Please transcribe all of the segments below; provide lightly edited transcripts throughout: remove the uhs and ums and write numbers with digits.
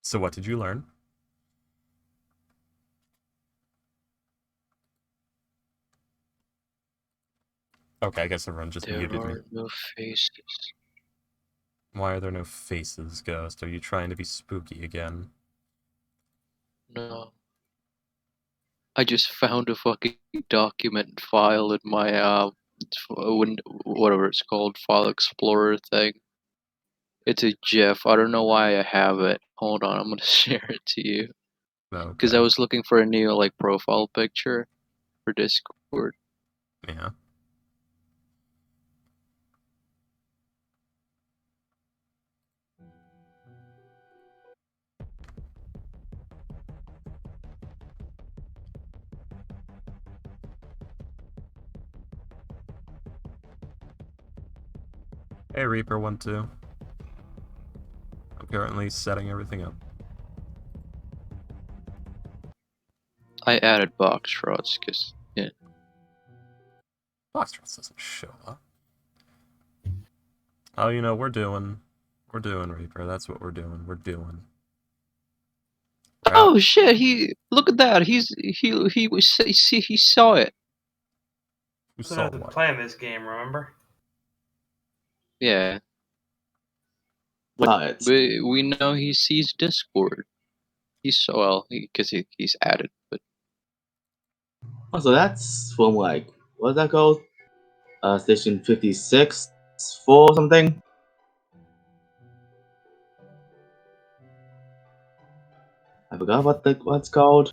So what did you learn? Okay, I guess everyone just There muted me. are no faces. Why are there no faces, Ghost? Are you trying to be spooky again? No. I just found a fucking document file in my whatever it's called, file explorer thing. It's a GIF. I don't know why I have it. Hold on, I'm gonna share it to you. Because I Okay. was looking for a new profile picture for Discord. Yeah. Hey, Reaper 1-2. I'm currently setting everything up. I added box rods because yeah. Boxtrot doesn't show up. Oh, you know, we're doing Reaper. That's what we're doing. We're doing. Oh shit! Look at that. He saw it. Who So saw they're what? playing this game, remember? Yeah. But We know he sees Discord. He's so well because he's added, but also that's from like what's that called? Station 56 4 something. I forgot what what's called.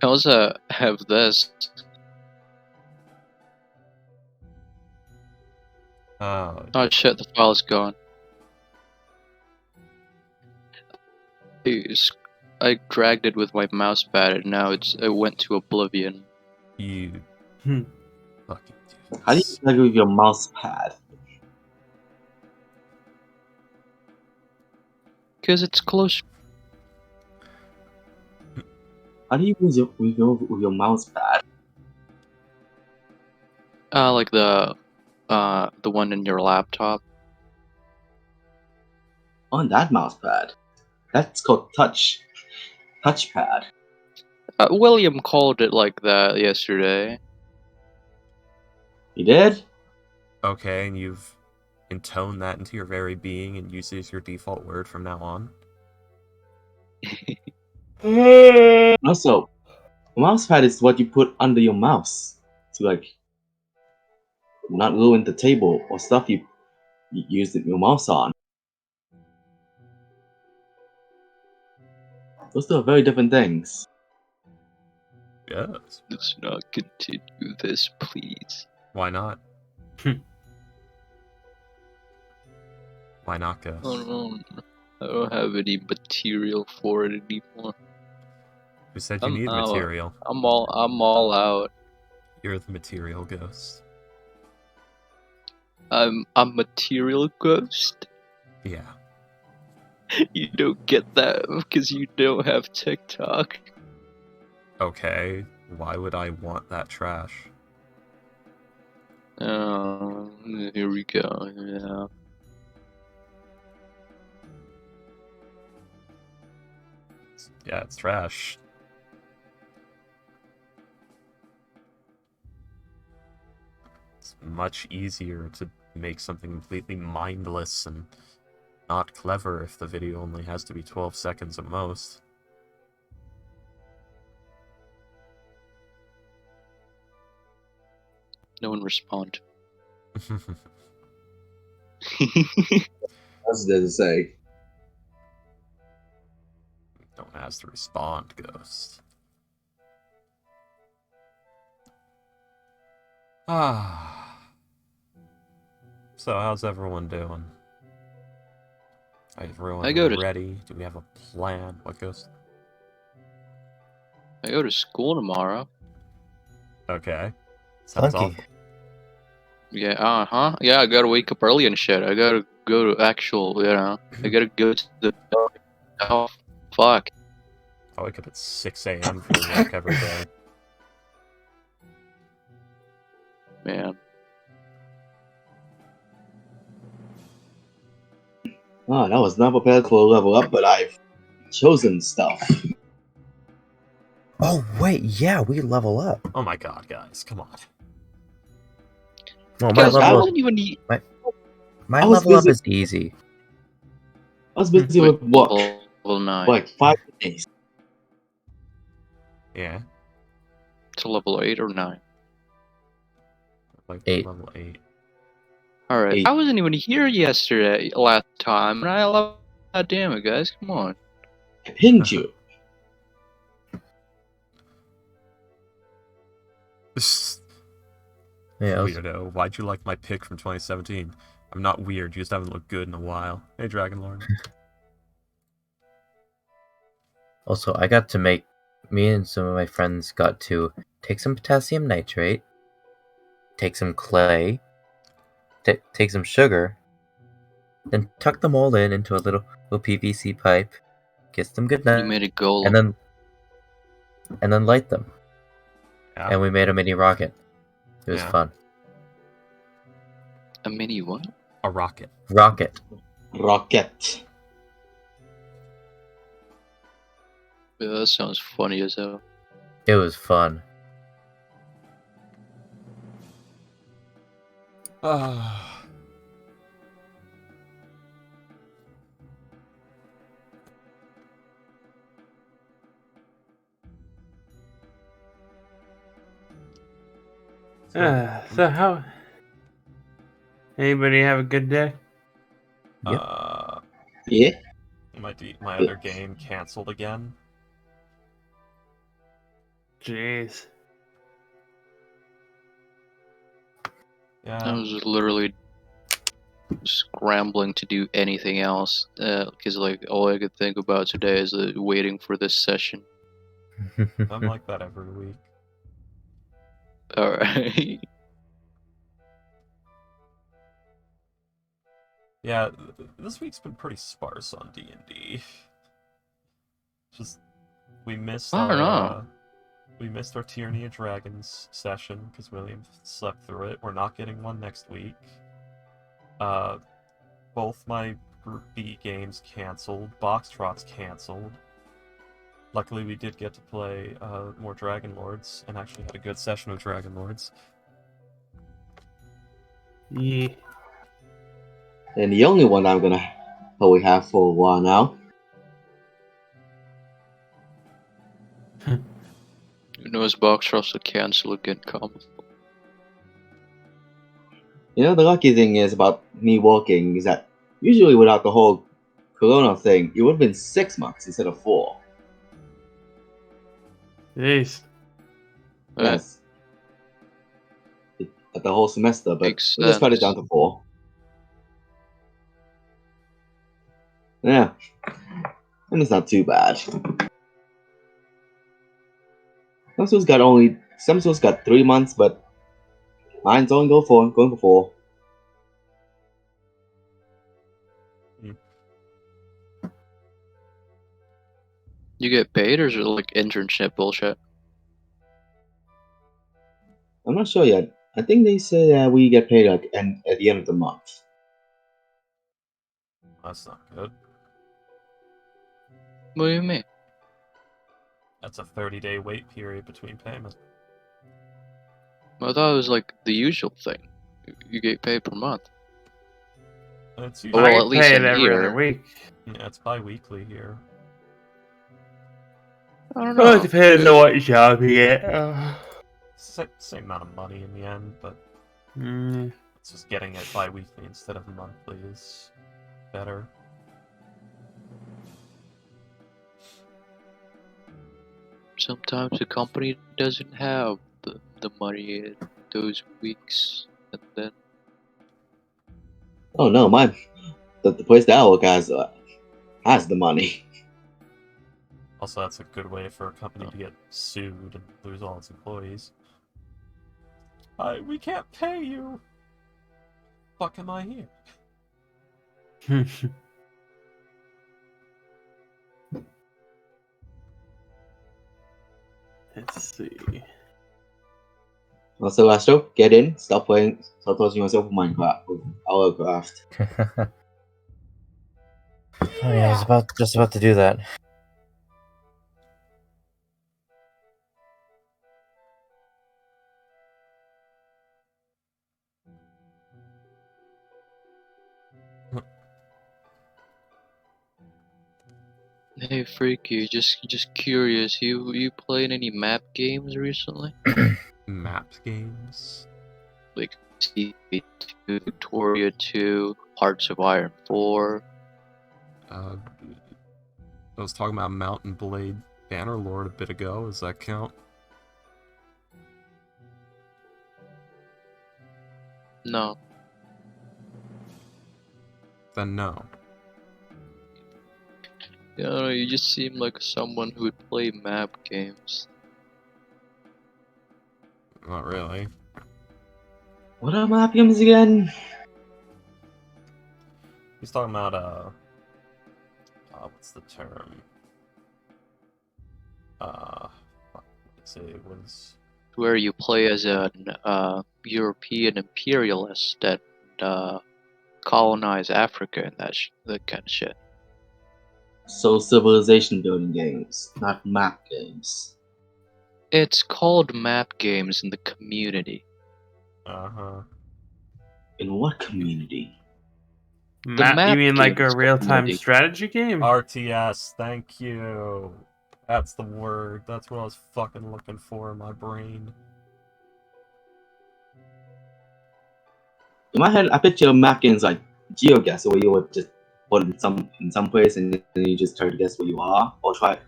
I also have this. Oh Shit! The file's gone. I dragged it with my mouse pad, and now it went to oblivion. you fucking do How do you this. play with your mouse pad? Because it's close. How do you use with your mouse pad? Like the one in your laptop. On that mouse pad. That's called touchpad. William called it like that yesterday. You did? Okay, and you've intoned that into your very being and use it as your default word from now on? Also, a mouse pad is what you put under your mouse to like not ruin the table or stuff you use your mouse on. Those are very different things. Yes. Let's not continue this, please. Why not? Why not, Gus? I don't have any material for it anymore. Who said you need material? I'm all out. You're the material ghost. I'm a material ghost. Yeah. You don't get that because you don't have TikTok. Okay, why would I want that trash? Oh, here we go. Yeah. Yeah, it's trash. It's much easier to make something completely mindless and not clever if the video only has to be 12 seconds at most. No one respond. That's there to say. No one has to respond, Ghost. Ah. So, how's everyone doing? Is everyone ready? Do we have a plan? What, Ghost? I go to school tomorrow. Okay. Sounds awful. Yeah, yeah, I gotta wake up early and shit. I gotta go to actual, I gotta go to the... Oh, fuck. I wake up at 6 a.m. for work every day. Man. Oh, that was not prepared for a level up, but I've chosen stuff. Oh wait, yeah, we level up. Oh my god, guys, come on. Well, my Guys, I level up, wasn't even. my I was level up busy- is easy. I was busy with work Level 9. for like 5 days. Yeah, To level 8 or 9. like 8. level 8. Alright, 8. I wasn't even here last time, and I love. God damn it, guys, come on. I pinged you. Yeah, Weirdo, why'd you like my pick from 2017? I'm not weird, you just haven't looked good in a while. Hey, Dragonlord. also, I got to make. Me and some of my friends got to take some potassium nitrate, take some clay, take some sugar, then tuck them all into a little PVC pipe, kiss them goodnight, You made a golem. and then light them. Yeah. And we made a mini rocket. It was Yeah. fun. A mini what? A rocket. Rocket. Rocket. Yeah, that sounds funny as hell. It was fun. So how? Anybody have a good day? Yep. Yeah. My other game canceled again. Jeez. I Yeah. was literally scrambling to do anything else because like all I could think about today is waiting for this session. I'm like that every week. All right. Yeah, this week's been pretty sparse on D&D. Just we missed I don't our know. we missed our Tyranny of Dragons session because William slept through it. We're not getting one next week. Both my Group B games canceled. Boxtrot's canceled. Luckily, we did get to play more Dragon Lords and actually had a good session of Dragon Lords. Yeah. And the only one I'm gonna probably have for a while now. Who knows? Boxtrot's to cancel again, come. You know, the lucky thing is about me working is that usually without the whole Corona thing, it would have been 6 months instead of 4. Jeez. Yes. The whole semester, but Makes we just cut it sense. down to 4. Yeah. And it's not too bad. Some schools got 3 months, but mine's only going for 4. You get paid, or is it like internship bullshit? I'm not sure yet. I think they say that we get paid at the end of the month. That's not good. What do you mean? That's a 30-day wait period between payment. I thought it was like the usual thing. You get paid per month. It's Well, usually, I at get least paid in every here. other week. yeah, it's bi-weekly here. I don't Well, know. it depends on what job you get. Same amount of money in the end, but Mm. it's just getting it bi-weekly instead of monthly is better. Sometimes the company doesn't have the money in those weeks, and then Oh no, the place that I work has the money. Also, that's a good way for a company to get sued and lose all its employees. We can't pay you! Fuck am I here? Let's see. Also, Astro, get in. Stop touching yourself with Minecraft, with our craft. Oh yeah, I was just about to do that. Hey, Freaky, just curious. You played any map games recently? Map games. Like CP2, Victoria 2, Hearts of Iron 4. I was talking about Mountain Blade Bannerlord a bit ago. Does that count? No. Then no. Yeah, you just seem like someone who would play map games. Not really. What are map games again? He's talking about what's the term? Let's see, it was Where you play as an European imperialist that colonize Africa and that kind of shit. So civilization building games, not map games. It's called map games in the community. uh-huh. In what community? Map, map you mean like a games real-time community. strategy game? RTS, thank you. That's the word. That's what I was fucking looking for in my brain. In my head, I picture map games like GeoGuessr, where you would just put in some place and then you just try to guess where you are, or try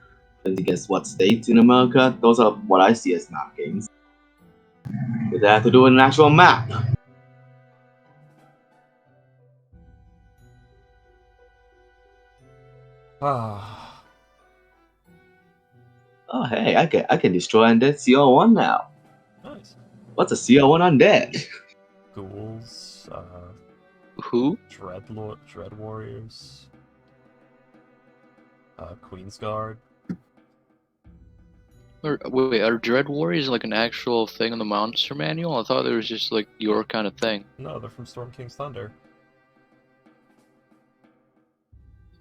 to guess what states in America. Those are what I see as map games. But they have to do with an actual map. Ah, Oh hey, I can destroy undead CR1 now. nice. What's a CR1 undead? Ghouls, Who? Dread Warriors, Queen's Guard. Wait, are Dread Warriors like an actual thing in the monster manual? I thought it was just like your kind of thing. No, they're from Storm King's Thunder.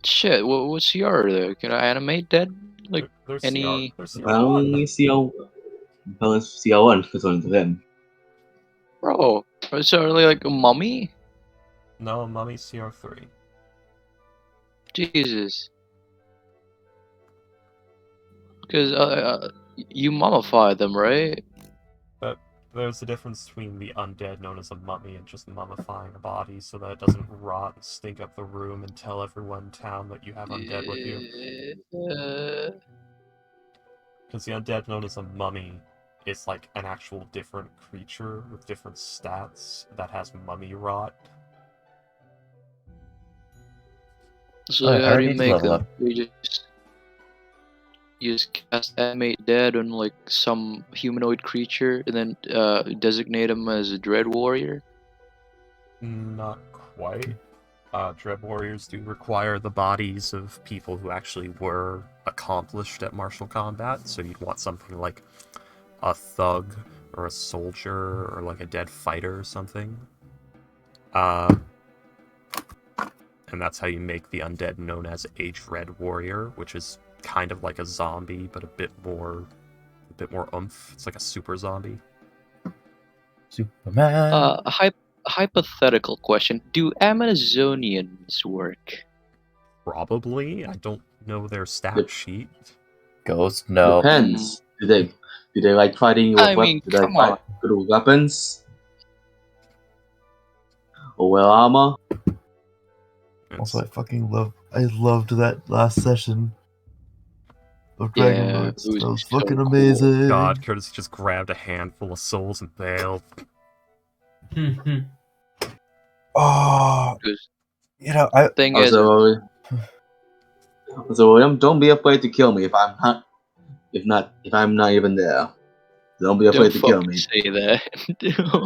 Shit, what CR are they? Can I animate that? Like They're any? CR, they're Apparently CR1. CR1 according to them. Bro, so are they like a mummy? No, Mummy CR3. Jesus. Because you mummify them, right? But there's a difference between the undead known as a mummy and just mummifying a body so that it doesn't rot and stink up the room and tell everyone in town that you have undead with you. Because the undead known as a mummy is like an actual different creature with different stats that has mummy rot. So I how do need you to make level them? up. You just cast animate dead on like some humanoid creature and then designate him as a Dread Warrior? Not quite. Dread Warriors do require the bodies of people who actually were accomplished at martial combat, so you'd want something like a thug or a soldier or like a dead fighter or something. And that's how you make the undead known as a Dread Warrior, which is kind of like a zombie, but a bit more oomph. It's like a super zombie. Superman. Hypothetical question: do Amazonians work? Probably. I don't know their stat Yep. sheet. Ghost, no. Depends. Do they like fighting with I mean, do they come fight on. good with weapons? Or wear armor? Also, I loved that last session of Dragon Yeah, Lords. it was That was so fucking cool. amazing. God, Curtis just grabbed a handful of souls and bailed. Oh, Because you know, I thing is, So William, don't be afraid to kill me if I'm not even there. Don't be don't afraid to kill fucking me. say that.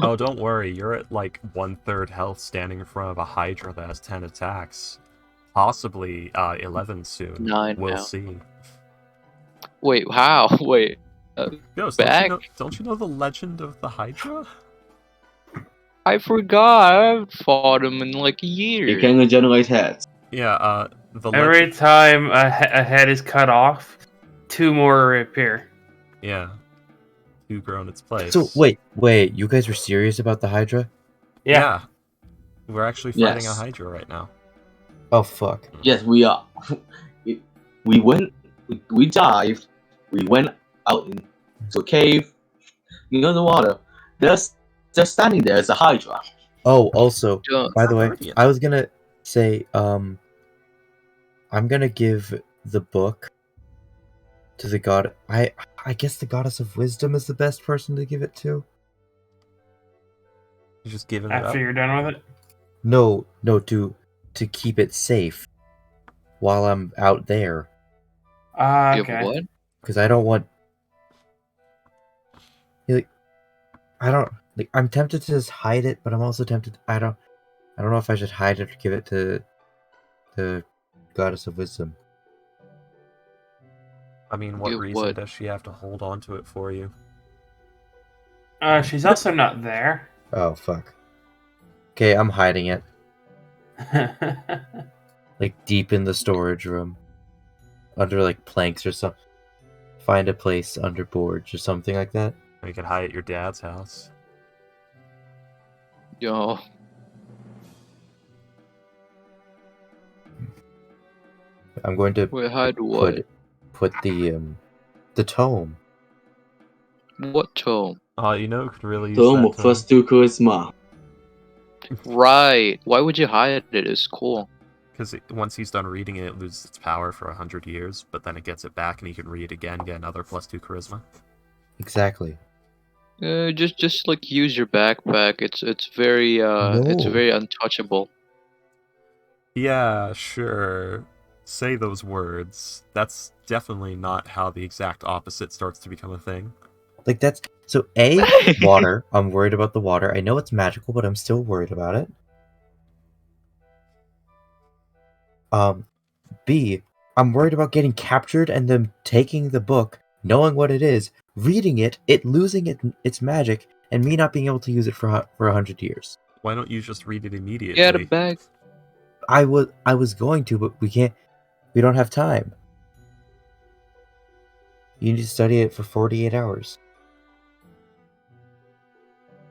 Oh, don't worry. You're at like 1/3 health standing in front of a Hydra that has 10 attacks. Possibly 11 soon. 9 We'll now. see. Wait, how? Wait. Ghost, Back? don't you know the legend of the Hydra? I forgot. I haven't fought him in like a You year. can regenerate heads. Yeah, The Every legend- time a head is cut off, 2 more appear. Yeah. 2 grow in its place. So wait, you guys were serious about the Hydra? Yeah. We're actually fighting a Yes. Hydra right now. Oh fuck. Yes, we are. We went. We dived. We went out into a cave. Near the water. There's just standing there is a Hydra. Oh, also, Don't. by the way, Guardian. I was gonna say, I'm gonna give the book to the god. I guess the goddess of wisdom is the best person to give it to. You just giving it up. After you're done with it. No, to keep it safe while I'm out there, Give Okay. what? because I don't want. Like, I don't like. I'm tempted to just hide it, but I'm also tempted. I don't know if I should hide it or give it to the goddess of wisdom. I mean, what Give reason what? does she have to hold on to it for you? She's also not there. Oh fuck. Okay, I'm hiding it, like deep in the storage room, under like planks or something. Find a place under boards or something like that. Or you could hide at your dad's house. Yo. I'm going to Wait, hide what? put the tome. What tome? You know, could really use Tome that of first 2 charisma. Right. Why would you hide it? It's cool. Because once he's done reading it, it loses its power for 100 years, but then it gets it back and he can read it again, get another +2 charisma. Exactly. Just like use your backpack. It's very it's No. very untouchable. Yeah, sure. Say those words. That's definitely not how the exact opposite starts to become a thing. Like that's so water. I'm worried about the water. I know it's magical, but I'm still worried about it. B, I'm worried about getting captured and them taking the book, knowing what it is, reading it, losing its magic, and me not being able to use it for 100 years. Why don't you just read it immediately? Get a bag. I was going to, but we can't. We don't have time. You need to study it for 48 hours.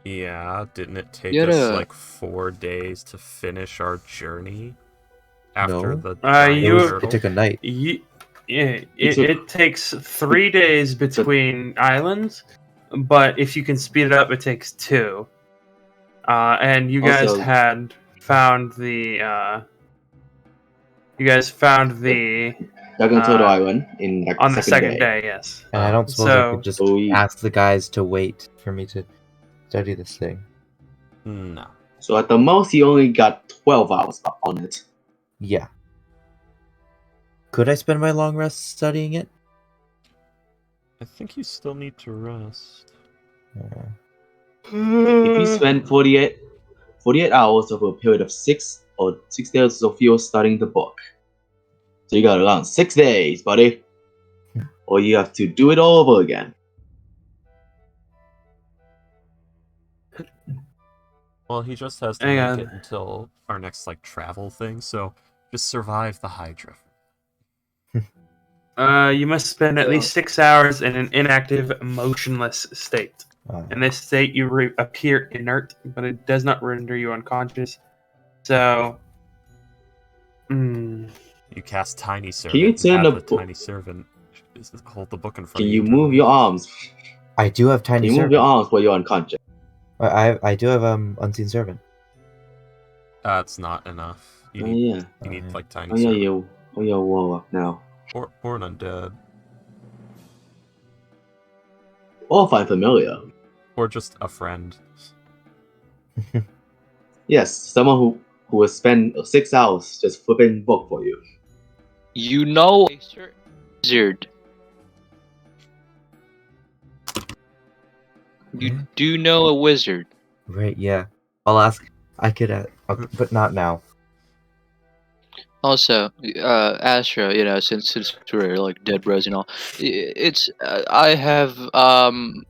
Yeah, didn't it take Get us a- like 4 days to finish our journey after No. the Uh, giant you- turtle? It took a night. It takes 3 days between islands, but if you can speed it up, it takes 2. And you guys Also- had found the. You guys found the Dragon Turtle Uh, Island in like on the second day. Yes. And I don't suppose I So- could just Oh, yeah. ask the guys to wait for me to study this thing. No. So at the most, he only got 12 hours on it. Yeah. Could I spend my long rest studying it? I think you still need to rest. If you spend 48 hours over a period of 6 days of you studying the book. So you got around 6 days, buddy. Or you have to do it all over again. Well, he just has to Hang make on. it until our next like travel thing, so just survive the Hydra. You must spend at least 6 hours in an inactive, motionless state. In this state, you appear inert, but it does not render you unconscious. So, You cast Tiny Servant. you and turn have the the book- Tiny Servant hold the book in front Can of you you? move your arms? I do have Can tiny you move servant. your arms while you're unconscious? I do have unseen servant. That's not enough. You Oh need, yeah. you need like Tiny Oh yeah, Servant. whoa up now. Or an undead. Or find familiar. Or just a friend. Yes, someone who will spend 6 hours just flipping book for you. You know a certain wizard. You do know a wizard. Right, yeah. I'll ask. I could, but not now. Also, Astra, you know, since we're like dead bros and all, it's I have how do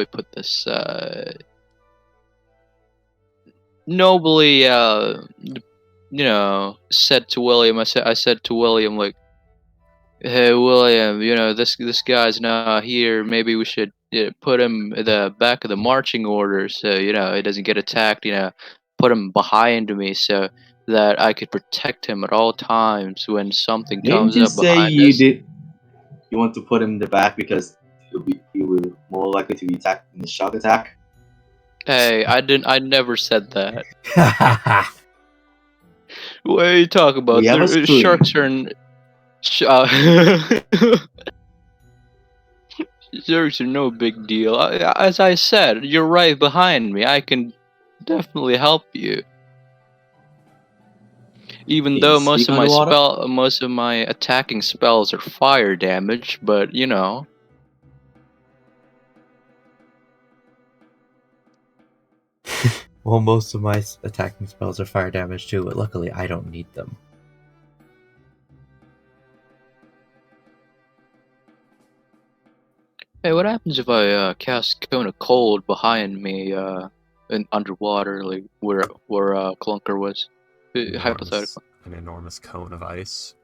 I put this? Nobly said to William, I said to William, like, hey, William, this guy's not here. Maybe we should put him in the back of the marching order so, he doesn't get attacked, put him behind me so that I could protect him at all times when something Didn't comes you up say behind you us. did? You want to put him in the back because you were more likely to be attacked in the shock attack? Hey, I never said that. What are you talking about? We have a spoon. Sharks are Sharks are no big deal. As I said, you're right behind me. I can definitely help you. Even Can though you speak underwater? most of my attacking spells are fire damage, but Well, most of my attacking spells are fire damage too, but luckily I don't need them. Hey, what happens if I cast Cone of Cold behind me in underwater, like where Clunker was? Hypothetical. An enormous cone of ice.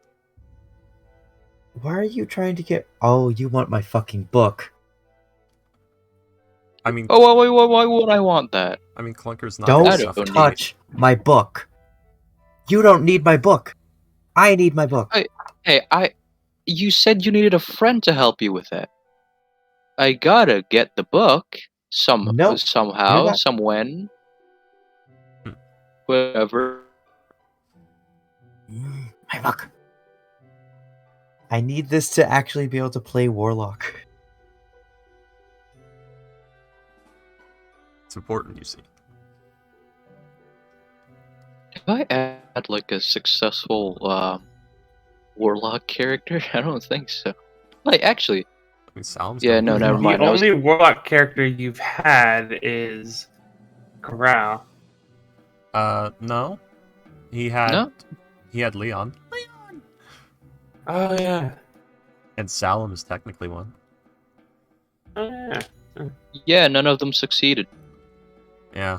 Why are you trying to get... Oh, you want my fucking book. I mean... Oh, why would I want that? I mean, Clunker's not Don't suffocate. touch my book. You don't need my book. I need my book. You said you needed a friend to help you with that. I gotta get the book Nope. somehow, somewhen, whatever. My book. I need this to actually be able to play Warlock. It's important, you see. If I add like a successful Warlock character, I don't think so. Like actually. I mean, Salem's no, never mind. The only Warlock character you've had is Corral. No. He had Leon. Oh, yeah. And Salem is technically one. Oh, yeah. Yeah, none of them succeeded. Yeah.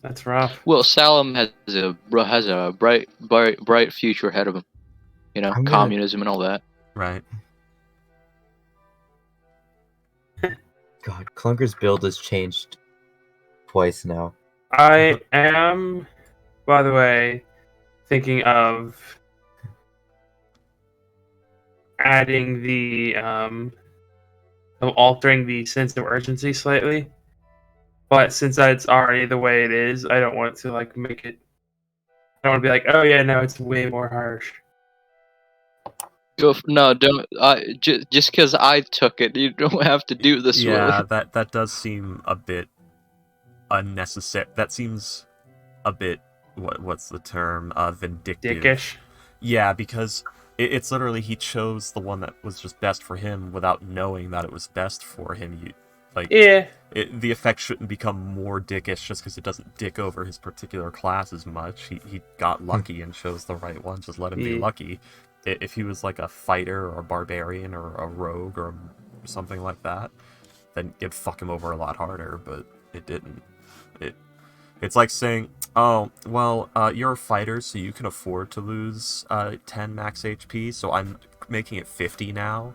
That's rough. Well, Salem has a bright future ahead of him. Communism and all that. Right. God, Clunker's build has changed twice now. I am, by the way, thinking of adding of altering the sense of urgency slightly. But since it's already the way it is, I don't want to make it. I don't want to be like, oh yeah, no, it's way more harsh. No, don't. Just because I took it, you don't have to do this. Yeah, that does seem a bit unnecessary. That seems a bit what's the term? Vindictive. Dickish. Yeah, because it's literally he chose the one that was just best for him without knowing that it was best for him. The effect shouldn't become more dickish just because it doesn't dick over his particular class as much. He got lucky and chose the right one. Just let him be lucky. If he was like a fighter or a barbarian or a rogue or something like that, then it'd fuck him over a lot harder, but it didn't. It's like saying, oh, well, you're a fighter, so you can afford to lose 10 max HP, so I'm making it 50 now.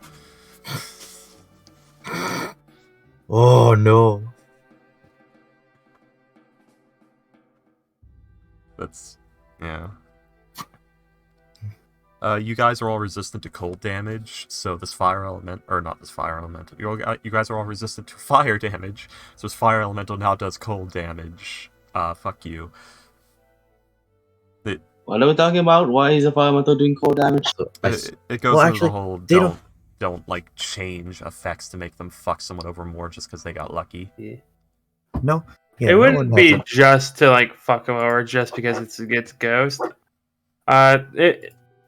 Oh, no. That's... yeah. You guys are all resistant to cold damage, so this fire element, or not this fire elemental, you guys are all resistant to fire damage, so this fire elemental now does cold damage. Fuck you. What are we talking about? Why is a fire elemental doing cold damage? It goes into the whole don't like change effects to make them fuck someone over more just because they got lucky. Yeah. No. Yeah, it wouldn't be just to fuck them over just because it's ghost.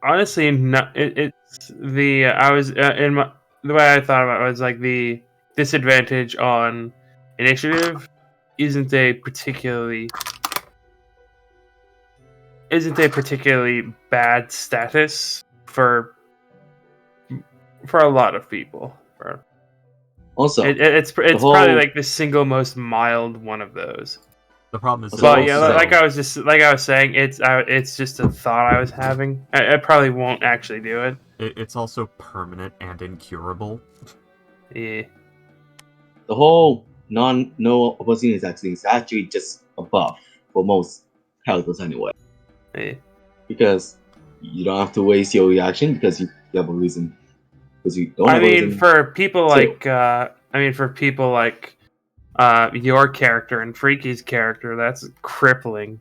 Honestly, no, it's the I was the way I thought about it was the disadvantage on initiative isn't a particularly bad status for a lot of people. Also, it's probably the single most mild one of those. The problem is, So- But yeah, so- like I was saying, it's just a thought I was having. I probably won't actually do it. it's also permanent and incurable. Yeah. The whole no opportunity attacks thing is actually just a buff for most characters anyway. Yeah. Because you don't have to waste your reaction because you have a reason. Because you don't I have a mean, reason. for people So- like your character and Freaky's character, that's crippling.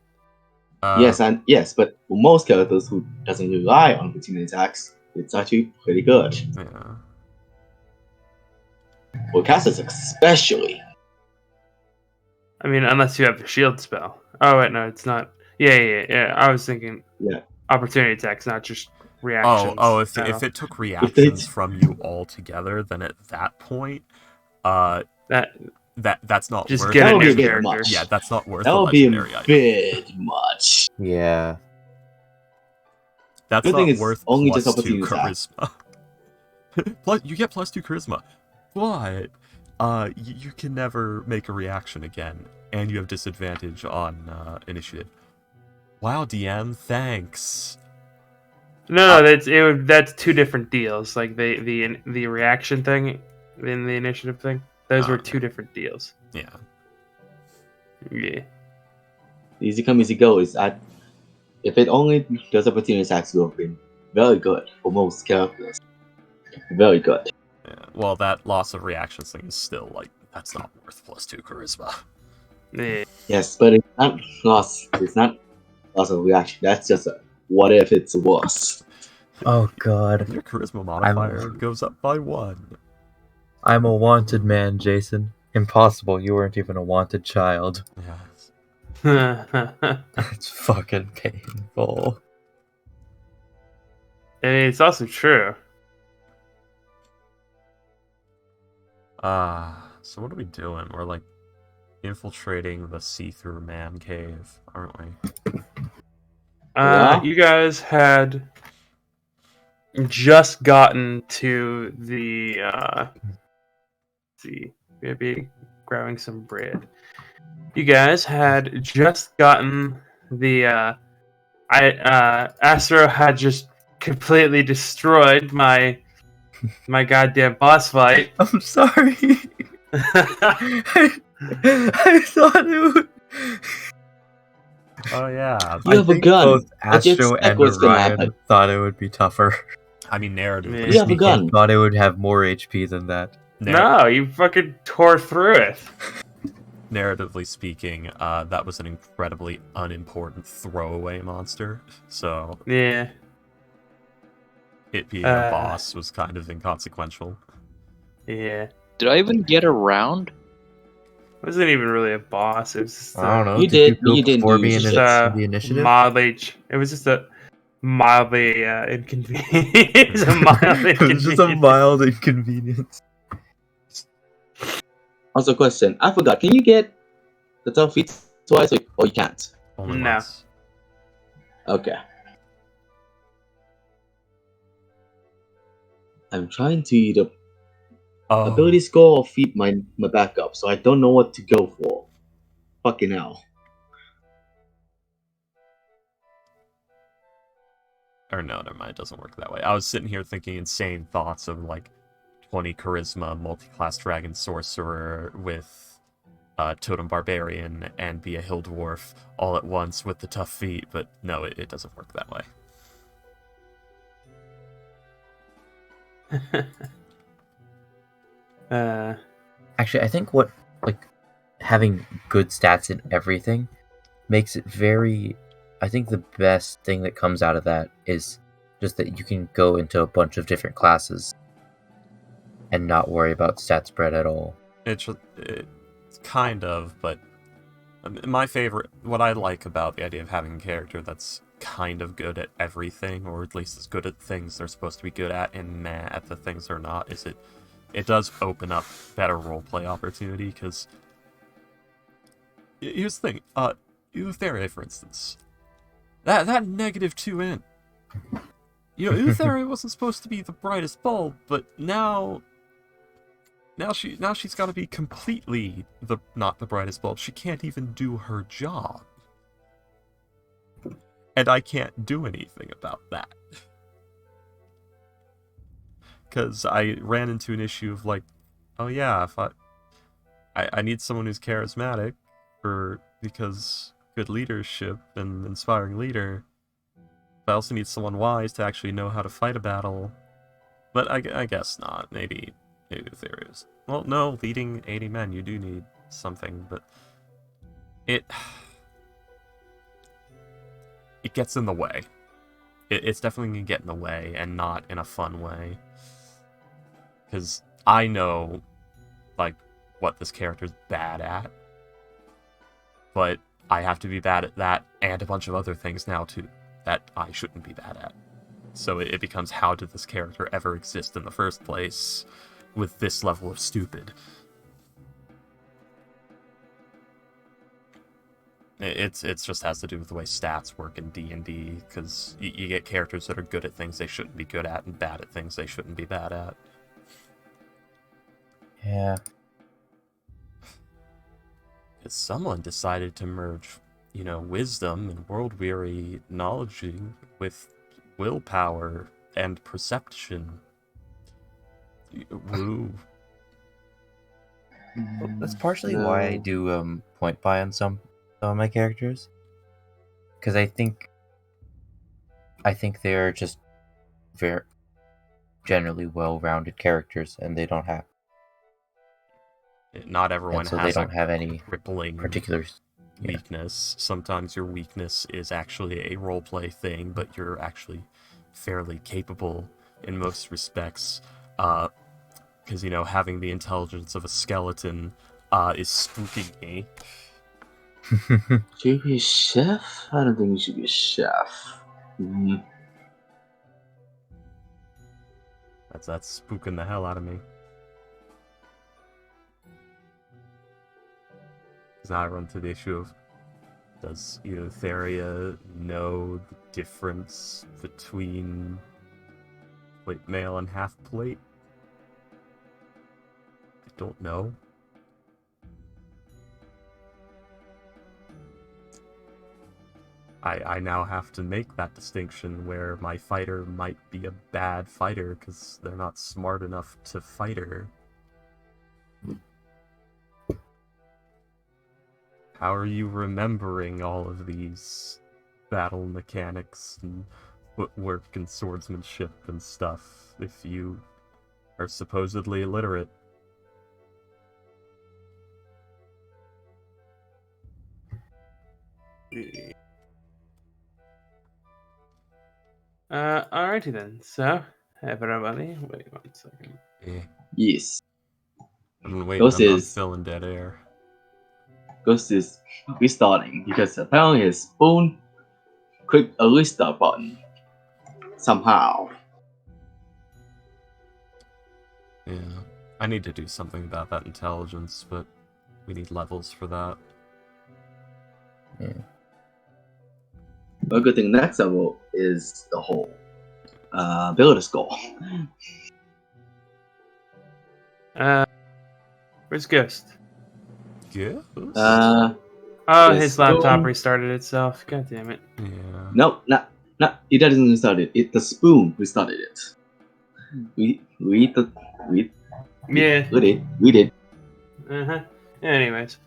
Yes, but for most characters who doesn't rely on opportunity attacks, it's actually pretty good. Yeah. For casters especially. I mean, unless you have the shield spell. Oh wait, no, it's not. Yeah. I was thinking. Yeah. Opportunity attacks, not just reactions. If at all. it took reactions from you altogether, then at that point, that's not Just worth get That a would be new a bit character. much. Yeah, that's not worth That a would be a legendary item. bit much. Yeah. That's Good thing not it's worth only just plus 2 opportunity attacks. charisma. Plus, you get plus 2 charisma, but you can never make a reaction again, and you have disadvantage on initiative. Wow, DM, thanks. No, that's two different deals. Like the reaction thing and the initiative thing. Those were two different deals. Yeah. Yeah. Easy come, easy go is that if it only does opportunity attacks, will have been very good for most characters. Very good. Yeah. Well, that loss of reactions thing is still like that's not worth plus 2 charisma. Yeah. Yes, but it's not loss. It's not loss of reaction. That's just a what if it's worse. Oh god. Your charisma modifier goes up by 1. I'm a wanted man, Jason. Impossible, you weren't even a wanted child. Yeah. It's fucking painful. And it's also true. So what are we doing? We're like infiltrating the see-through man cave, aren't we? Yeah. You guys had just gotten to the let's see, maybe grabbing some bread. You guys had just gotten the Astro had just completely destroyed my goddamn boss fight. I'm sorry. I thought it would. Oh yeah. You have a gun. Both What do you Astro expect and was gonna Orion happen? thought it would be tougher. I mean, narrative. Yeah. You have a gun. Thought it would have more HP than that. No, you fucking tore through it. Narratively speaking, that was an incredibly unimportant throwaway monster. So Yeah. it being a boss was kind of inconsequential. Yeah. Did I even get around? It wasn't even really a boss. It was just I don't know. You did, go you didn't before do me in shit. the initiative? mildly. It was just a mildly inconvenient. It was a mild It was just a inconvenience. mild inconvenience. Also, question. I forgot. Can you get the top feet twice, or you can't? Only No. once. Okay. I'm trying to either Oh, ability score or feed my backup, so I don't know what to go for. Fucking hell. or no, never mind. It doesn't work that way. I was sitting here thinking insane thoughts of like 20 charisma, multi-class dragon sorcerer with totem barbarian and be a hill dwarf all at once with the tough feet, but no, it doesn't work that way. Actually, I think what, like, having good stats in everything makes it very... I think the best thing that comes out of that is just that you can go into a bunch of different classes and not worry about stat spread at all. It's kind of, but my favorite, what I like about the idea of having a character that's kind of good at everything, or at least as good at things they're supposed to be good at and meh at the things they're not, is it does open up better roleplay opportunity, because here's the thing, Eutheria, for instance, that -2 int, Eutheria wasn't supposed to be the brightest bulb, but now Now she's got to be completely not the brightest bulb. She can't even do her job. And I can't do anything about that. Because I ran into an issue of like, oh yeah, if I need someone who's charismatic because good leadership and inspiring leader. But I also need someone wise to actually know how to fight a battle. But I guess not. Maybe there is. Well, no, leading 80 men, you do need something, but it gets in the way. It's definitely gonna get in the way, and not in a fun way. Because I know, like, what this character's bad at, but I have to be bad at that and a bunch of other things now too that I shouldn't be bad at. So it becomes, how did this character ever exist in the first place with this level of stupid? It's just has to do with the way stats work in D&D, because you get characters that are good at things they shouldn't be good at and bad at things they shouldn't be bad at. Yeah. Because someone decided to merge, wisdom and world-weary knowledge with willpower and perception. Woo. Well, that's partially why I do point buy on some of my characters, because I think they're just very generally well-rounded characters, and they don't have. Not everyone So has they don't have any crippling particular weakness. Sometimes your weakness is actually a roleplay thing, but you're actually fairly capable in most respects. Because, having the intelligence of a skeleton is spooking me. Should you be a chef? I don't think you should be a chef. That's spooking the hell out of me. Because now I run into the issue of, does Theria know the difference between plate mail and half plate? I don't know. I now have to make that distinction where my fighter might be a bad fighter because they're not smart enough to fight her. How are you remembering all of these battle mechanics and footwork and swordsmanship and stuff if you are supposedly illiterate? Alrighty then. So, everybody, wait 1 second. Yeah. Yes. I'm waiting. I'm filling dead air. Ghost is restarting because apparently his phone clicked a restart button somehow. Yeah. I need to do something about that intelligence, but we need levels for that. Yeah. One good thing next level is the whole builder skull. Where's Ghost? Yes? Oh, His his laptop spoon. restarted itself. God damn it. Yeah. No, it doesn't restart it. The spoon restarted it. We did. Uh-huh. Anyways.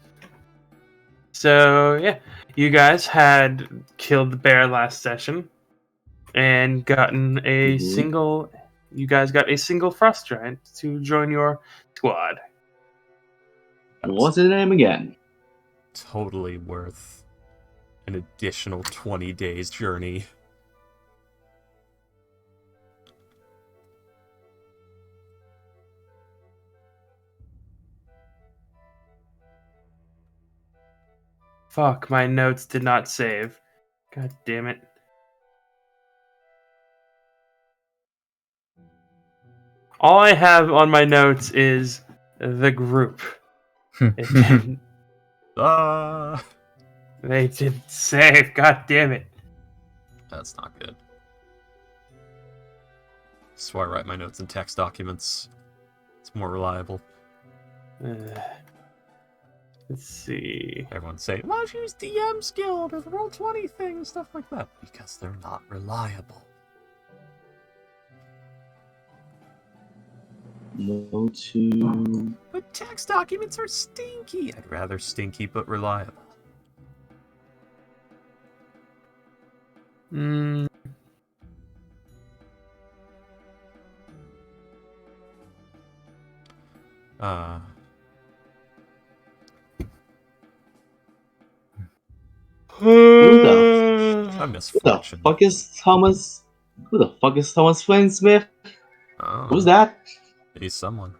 So, yeah. You guys had killed the bear last session and gotten a single... You guys got a single frost giant to join your squad. What's his name again? Totally worth an additional 20 days journey. Fuck, my notes did not save. God damn it. All I have on my notes is the group. It didn't, they didn't save. God damn it. That's not good. That's why I write my notes in text documents. It's more reliable. Let's see. Everyone say, why'd you use DM skill or the Roll20 thing, stuff like that? Because they're not reliable. No to. But text documents are stinky. I'd rather stinky but reliable. Mm, Who the A Who the misfortune. fuck is Thomas? Who the fuck is Thomas Flamesmith? Oh, Who's that? he's someone.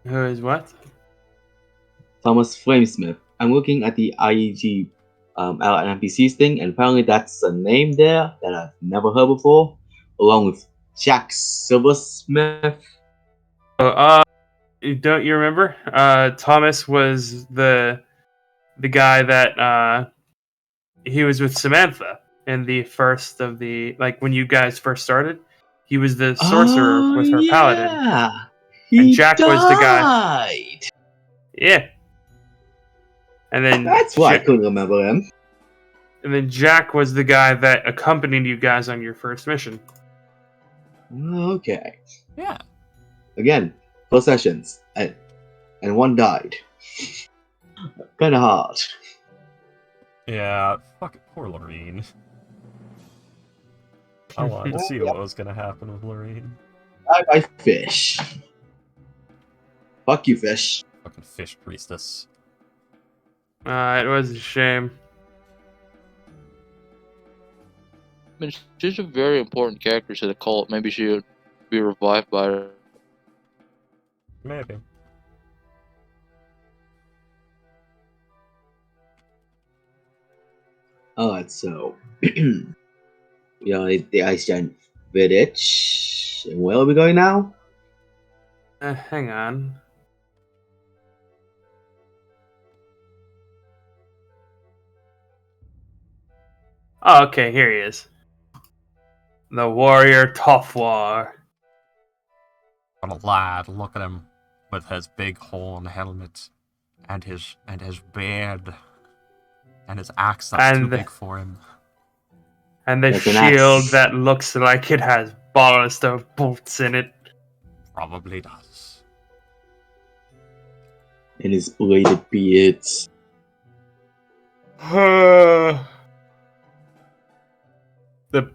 Who is what? Thomas Flamesmith. I'm looking at the IEG NPCs thing, and apparently that's a name there that I've never heard before, along with Jack Silversmith. Oh, don't you remember? Thomas was the guy that he was with Samantha in the first of the, like, when you guys first started. He was the sorcerer with her paladin. Yeah, And Jack was the guy. died. Yeah. And then That's why I couldn't remember him. And then Jack was the guy that accompanied you guys on your first mission. Okay. Yeah. Again, 4 sessions, and one died. Kind of hard. Yeah, fuck it, poor Lorene. I wanted to see what was gonna happen with Lorene. Bye fish. Fuck you, fish. Fucking fish priestess. It was a shame. I mean, she's a very important character to the cult. Maybe she would be revived by her. Maybe. Alright, so we are at the Ice Giant Village. And where are we going now? Hang on. Oh, okay, here he is. The warrior tough war. What a lad, look at him. With his big horn helmet. And his beard. And his axe that's too And- big for him. And the That's an shield axe. that looks like it has ballast of bolts in it. Probably does. And his bladed beards. The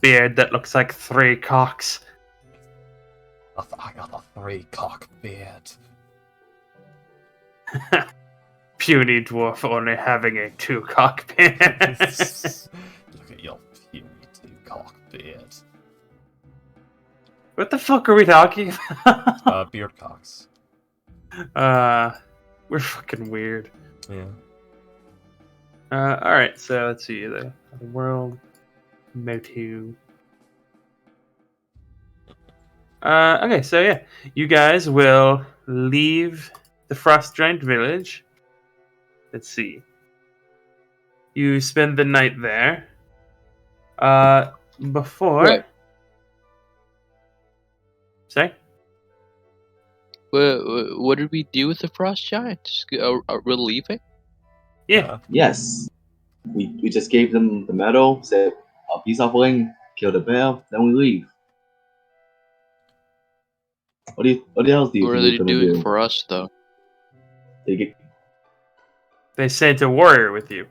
beard that looks like 3 cocks. I got a 3-cock beard. Puny dwarf only having a 2-cock beard. Look at your puny 2-cock beard. What the fuck are we talking about? Beard cocks. We're fucking weird. Yeah. Alright, so let's see. The world Motu. Okay, so yeah. You guys will leave the Frost Giant Village. Let's see. You spend the night there. Before. Right. Sorry? What did we do with the Frost Giant? We're leaving? Yeah. Yes. We just gave them the medal, said a peace offering, kill the bear, then we leave. What else do you What are think they we're gonna doing do? for us, though? They sent a warrior with you.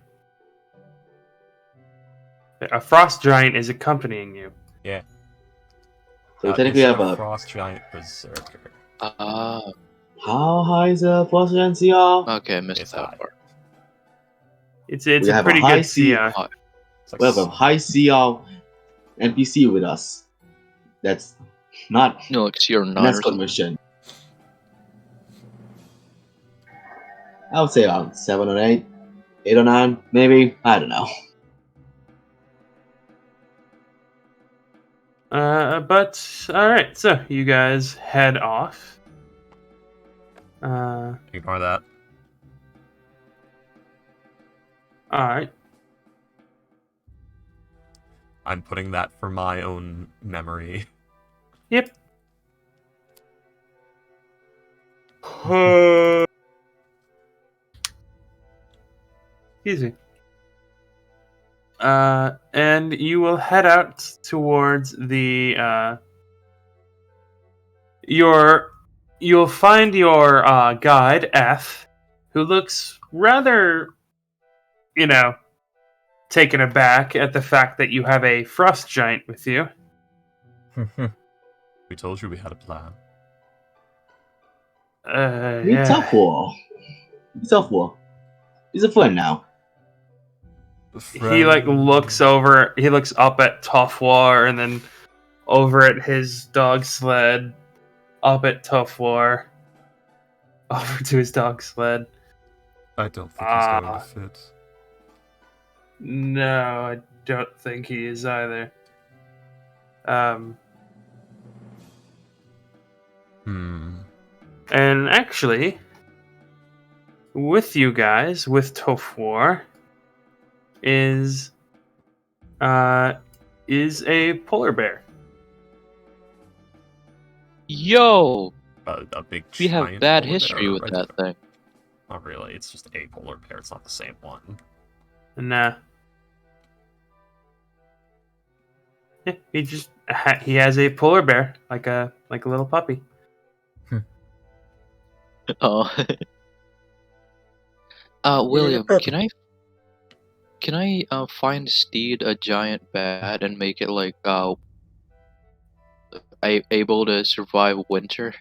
A Frost Giant is accompanying you. Yeah. So we technically have a. Frost Giant Berserker. Ah, How high is the Frost Giant CR? okay, I missed It's that high. part. It's We a have a pretty high good C- CR. It's like We have a high CR NPC with us. That's not No, like CR9 or next something. mission. I would say around 7 or 8. 8 or 9, maybe. I don't know. But alright, so you guys head off. Ignore that. Alright. I'm putting that for my own memory. Yep. Excuse me. And you will head out towards the you'll find your guide F, who looks rather, taken aback at the fact that you have a frost giant with you. We told you we had a plan. 你造 Yeah. 火，你造火，he's a friend now. He looks up at Tough War and then over at his dog sled, up at Tough War, over to his dog sled. I don't think he's going to fit. No, I don't think he is either. And actually, with you guys, with Tough War, is a polar bear. Yo, A big we have giant bad polar history bear, with right? that thing. Not really. It's just a polar bear. It's not the same one. Nah. Yeah, he has a polar bear, like a little puppy. Oh. William, can I find Steed a giant bat and make it like able to survive winter?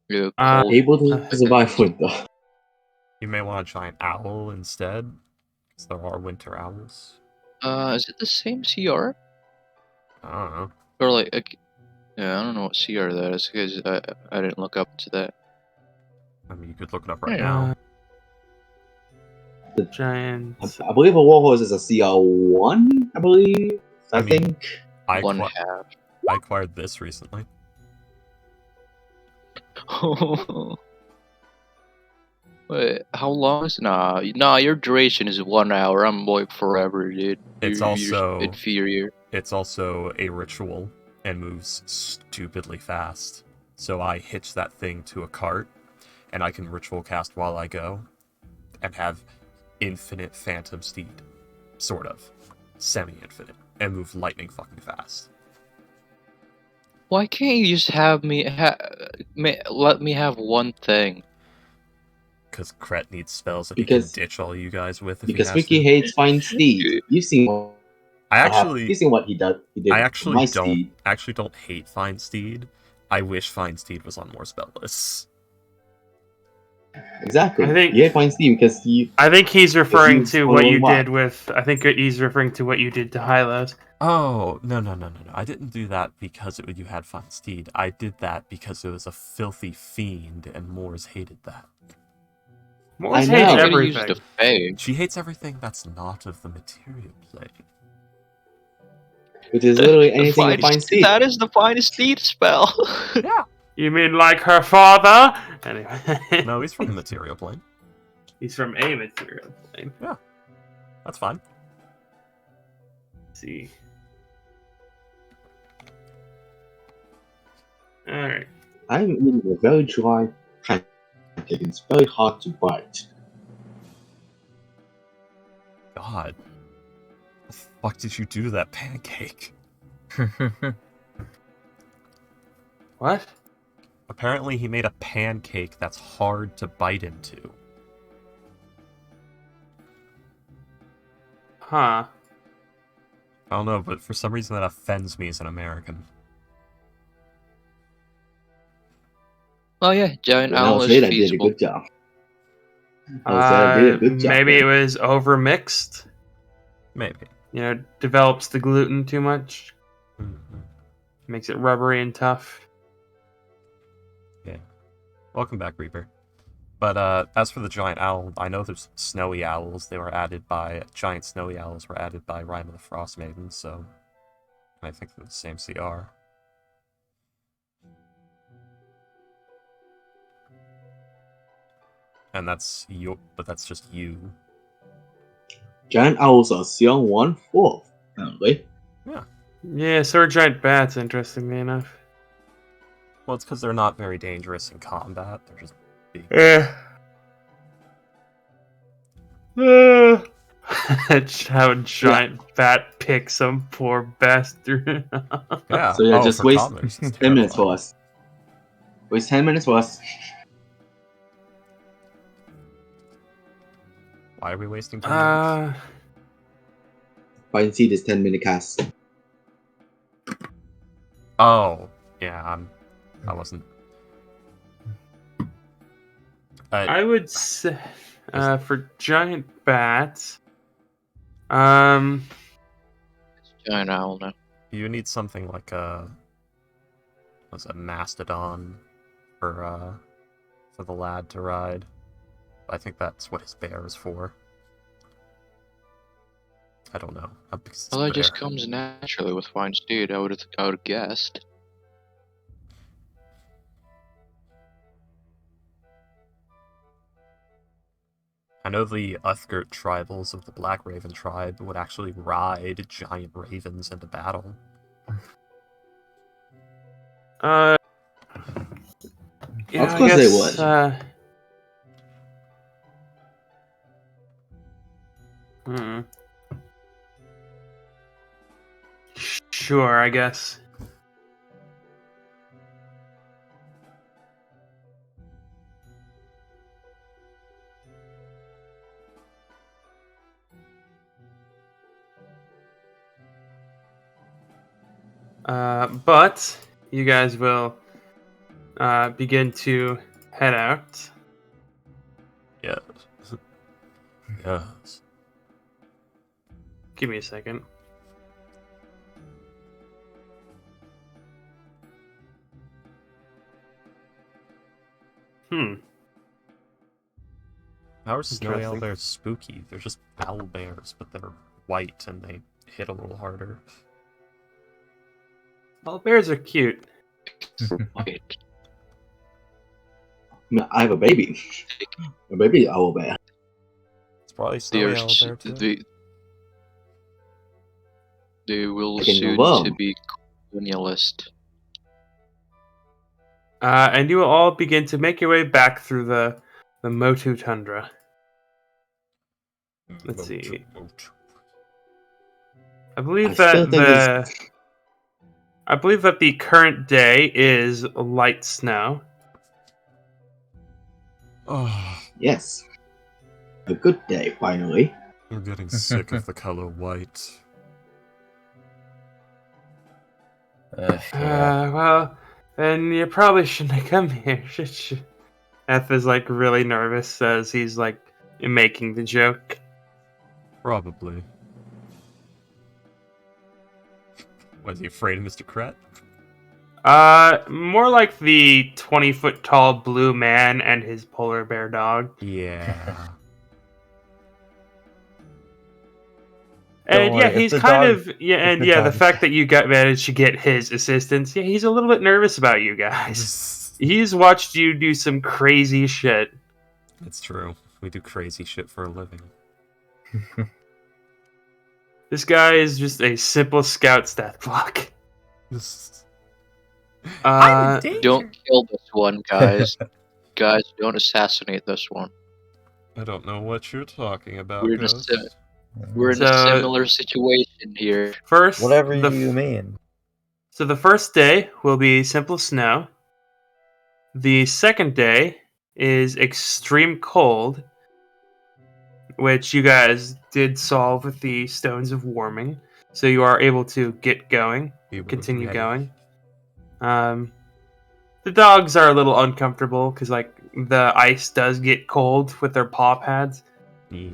Yeah, cold. Able to survive winter. You may want a giant owl instead, because there are winter owls. Is it the same CR? I don't know. Or like, yeah, I don't know what CR that is because I didn't look up to that. I mean, you could look it up right Yeah. now. Giant. I believe a warhorse is a CR1. I believe. I mean, think. I One half. acquired this recently. Wait, how long is nah? Your duration is 1 hour. I'm like forever, dude. It's You're also inferior. It's also a ritual and moves stupidly fast. So I hitch that thing to a cart, and I can ritual cast while I go, and have infinite phantom steed, sort of, semi-infinite, and move lightning fucking fast. Why can't you just have me let me have one thing? Because Kret needs spells that Because- he can ditch all you guys with if Because he has Ricky to. hates Fine Steed. You've seen You've seen what he did. He did I with my Steed. actually don't hate Fine Steed. I wish Fine Steed was on more spell lists. Exactly. I think- you hate Fine Steed because he. I think he's referring Because to he's what you following did with. I think he's referring to what you did to Hylos. Oh, no. I didn't do that because you had Fine Steed. I did that because it was a filthy fiend, and Moors hated that. Morse I know. hates I could've everything. used a fey. She hates everything that's not of the material plane. Which is literally anything with Fine Steed. That is the finest steed spell. Yeah. You mean like her father? Anyway, No, he's from the material plane. he's from a material plane. That's fine. Let's see. Alright. I'm in a very dry pancake. It's very hard to bite. God. The fuck did you do to that pancake? What? Apparently he made a pancake that's hard to bite into. Huh. I don't know, but for some reason that offends me as an American. Oh yeah, giant I'll owl say is that did a feasible. good job. I'll say I did a good job. Maybe there. it was overmixed. Maybe. Develops the gluten too much. Mhm. Makes it rubbery and tough. Yeah. Welcome back, Reaper. But as for the giant owl, I know there's snowy owls. Giant snowy owls were added by Rime of the Frost Maiden, so I think they're the same CR. And that's just you. Giant owls are CR 1/4, apparently. Yeah, so are giant bats, interestingly enough. Well, it's because they're not very dangerous in combat. They're just big. It's how a giant bat picks some poor bastard. Yeah. So yeah, just for waste commoners, it's 10 minutes for terrifying. us. Waste 10 minutes for us. Why are we wasting 10 minutes? But you see this 10-minute cast. Oh, yeah. I wasn't. I would say for giant bats, Giant owl now. You need something like a mastodon for the lad to ride. I think that's what his bear is for. I don't know. How big is his Well, that just bear? comes naturally with fine steed. I would have guessed. I know the Uthgert tribals of the Black Raven tribe would actually ride giant ravens into battle. yeah, Of course I they guess, would. Sure, I guess. But you guys will begin to head out. Yes. Yes. Give me a second. How are snowy Interesting. owlbears spooky? They're just owlbears, but they're white and they hit a little harder. All bears are cute. Wait. I mean, I have a baby. A baby owl bear. It's probably snowy They're owlbear too. they will Like a soon worm. to be colonialist. And you will all begin to make your way back through the Motu Tundra. Let's see. I believe still that think the current day is light snow. Oh, Yes. A good day, finally. I'm getting sick of the color white. Yeah. Well, then you probably shouldn't have come here, should you? F is like really nervous as he's like making the joke. Probably. Was he afraid of Mr. Kret? More like the 20-foot tall blue man and his polar bear dog. Yeah. And Don't yeah, worry, if he's the kind dog- of yeah, if and the yeah, the dog- fact that you managed to get his assistance, yeah, he's a little bit nervous about you guys. He's watched you do some crazy shit. It's true. We do crazy shit for a living. This guy is just a simple scout stat block. Don't kill this one, guys. Guys, don't assassinate this one. I don't know what you're talking about, We're in a Ghost. We're in So- a similar situation here. First, Whatever the you mean. So the first day will be simple snow. The second day is extreme cold, which you guys did solve with the stones of warming. So you are able to get going, We were continue ready. going. The dogs are a little uncomfortable because like the ice does get cold with their paw pads. Yeah.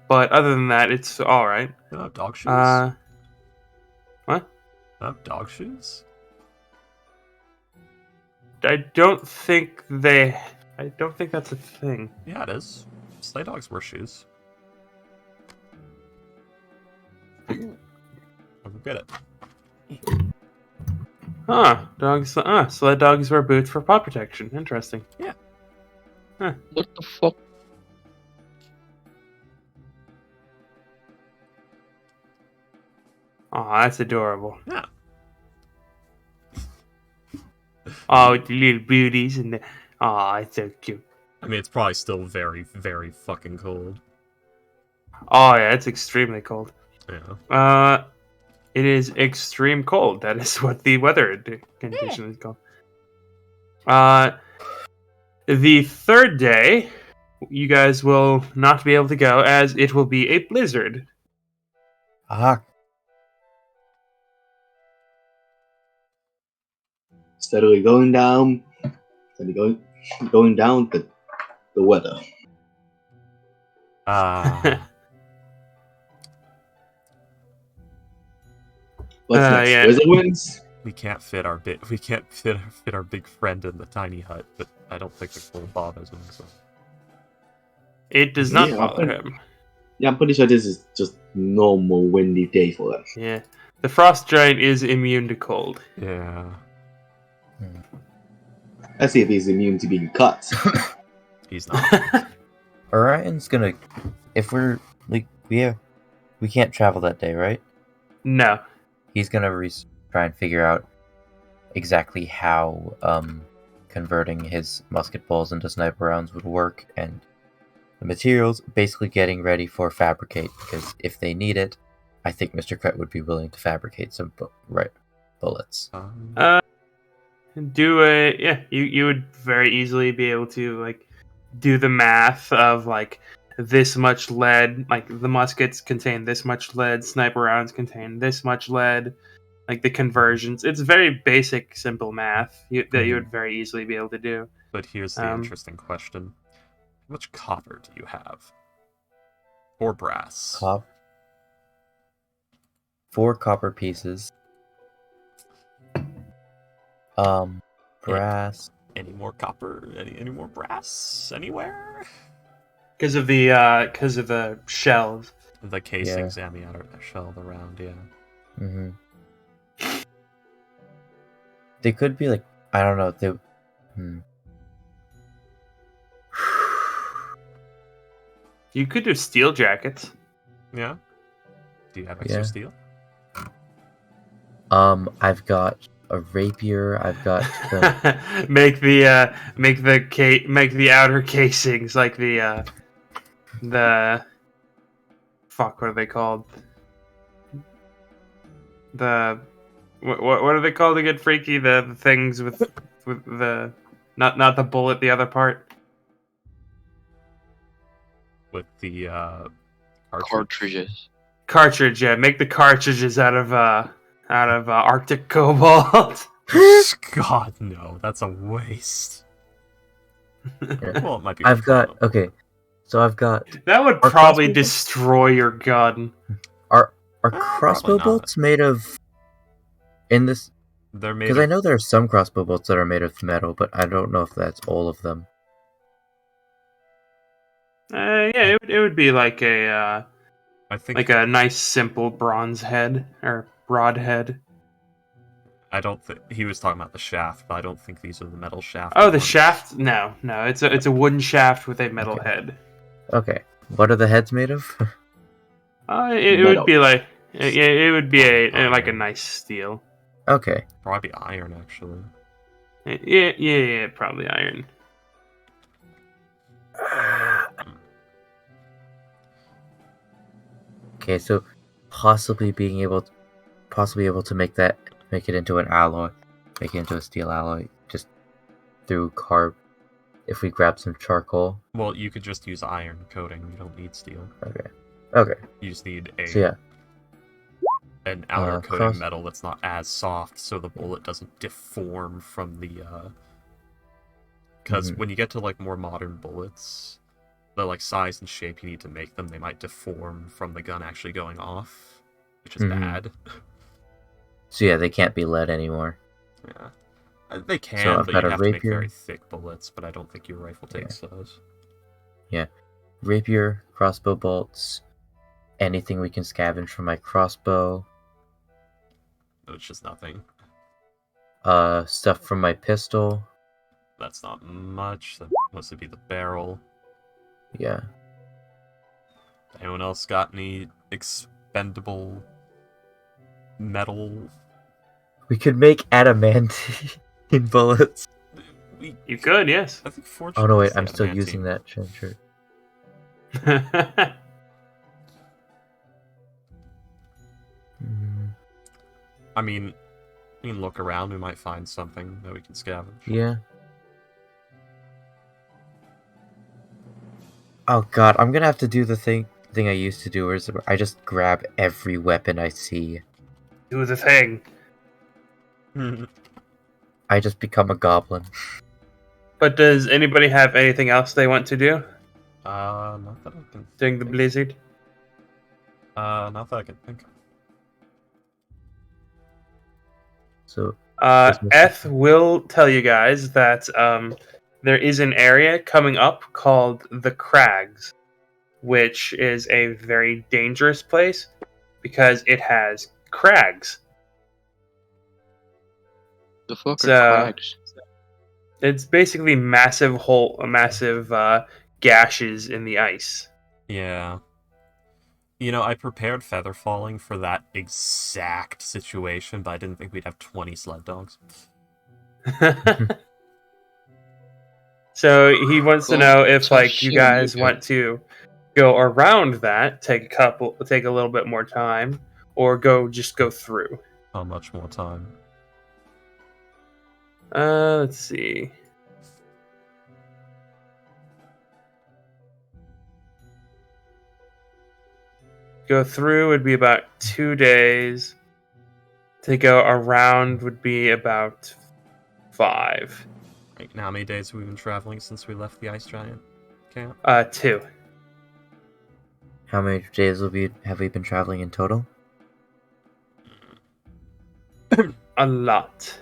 But other than that, it's all right. You have dog shoes? What? You have dog shoes? I don't think that's a thing. Yeah, it is. Sleigh dogs wear shoes. I'll go get it. Sled dogs wear boots for paw protection. Interesting. What the fuck? Oh, that's adorable. Yeah. Oh, with the little booties and the... Oh, it's so cute. I mean, it's probably still very, very fucking cold. Oh, yeah, it's extremely cold. Yeah. It is extreme cold. That is what the weather condition is called. The third day, you guys will not be able to go, as it will be a blizzard. Ah, Steadily going down. Steadily going down the weather. What's next? Yeah. Blizzard winds? We can't fit our fit our big friend in the tiny hut, but I don't think the cold bothers him. So. It does not Yeah, bother him. Yeah, I'm pretty sure this is just normal windy day for them. Yeah. The frost giant is immune to cold. Yeah. Let's see if he's immune to being cut. He's not. Orion's gonna, if we're like we can't travel that day, right? No. He's gonna try and figure out exactly how converting his musket balls into sniper rounds would work, and the materials. Basically, getting ready for fabricate, because if they need it, I think Mr. Kret would be willing to fabricate some bullets. You would very easily be able to like do the math of like this much lead, like the muskets contain this much lead, sniper rounds contain this much lead, like the conversions. It's very basic, simple math that you would very easily be able to do. But here's the interesting question: how much copper do you have? Or brass? 4 copper pieces. Brass. Any more copper? Any more brass anywhere? Because of the shells. The casings and the outer shell around, yeah. Mm-hmm. They could be like, I don't know. You could do steel jackets. Yeah. Do you have extra steel? I've got a rapier. I've got make the outer casings like the fuck, what are they called? What are they called again, Freaky? The things with the not the bullet, the other part. With the Cartridges. Cartridge, yeah. Make the cartridges out of Arctic cobalt. God, no, that's a waste. Well, it might be. I've got That would probably destroy your gun. Are crossbow bolts made of? In this, they're made. Because I know there are some crossbow bolts that are made of metal, but I don't know if that's all of them. Yeah, it would be like a I think like a nice simple bronze head or broadhead. I don't think he was talking about the shaft, but I don't think these are the metal shaft. Oh, the shaft? No, it's a wooden shaft with a metal head. Okay, what are the heads made of? It would be like it would be like a nice steel. Okay, probably iron actually. Yeah, probably iron. Okay, so possibly able to make it into an alloy, make it into a steel alloy, just through carb. If we grab some charcoal. Well, you could just use iron coating. You don't need steel. Okay. You just need an outer coating metal that's not as soft, so the bullet doesn't deform from the. Because when you get to like more modern bullets, the like size and shape you need to make them, they might deform from the gun actually going off, which is bad. So yeah, they can't be lead anymore. Yeah. They can, so but you have to make very thick bullets, but I don't think your rifle takes those. Yeah. Rapier, crossbow bolts, anything we can scavenge from my crossbow. No, it's just nothing. Stuff from my pistol. That's not much. That must be the barrel. Yeah. Anyone else got any expendable metal? We could make adamantine. in bullets. You could, yes. I think Oh no, wait, fortunately I'm it's still adamantine. using that shirt. Mm, I mean, we can look around. We might find something that we can scavenge. yeah. Oh god, I'm gonna have to do the thing I used to do, where I just grab every weapon I see. Do the thing. I just become a goblin. But does anybody have anything else they want to do Not that I can. during the blizzard? Not that I can think of. So Eth will tell you guys that there is an area coming up called the Crags, which is a very dangerous place because it has crags. The fuck So- are crags? It's basically massive gashes in the ice. Yeah. You know, I prepared feather falling for that exact situation, but I didn't think we'd have 20 sled dogs. So he wants to know if Some like you shit guys you want to go around that, take a little bit more time, or just go through. How much more time? Let's see. Go through would be about 2 days. To go around would be about 5. Right, now how many days have we been traveling since we left the ice giant camp? 2. how many days have we been traveling in total? A lot.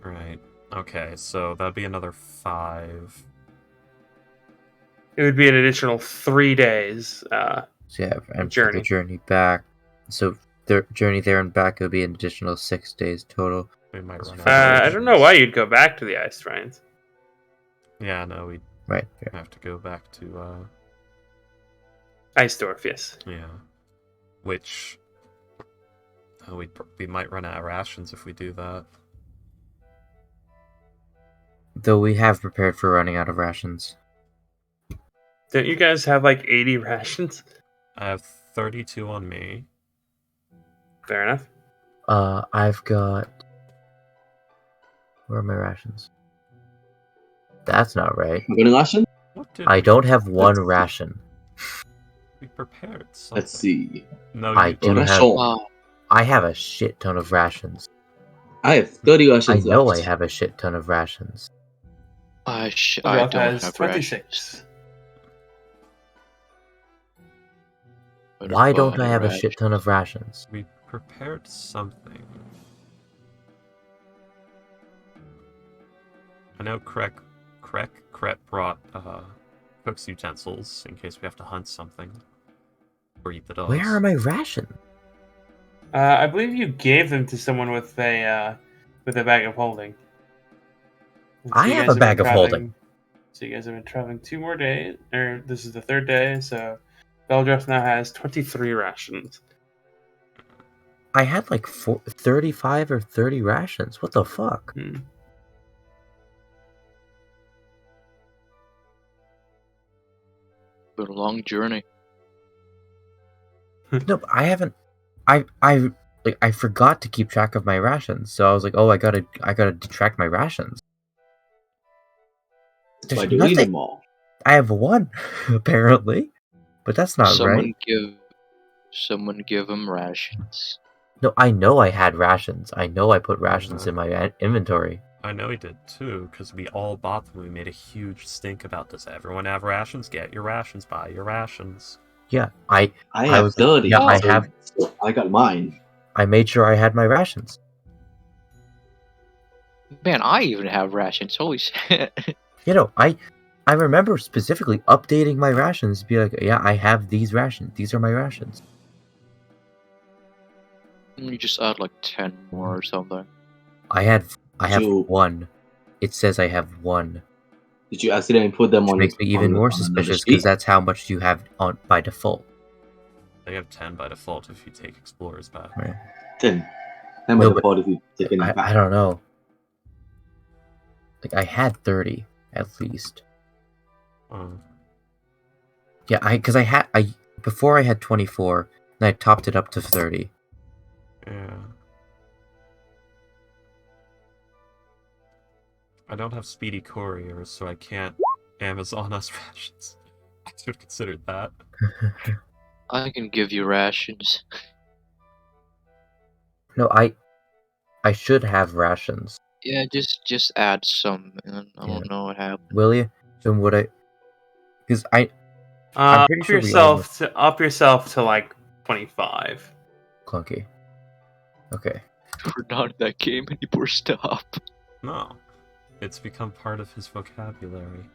Right. Okay, so that'd be another 5. It would be an additional 3 days. So yeah, and for Journey. the journey back. So the journey there and back would be an additional 6 days total. We might run out. I don't know why you'd go back to the ice giants. Yeah, no, we'd Right. Fair. have to go back to, Icedorf, yes. yeah. Which... we might run out of rations if we do that. Though we have prepared for running out of rations. Don't you guys have like 80 rations? I have 32 on me. Fair enough. I've got... Where are my rations? That's not right. We're gonna ration? What did I don't have one Let's- ration. we prepared something? Let's see. No, I you do don't. have- Wow. I have a shit ton of rations. I have 30 I rations know left. I have a shit ton of rations. I Ralph don't has have 26. rations. Why don't I Any have a rations? shit ton of rations? We prepared something. I know Krek brought cook's utensils in case we have to hunt something or eat the dogs. Where are my rations? I believe you gave them to someone with a bag of holding. I you have guys a bag been of holding. So you guys have been traveling 2 more days, or this is the 3rd day. So Beldreth now has 23 rations. I had like 35 or 30 rations. What the fuck? Hmm. Been a long journey. No, but I haven't. I forgot to keep track of my rations, so I was like, oh, I gotta track my rations. By There's doing nothing. them all. I have one, apparently, but that's not right. Someone give him rations. No, I know I had rations. I know I put rations in my inventory. I know he did too, because we all bought them. We made a huge stink about this. Everyone have rations? Get your rations. Buy your rations. Yeah, I I have was- 30. yeah, I so- have- so I got mine. made sure I had my rations. Man, I even have rations. Holy shit. You know, I remember specifically updating my rations to be like, yeah, I have these rations. These are my rations. You just add like 10 more or something. I have You- one. It says I have one, Did you accidentally put them which on? makes me even on more another suspicious sheet? because that's how much you have on by default. They have 10 by default if you take explorers back. 10. 10 by No, but default if you take any I back. don't know. like I had 30 at least. Oh. Yeah, because I before I had 24, and I topped it up to 30. Yeah. I don't have speedy couriers, so I can't Amazon us rations. I should have considered that. I can give you rations. No, I should have rations. Yeah, just add some, and I don't know what happened. Will you? Then would I? Because I'm pretty sure up yourself to like 25. Clunky. Okay. We're not in that game anymore. Stop. No. It's become part of his vocabulary.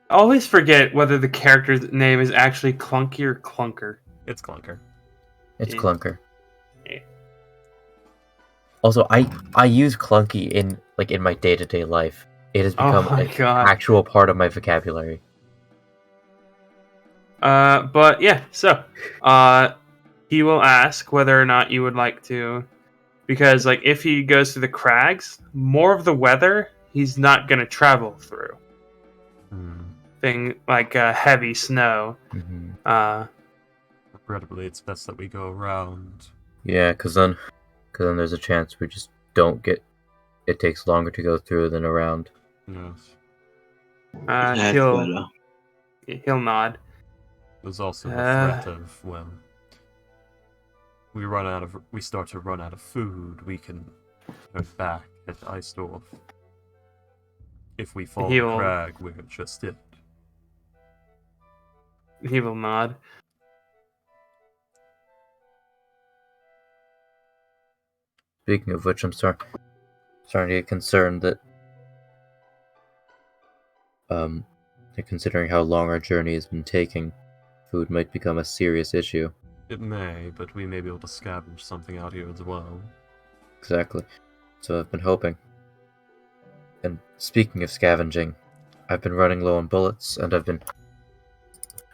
I always forget whether the character's name is actually Clunky or Clunker. It's Clunker. It's Yeah. Clunker. Yeah. Also, I use Clunky in my day-to-day life. It has become my an God. actual part of my vocabulary. But yeah, so he will ask whether or not you would like to, because like if he goes to the crags, more of the weather he's not gonna travel through. Thing like heavy snow. Mm-hmm. Regrettably, it's best that we go around. Yeah, because then there's a chance we just don't get. It takes longer to go through than around. Yes. That's He'll better. nod. There's also the threat of when we start to run out of food, we can turn back at Eisdorf. If we fall the crag, we're just it. He will nod. Speaking of which, I'm starting to get concerned that considering how long our journey has been taking, food might become a serious issue. It may, but we may be able to scavenge something out here as well. Exactly. So I've been hoping. And speaking of scavenging, I've been running low on bullets, and I've been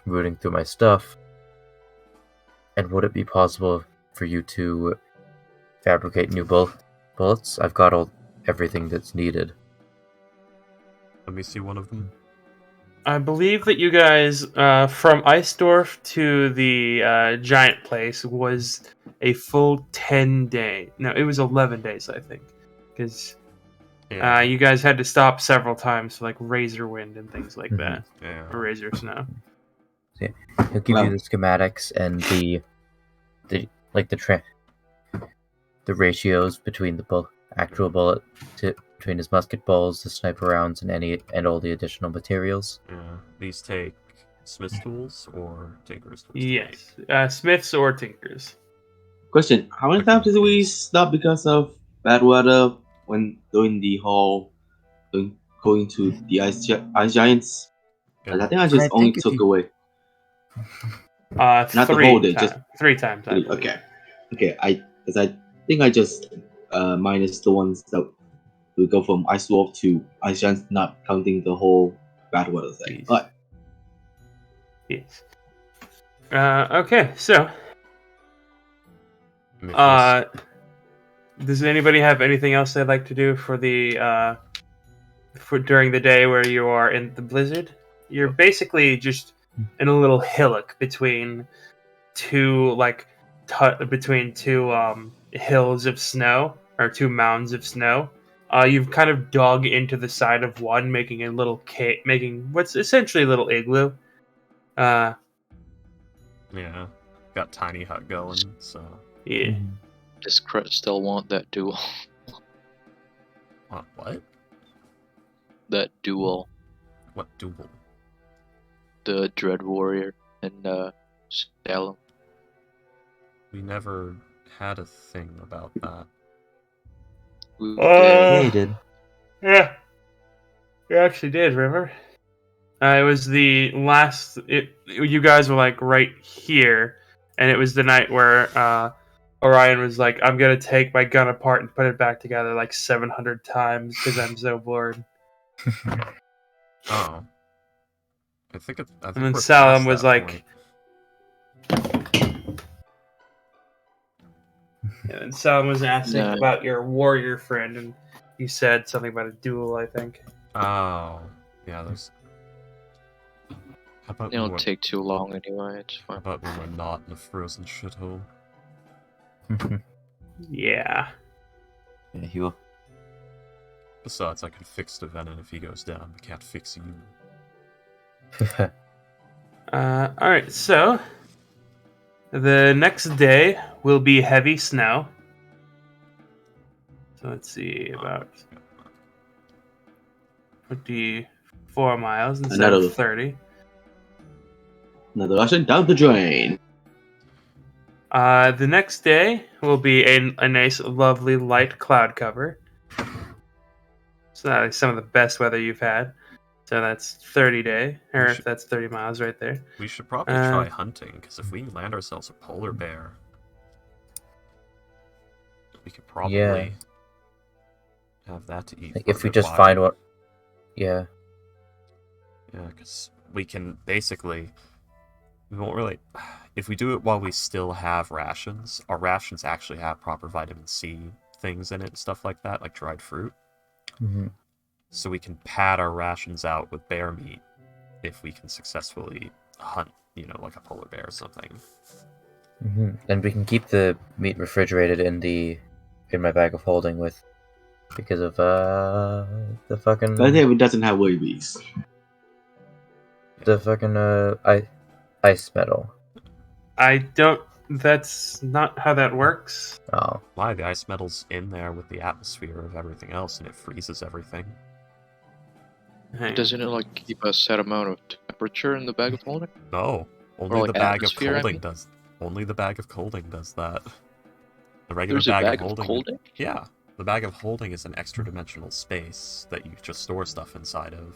rooting through my stuff. And would it be possible for you to fabricate new bullets? I've got everything that's needed. Let me see one of them. I believe that you guys, from Eisdorf to the giant place, was a full 10 day. No, it was 11 days, I think, because you guys had to stop several times for like razor wind and things like that, or razor snow. So, yeah, he'll give you the schematics and the ratios between the actual bullet between his musket balls, the sniper rounds, and all the additional materials. Yeah, these take smith's tools or tinker's tools. Yes, smiths or tinkers. Question: how many times did we stop because of bad weather when doing the whole going to the ice giants? I think I just only took away. Not the whole day, just 3 times. Okay. I think I just minus the ones that we go from Ice Wolf to Ice Giants, not counting the whole bad weather thing. But yes. Okay, so does anybody have anything else they'd like to do for the during the day where you are in the blizzard? You're basically just in a little hillock between two hills of snow, or 2 mounds of snow. You've kind of dug into the side of one, making a little making what's essentially a little igloo. Yeah, got tiny hut going. So yeah. Does Kret still want that duel? What? That duel. What duel? The Dread Warrior and Salem. We never had a thing about that. Yeah, you did. Yeah, you actually did. Remember? It was the last. You guys were like right here, and it was the night where Orion was like, "I'm gonna take my gun apart and put it back together like 700 times because I'm so bored." Oh, I think and then Salem was like, and Salem was asking about your warrior friend, and You said something about a duel, I think. Oh, yeah. There's. How about It'll when take too long anyway. It's how fine. about when we're not in a frozen shithole? Yeah. Yeah, he will. Besides, I can fix the Venom if he goes down. We can't fix you. Alright, so the next day will be heavy snow. So let's see, about 24 miles instead Another- of 30. Another Russian down the drain. The next day will be a nice, lovely, light cloud cover. So that is some of the best weather you've had. So that's 30 day, or We if should- that's 30 miles right there. We should probably try hunting, because if we land ourselves a polar bear, we could probably have that to eat. Like, for if a we good just while. find what. Yeah. Yeah, because we can basically. We won't really. If we do it while we still have rations, our rations actually have proper vitamin C things in it and stuff like that, like dried fruit. Mm-hmm. So we can pad our rations out with bear meat if we can successfully hunt, like a polar bear or something. Mm-hmm. And we can keep the meat refrigerated in my bag of holding because of the fucking That table doesn't have rabies. ice metal. That's not how that works. Oh. Why? The ice metal's in there with the atmosphere of everything else, and it freezes everything. Hang on. Doesn't it like keep a set amount of temperature in the bag of holding? No, only like, the bag of atmosphere, I holding mean? does. Only the bag of holding does that. The regular There's a bag, bag of of holding. holding? Yeah, the bag of holding is an extra dimensional space that you just store stuff inside of.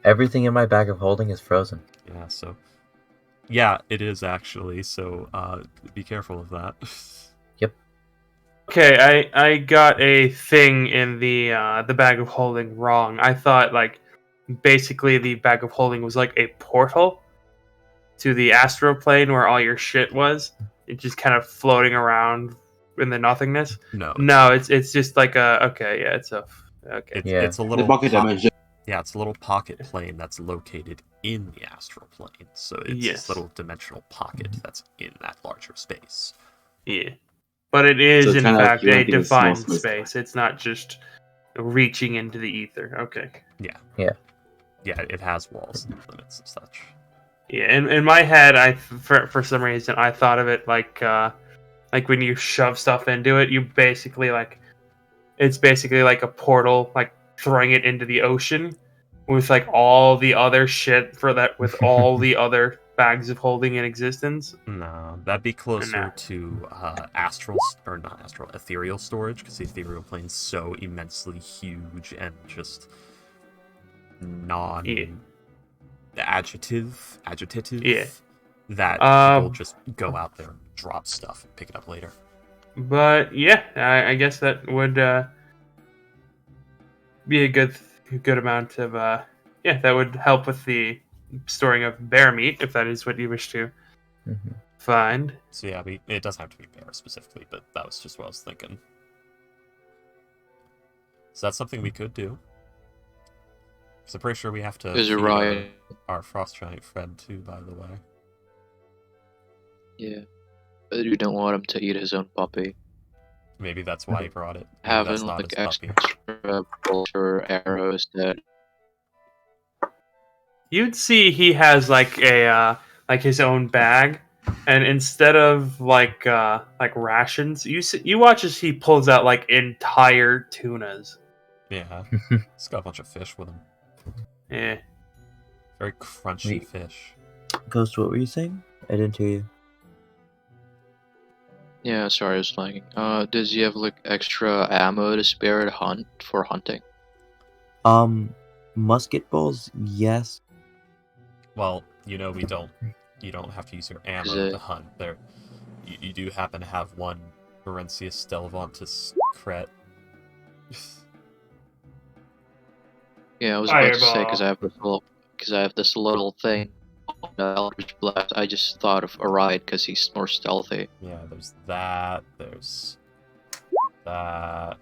Everything in my bag of holding is frozen. Yeah, so. Yeah, it is actually. So, be careful of that. Okay, I got a thing in the bag of holding wrong. I thought basically the bag of holding was like a portal to the astral plane where all your shit was. It's just kind of floating around in the nothingness. No. No, it's just like it's a okay. It's a The little. bucket dimension. Yeah, it's a little pocket plane that's located in the astral plane. So it's Yes. this little dimensional pocket that's in that larger space. Yeah. But it is, So in kind of fact, you a want to give it small defined space. space. It's not just reaching into the ether. Okay. Yeah. Yeah. Yeah, it has walls and limits and such. Yeah, in my head, for some reason, I thought of it like when you shove stuff into it, you basically it's basically like a portal, like throwing it into the ocean with like all the other shit for that, with all the other bags of holding in existence. No, that'd be closer No. to not astral, ethereal storage, because the ethereal plane's so immensely huge and just agitative Yeah. that people Um, just go out there and drop stuff and pick it up later. But yeah, I guess that would be a good amount of that would help with the storing of bear meat if that is what you wish to Mm-hmm. find. So yeah, it doesn't have to be bear specifically, but that was just what I was thinking. So that's something we could do. So I'm pretty sure we have to There's a feed riot. our frost giant friend too, by the way. Yeah. But you don't want him to eat his own puppy. Maybe that's why he brought it. Maybe Having that's not like his puppy. extra bolts or arrows that You'd see he has like his own bag, and instead of like rations, you watch as he pulls out like entire tunas. Yeah, he's got a bunch of fish with him. Yeah. Very crunchy Neat. fish. Ghost, what were you saying? I didn't hear you. Yeah, sorry, I was lagging. Does he have like extra ammo to spare to hunt for hunting? Musket balls, yes. Well, we don't. You don't have to use your ammo Is it- to hunt. You do happen to have one Berencius Stelvantus cret. Yeah, I was about to say Fireball. because I have this little thing, Eldritch Blast. I just thought of Aride because he's more stealthy. Yeah, there's that. There's that.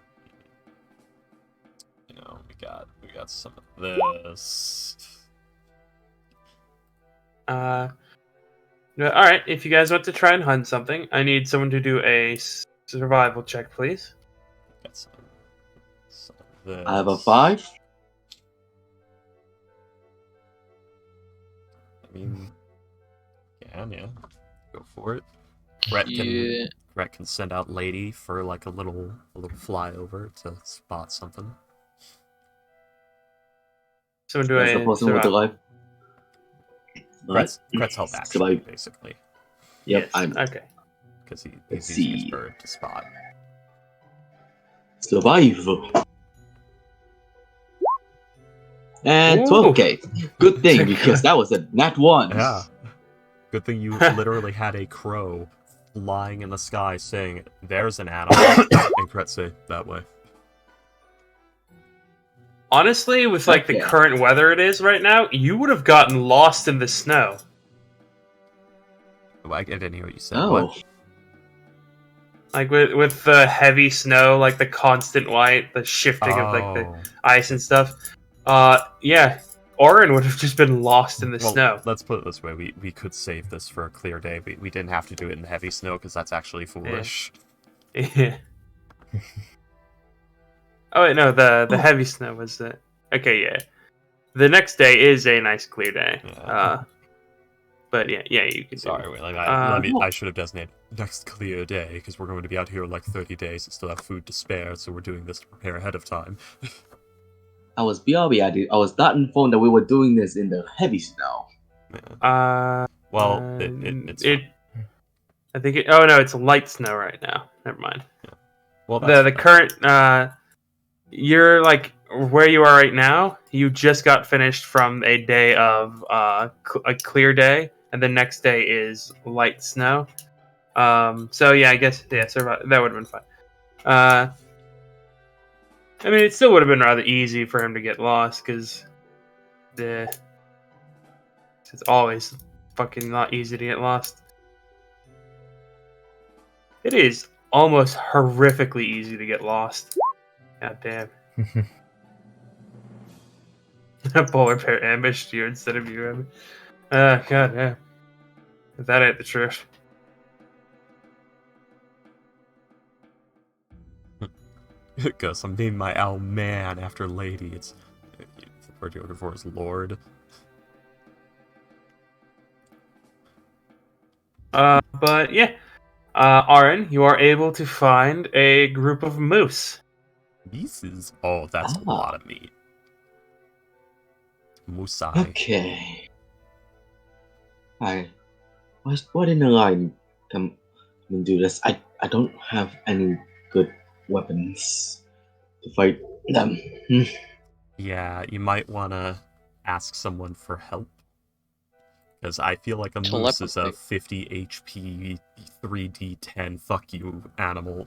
got? We got some of this. Alright, if you guys want to try and hunt something, I need someone to do a survival check, please. Got some of this. I have a 5. I mean, yeah. Go for it. Brett can send out Lady for like a little flyover to spot something. Someone do That's the a person with the survival. life. Brett's help action, Survive. basically, Yep, Yes, I'm okay. because he's Let's using his see. bird to spot. survive. And Ooh. 12k. Good thing, Good. because that was a nat 1. Yeah. Good thing you literally had a crow flying in the sky saying, "There's an animal," and Brett say, "That way." Honestly, with like the Okay. current weather it is right now, you would have gotten lost in the snow. I didn't hear what you said. Oh. What? Like with the heavy snow, like the constant white, the shifting of like the Oh. ice and stuff. Yeah, Orin would have just been lost in the Well, snow. let's put it this way: we could save this for a clear day. We didn't have to do it in the heavy snow because that's actually foolish. Yeah. Oh wait, no, the heavy snow was the okay. Yeah, the next day is a nice clear day. Yeah. But yeah, you can. Sorry, do it. wait, like Uh, I should have designated next clear day because we're going to be out here like 30 days and still have food to spare. So we're doing this to prepare ahead of time. I was BRB. I was not informed that we were doing this in the heavy snow. Well, it's fine. I think it. Oh no, it's light snow right now. Never mind. Well, The current you're like where you are right now. You just got finished from a day of a clear day, and the next day is light snow. So yeah, I guess that would have been fine. I mean, it still would have been rather easy for him to get lost because it's always fucking not easy to get lost. It is almost horrifically easy to get lost. God damn. A polar bear ambushed you instead of you ambushed. God damn. If that ain't the truth. Because I'm naming my owl man after Lady. It's referred to her for as Lord. But yeah. Aaron, you are able to find a group of moose. That's a lot of meat. Musai. Okay. Why didn't I come and do this? I don't have any good weapons to fight them. Yeah, you might want to ask someone for help. Because I feel like a moose is a 50 HP, 3d10 fuck you animal.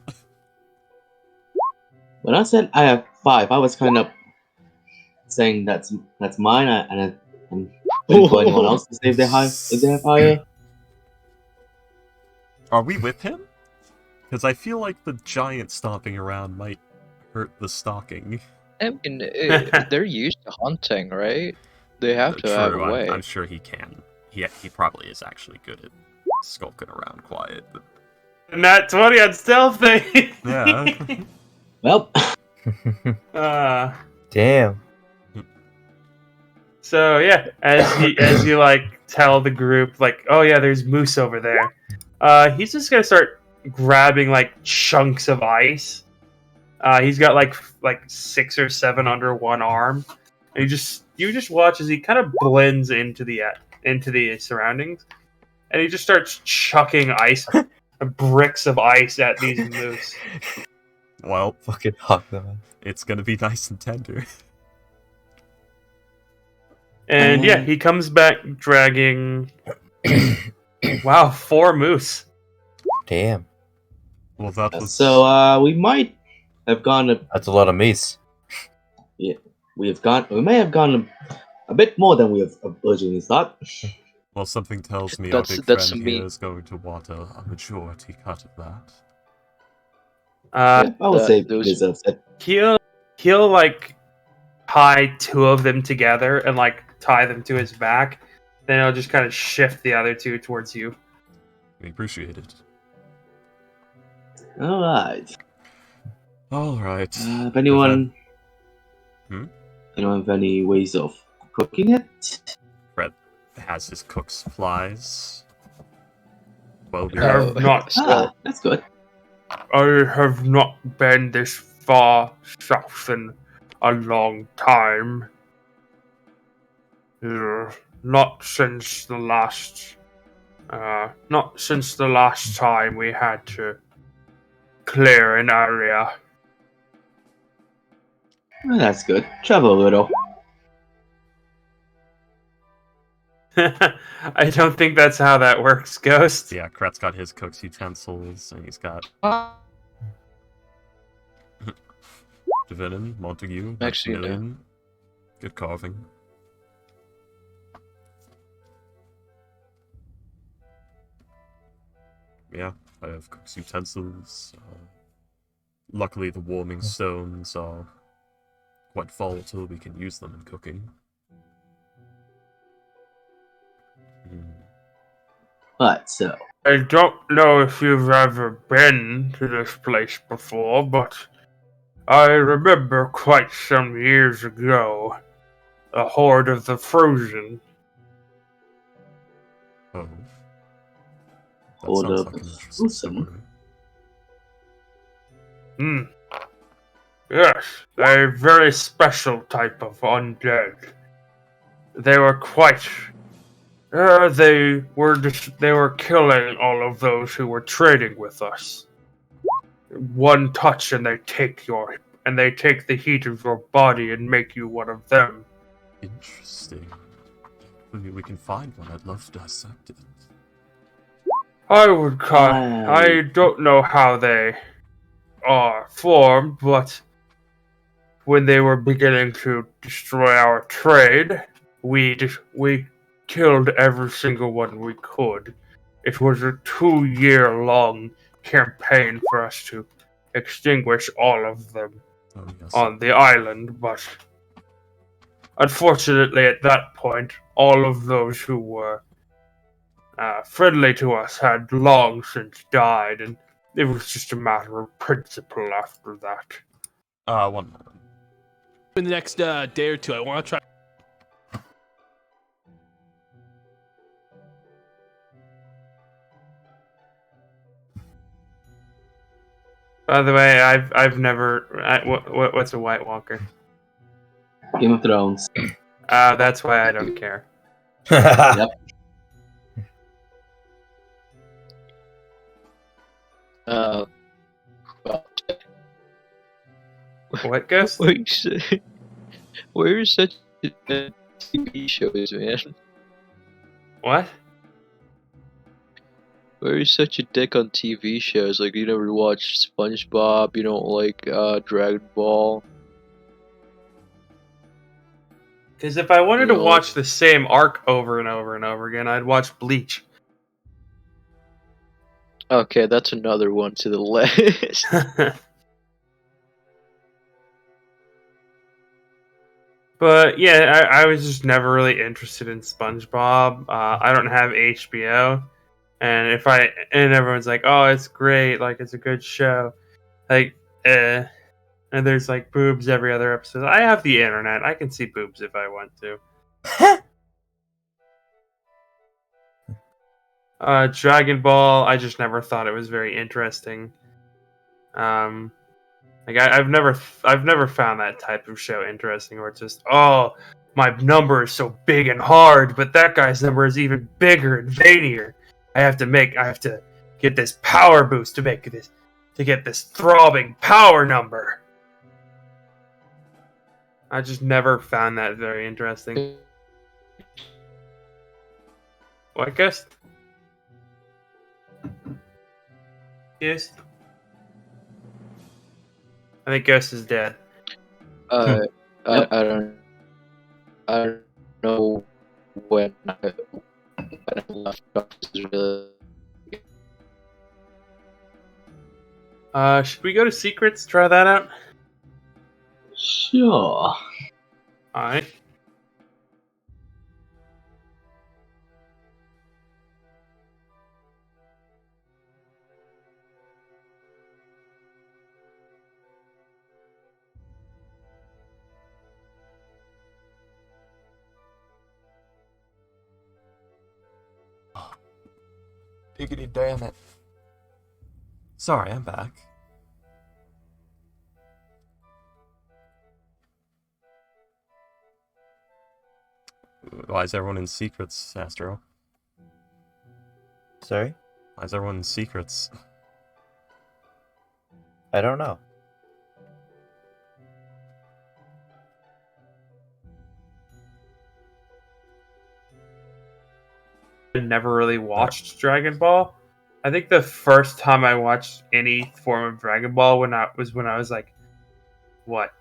When I said I have 5, I was kind of saying that's mine, and waiting for anyone else to say if they have higher. Are we with him? Because I feel like the giant stomping around might hurt the stalking. I mean, they're used to hunting, right? They have to have a way. I'm sure he can. He probably is actually good at skulking around quiet. But... Nat 20 on stealth thing. Yeah. Well. Damn. So yeah, as you like tell the group like, oh yeah, there's moose over there. He's just gonna start grabbing like chunks of ice. He's got like 6 or 7 under one arm. And you just watch as he kind of blends into the surroundings, and he just starts chucking bricks of ice at these moose. Well, Fucking hawk them. it's gonna be nice and tender. And yeah, he comes back dragging. Wow, 4 moose. Damn. Well, that was... So we might have gone. That's a lot of mace. Yeah, we may have gone a bit more than we have originally thought. Well, something tells me That's- our big that's friend me. here is going to want a majority cut of that. Yeah, I would say he those- deserves it. He'll like tie two of them together and like tie them to his back, then it'll just kind of shift the other two towards you. We appreciate it. Alright. Alright. If anyone... Hmm? Anyone have any ways of cooking it? Fred has his cook supplies. Well, we Have not. That's good. I have not been this far south in a long time. Not since the last time we had to clear an area. Well, that's good. Travel a little. I don't think that's how that works, Ghost. Yeah, Kret's got his cook's utensils, and he's got Divinin, Montague, Actually, Maximilian. Good carving. Yeah, I have cook's utensils. Luckily, the warming stones are quite volatile. We can use them in cooking. Right, so... I don't know if you've ever been to this place before, but I remember quite some years ago, the Horde of the Frozen. Oh. That Horde sounds of like the an interesting Frozen? story. Yes, a very special type of undead. They were quite... they were killing all of those who were trading with us. One touch and they take the heat of your body and make you one of them. Interesting. Maybe we can find one. I'd love to dissect it. I don't know how they are formed, but when they were beginning to destroy our trade, we killed every single one we could. It was a 2-year-long campaign for us to extinguish all of them Oh, yes. on the island, but unfortunately at that point, all of those who were friendly to us had long since died, and it was just a matter of principle after that. One moment. In the next day or two, I want to try. By the way, I've never. What's a White Walker? Game of Thrones. That's why I don't care. Yep. Well, What, Ghost? what you say? Where is such a TV shows, man? What? Where is such a dick on TV shows? Like, you never watch SpongeBob, you don't like Dragon Ball. Because if I wanted to Yeah. watch the same arc over and over and over again, I'd watch Bleach. Okay, that's another one to the list. But yeah, I was just never really interested in SpongeBob. I don't have HBO, and everyone's like, "Oh, it's great, like it's a good show," like, and there's like boobs every other episode. I have the internet; I can see boobs if I want to. Dragon Ball, I just never thought it was very interesting. Like I've never found that type of show interesting, where it's just, oh, my number is so big and hard, but that guy's number is even bigger and veinier. I have to get this power boost to get this throbbing power number. I just never found that very interesting. What, Ghost? Ghost? I think Ghost is dead. I don't know when I left off. Should we go to Secrets? Try that out? Sure. Alright. Diggity damn it. Sorry, I'm back. Why is everyone in secrets, Astro? Sorry? Why is everyone in secrets? I don't know. I never really watched Dragon Ball. I think the first time I watched any form of Dragon Ball when I was like, what,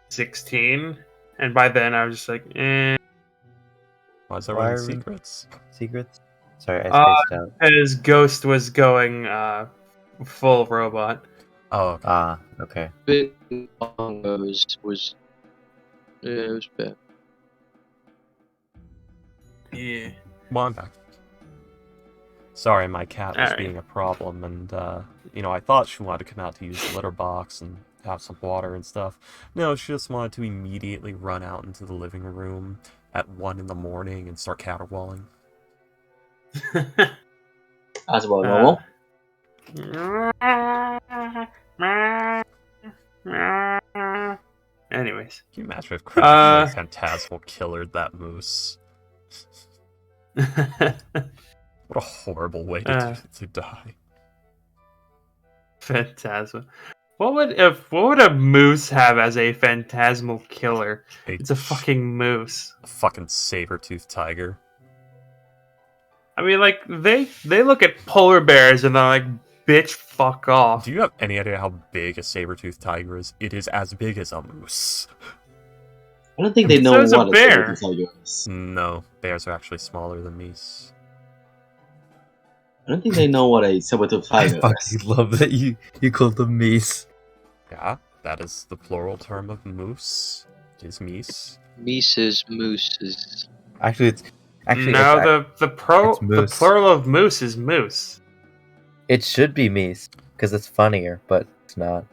16? And by then I was just like, eh. Why is everyone in Why are we- secrets? Secrets? Sorry, I spaced out. Because Ghost was going full robot. Oh, okay. Ah, okay. Big was yeah, it was bad. Yeah. Well, I'm back. Sorry, my cat was Alright. being a problem, and, I thought she wanted to come out to use the litter box and have some water and stuff. No, she just wanted to immediately run out into the living room at 1 in the morning and start caterwauling. As well, normal. Anyways. Can you imagine if Crash like Phantasmal killered that moose? What a horrible way to die. Phantasma. What would a moose have as a phantasmal killer? It's a fucking moose. A fucking saber-toothed tiger. I mean, like, they look at polar bears and they're like, bitch, fuck off. Do you have any idea how big a saber-toothed tiger is? It is as big as a moose. I don't think they know So is a what bear. a tiger is. No, bears are actually smaller than meese. I don't think they know what a saber-toothed I tiger is. fucking love that you called them meese. Yeah, that is the plural term of moose. Is meese. Mises, mooses. Actually, it's No, it's the moose. plural of moose is moose. it should be meese because it's funnier, but it's not.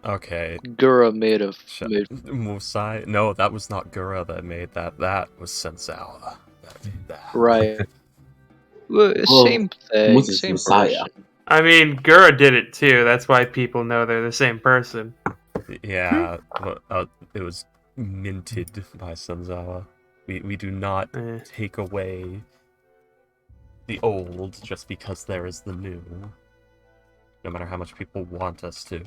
Okay. Gura made of made Musai? No, that was not Gura that made that. That was Senzawa that made that. right. Well, Well, same thing, Moose is same Messiah. person. I mean, Gura did it too. That's why people know they're the same person. Yeah, it was minted by Senzawa. We do not Eh. take away the old just because there is the new. No matter how much people want us to.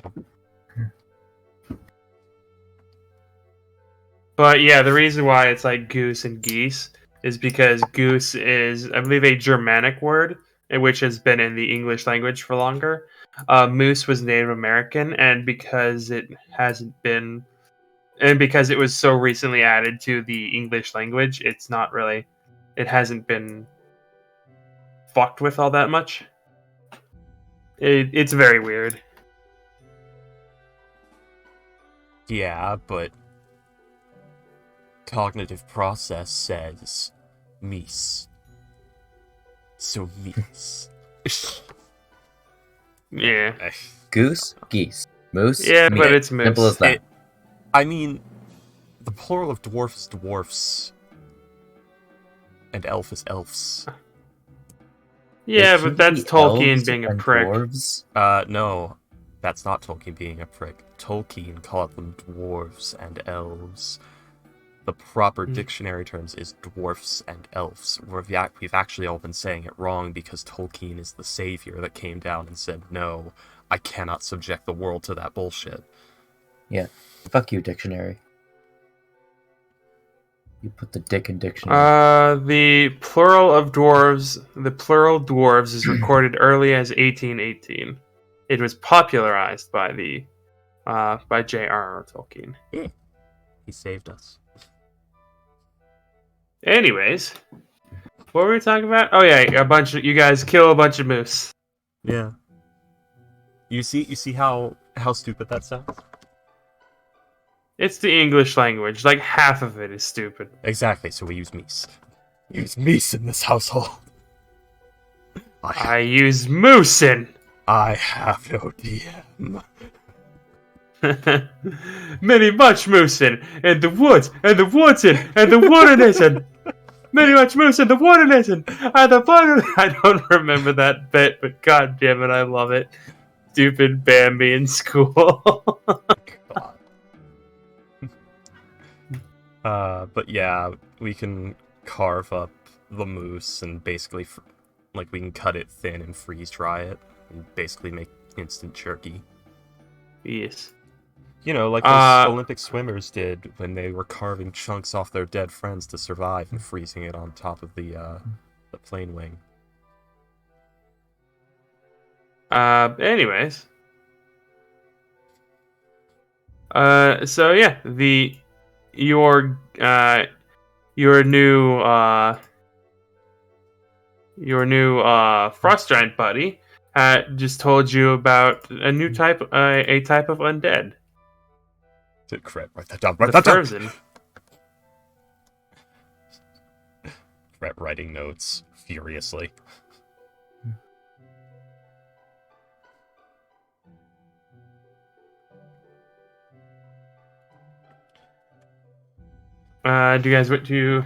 But yeah, the reason why it's like goose and geese is because goose is, I believe, a Germanic word, which has been in the English language for longer. Moose was Native American, and because it hasn't been, and because it was so recently added to the English language, it hasn't been fucked with all that much. It's very weird. Yeah, but cognitive process says meese. So meese. Yeah. Goose, geese, moose. Yeah, meese. but it's moose. Simple as that. I mean, the plural of dwarf is dwarfs. And elf is elves. Yeah, It but should that's be Tolkien elves being a and prick. Dwarves. No. That's not Tolkien being a prick. Tolkien called them dwarves and elves. The proper dictionary terms is dwarfs and elves. We've actually all been saying it wrong because Tolkien is the savior that came down and said, no, I cannot subject the world to that bullshit. Yeah. Fuck you, dictionary. You put the dick in dictionary. The plural dwarves is recorded early as 1818. It was popularized by by J.R.R. Tolkien. He saved us. Anyways, what were we talking about? Oh yeah, you guys kill a bunch of moose. Yeah. You see how stupid that sounds? It's the English language. Like, half of it is stupid. Exactly, so we use meese. Use meese in this household. I use moosin. I have no DM. Many much moosin in the woods, and the woodsin, and the woodenism. Many much moose in the woodenism, and the butter. I don't remember that bit, but god damn it, I love it. Stupid Bambi in school. But yeah, we can carve up the moose and basically, we can cut it thin and freeze dry it, and basically make instant jerky. Yes. You know, like those Olympic swimmers did when they were carving chunks off their dead friends to survive and freezing it on top of the plane wing. Anyways. So yeah, your new frost giant buddy just told you about a new type, a type of undead. Crap, write that down. Write The that down. frozen. Crap, writing notes furiously. Do you guys want to?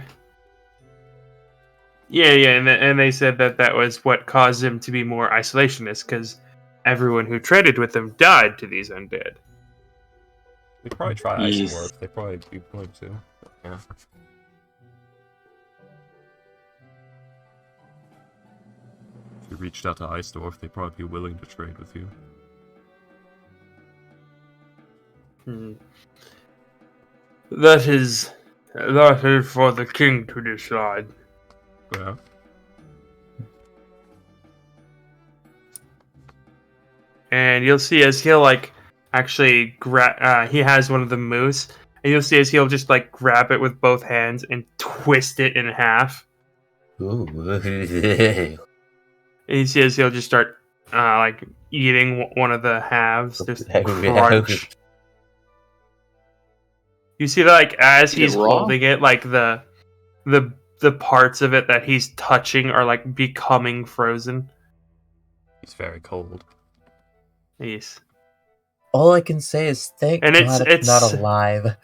Yeah, and they said that was what caused him to be more isolationist, because everyone who traded with him died to these undead. We could probably try Yes. Iceworth. They probably be willing to. Yeah. If you reached out to Icedorf, they'd probably be willing to trade with you. That is for the king to decide. Yeah. And you'll see as he'll actually he has one of the moose, and you'll see as he'll just grab it with both hands and twist it in half. Ooh. And you see as he'll just start eating one of the halves, just crunch. You see that as Eat it he's raw? holding it, the parts of it that he's touching are becoming frozen. He's very cold. Yes. All I can say is thank And God it's not it's- alive.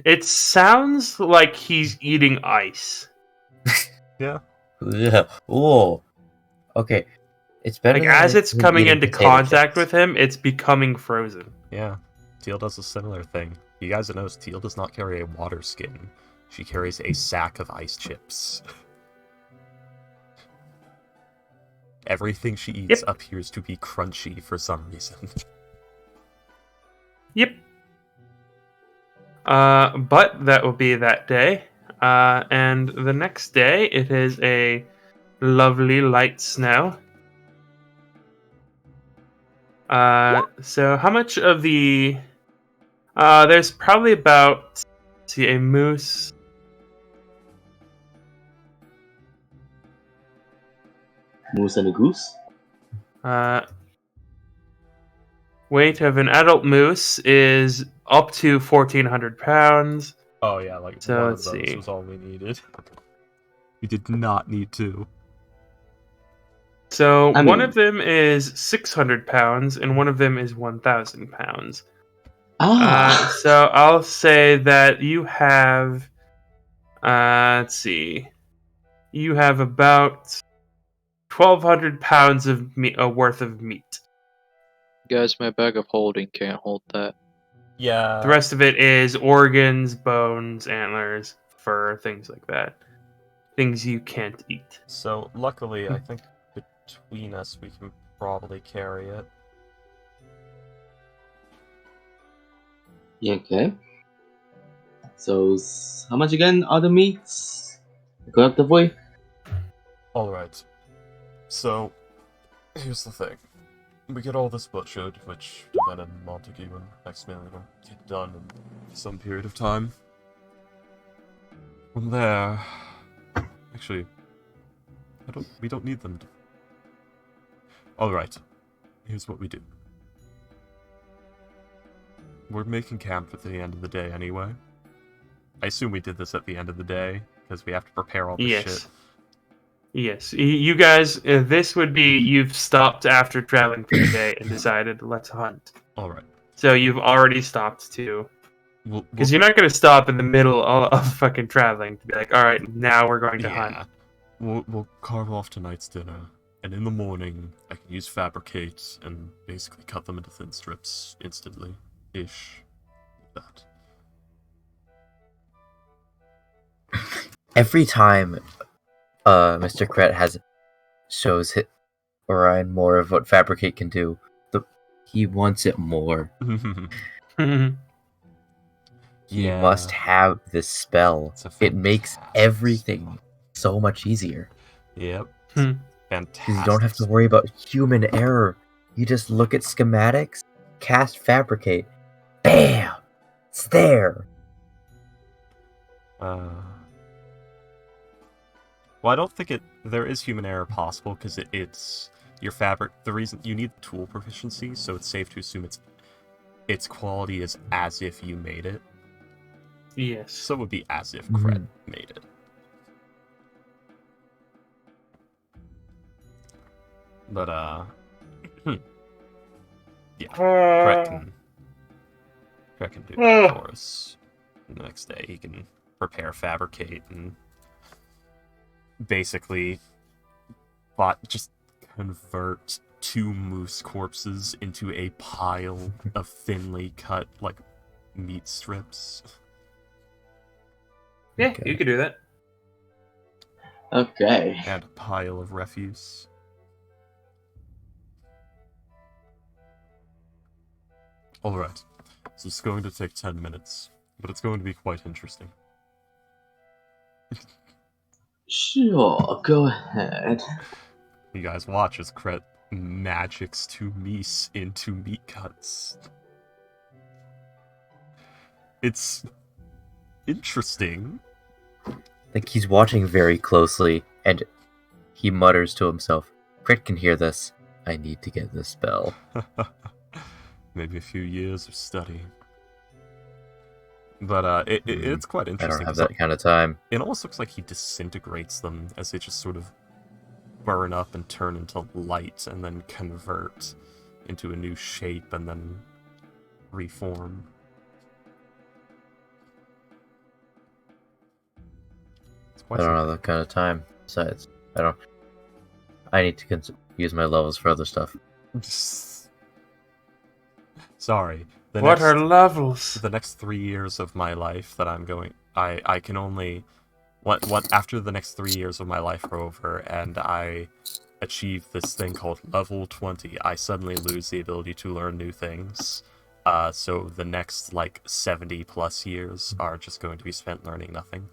It sounds like he's eating ice. Yeah. Yeah. Oh. Okay. It's better than As it's him coming eating into potato contact chips. with him, it's becoming frozen. Yeah. Teal does a similar thing. You guys know Teal does not carry a water skin. She carries a sack of ice chips. Everything she eats appears to be crunchy for some reason. Yep. But that will be that day. And the next day, it is a lovely light snow. So how much of the... there's probably about... Let's see, a moose... Moose and a goose. Weight of an adult moose is up to 1,400 pounds. Oh yeah, So, one of let's those see. was all we needed. We did not need two. So I one mean- of them is 600 pounds, and one of them is 1,000 pounds. So I'll say that you have, let's see, you have about 1,200 pounds of worth of meat. Guys, my bag of holding can't hold that. Yeah. The rest of it is organs, bones, antlers, fur, things like that. Things you can't eat. So luckily, I think between us we can probably carry it. Yeah, okay. So, how much again are the meats? Collectively? Alright. So, here's the thing. We get all this butchered, which Deven and Montague and Maximilian will get done in some period of time. From there... Actually, we don't need them to... Alright. Here's what we do. we're making camp at the end of the day anyway. I assume we did this at the end of the day, because we have to prepare all this shit. Yes. You guys, this would be you've stopped after traveling for the day and decided, let's hunt. Alright. So you've already stopped too. We'll, Because you're not going to stop in the middle of fucking traveling to be like, alright, now we're going to hunt. We'll carve off tonight's dinner, and in the morning, I can use Fabricate and basically cut them into thin strips instantly. Ish. That. Every time Mr. Kret shows Orion more of what Fabricate can do, he wants it more. He must have this spell. It makes everything so much easier. Yep. Fantastic. Because you don't have to worry about human error. You just look at schematics, cast Fabricate, bam! It's there! Well, I don't think there is human error possible, because it's your fabric. The reason you need tool proficiency, so it's safe to assume its quality is as if you made it. Yes. So it would be as if Kret made it. But, yeah, Kret can do that for us. And the next day he can prepare Fabricate and basically just convert 2 moose corpses into a pile of thinly cut, like, meat strips. Yeah, you could do that. Okay. And a pile of refuse. Alright, so it's going to take 10 minutes, but it's going to be quite interesting. Sure, go ahead. You guys watch as Kret magics 2 meese into meat cuts. It's interesting. Like, he's watching very closely, and he mutters to himself, Kret can hear this. I need to get this spell. Maybe a few years of study. But it's quite I interesting. don't have that kind of time. It almost looks like he disintegrates them as they just sort of burn up and turn into light and then convert into a new shape and then reform. I don't have that kind of time. Besides, I need to use my levels for other stuff. Sorry. What are levels? The next 3 years of my life that I'm going... I can only... After the next 3 years of my life are over and I achieve this thing called level 20, I suddenly lose the ability to learn new things. So the next, 70 plus years are just going to be spent learning nothing.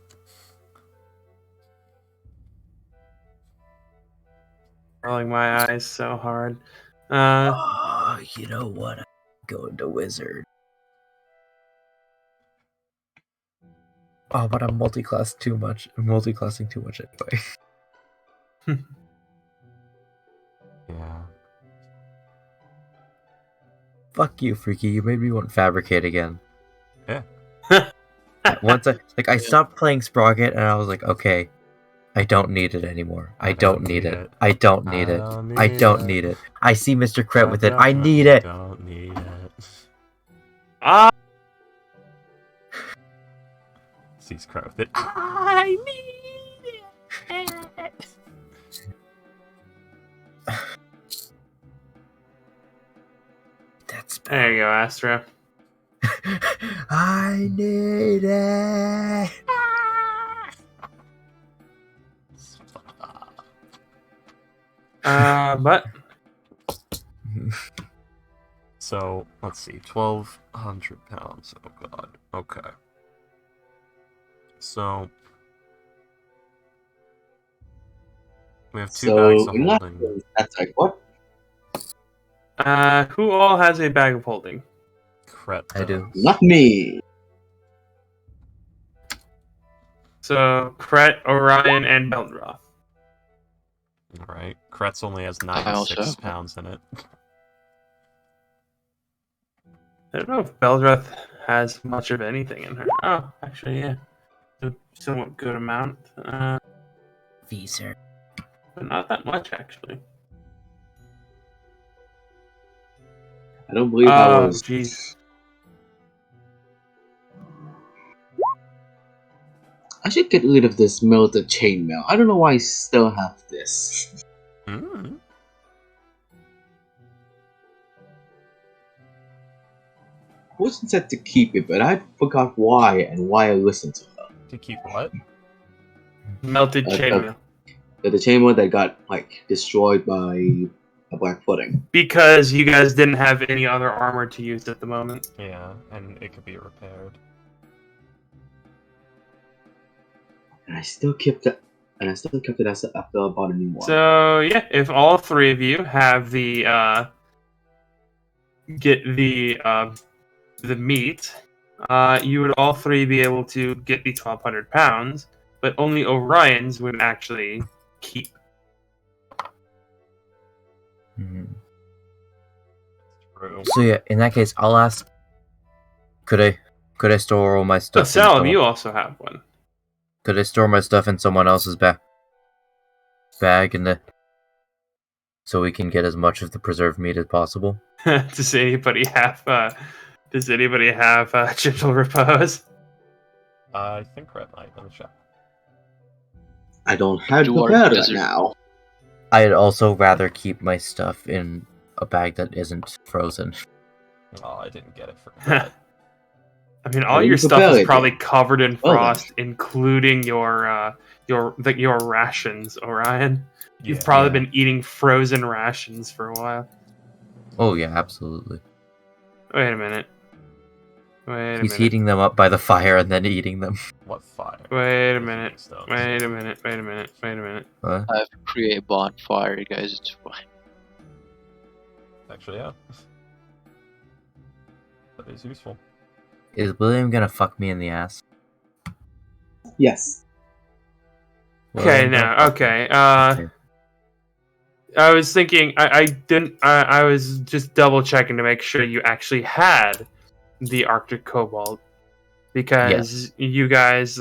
Rolling my eyes so hard. You know what? I'm going to wizard. Oh, but I'm multi-classing too much anyway. Yeah. Fuck you, Freaky. You made me want Fabricate again. Yeah. Once I stopped playing Sprocket and I was like, okay, I don't need it anymore. I don't need it. I don't need it. I don't need it. I see Mr. Kret with it. I need it. I don't need it. Ah! Sees Kret with it. I need it. That's There you go, Astra. I need it. But So, let's see, 1,200 pounds. Oh god. Okay. So we have 2 bags of in that holding. case, that's like what? who all has a bag of holding? Kret I do. does. Not me. So Kret, Orion, and Beldroth. Alright. Kretz only has I also 96 have pounds in it. don't know if Beldreth has much of anything in her. Oh, actually, yeah. A somewhat good amount. Visor. But not that much, actually. I don't believe I Oh, was. jeez. I should get rid of this melted chainmail. I don't know why I still have this. Mm. I wasn't set to keep it, but I forgot why and why I listened to her. To keep what? Melted Uh, chainmail. The chainmail that got like destroyed by a black pudding. Because you guys didn't have any other armor to use at the moment. Yeah, and it could be repaired. And I still kept it. And I still kept it after I bought a new one. So yeah, if all three of you have the get the meat, you would all three be able to get the 1,200 pounds, but only Orion's would actually keep. Mhm. True. So yeah, in that case, I'll ask. Could I store all my Oh, stuff? Salem, you also have one. Could I store my stuff in someone else's bag so we can get as much of the preserved meat as possible? Does anybody have gentle repose? I think Red might. Let me check. I don't have Dwarf prepared right desert. now. I'd also rather keep my stuff in a bag that isn't frozen. Oh, I didn't get it for that. I mean, How all do you your stuff prepare is it, probably then? covered in Well, then. frost, including your rations, Orion. You've Yeah. probably Yeah. been eating frozen rations for a while. Oh yeah, absolutely. Wait a minute. He's heating them up by the fire and then eating them. What fire? Wait a Making minute. stones. Wait a minute. What? I have to create a bonfire, guys. It's fine. Actually, yeah. That is useful. Is William gonna fuck me in the ass? Yes. Okay, William, now, don't fuck okay. me. Okay. I was thinking, I was just double checking to make sure you actually had the Arctic Cobalt. Because you guys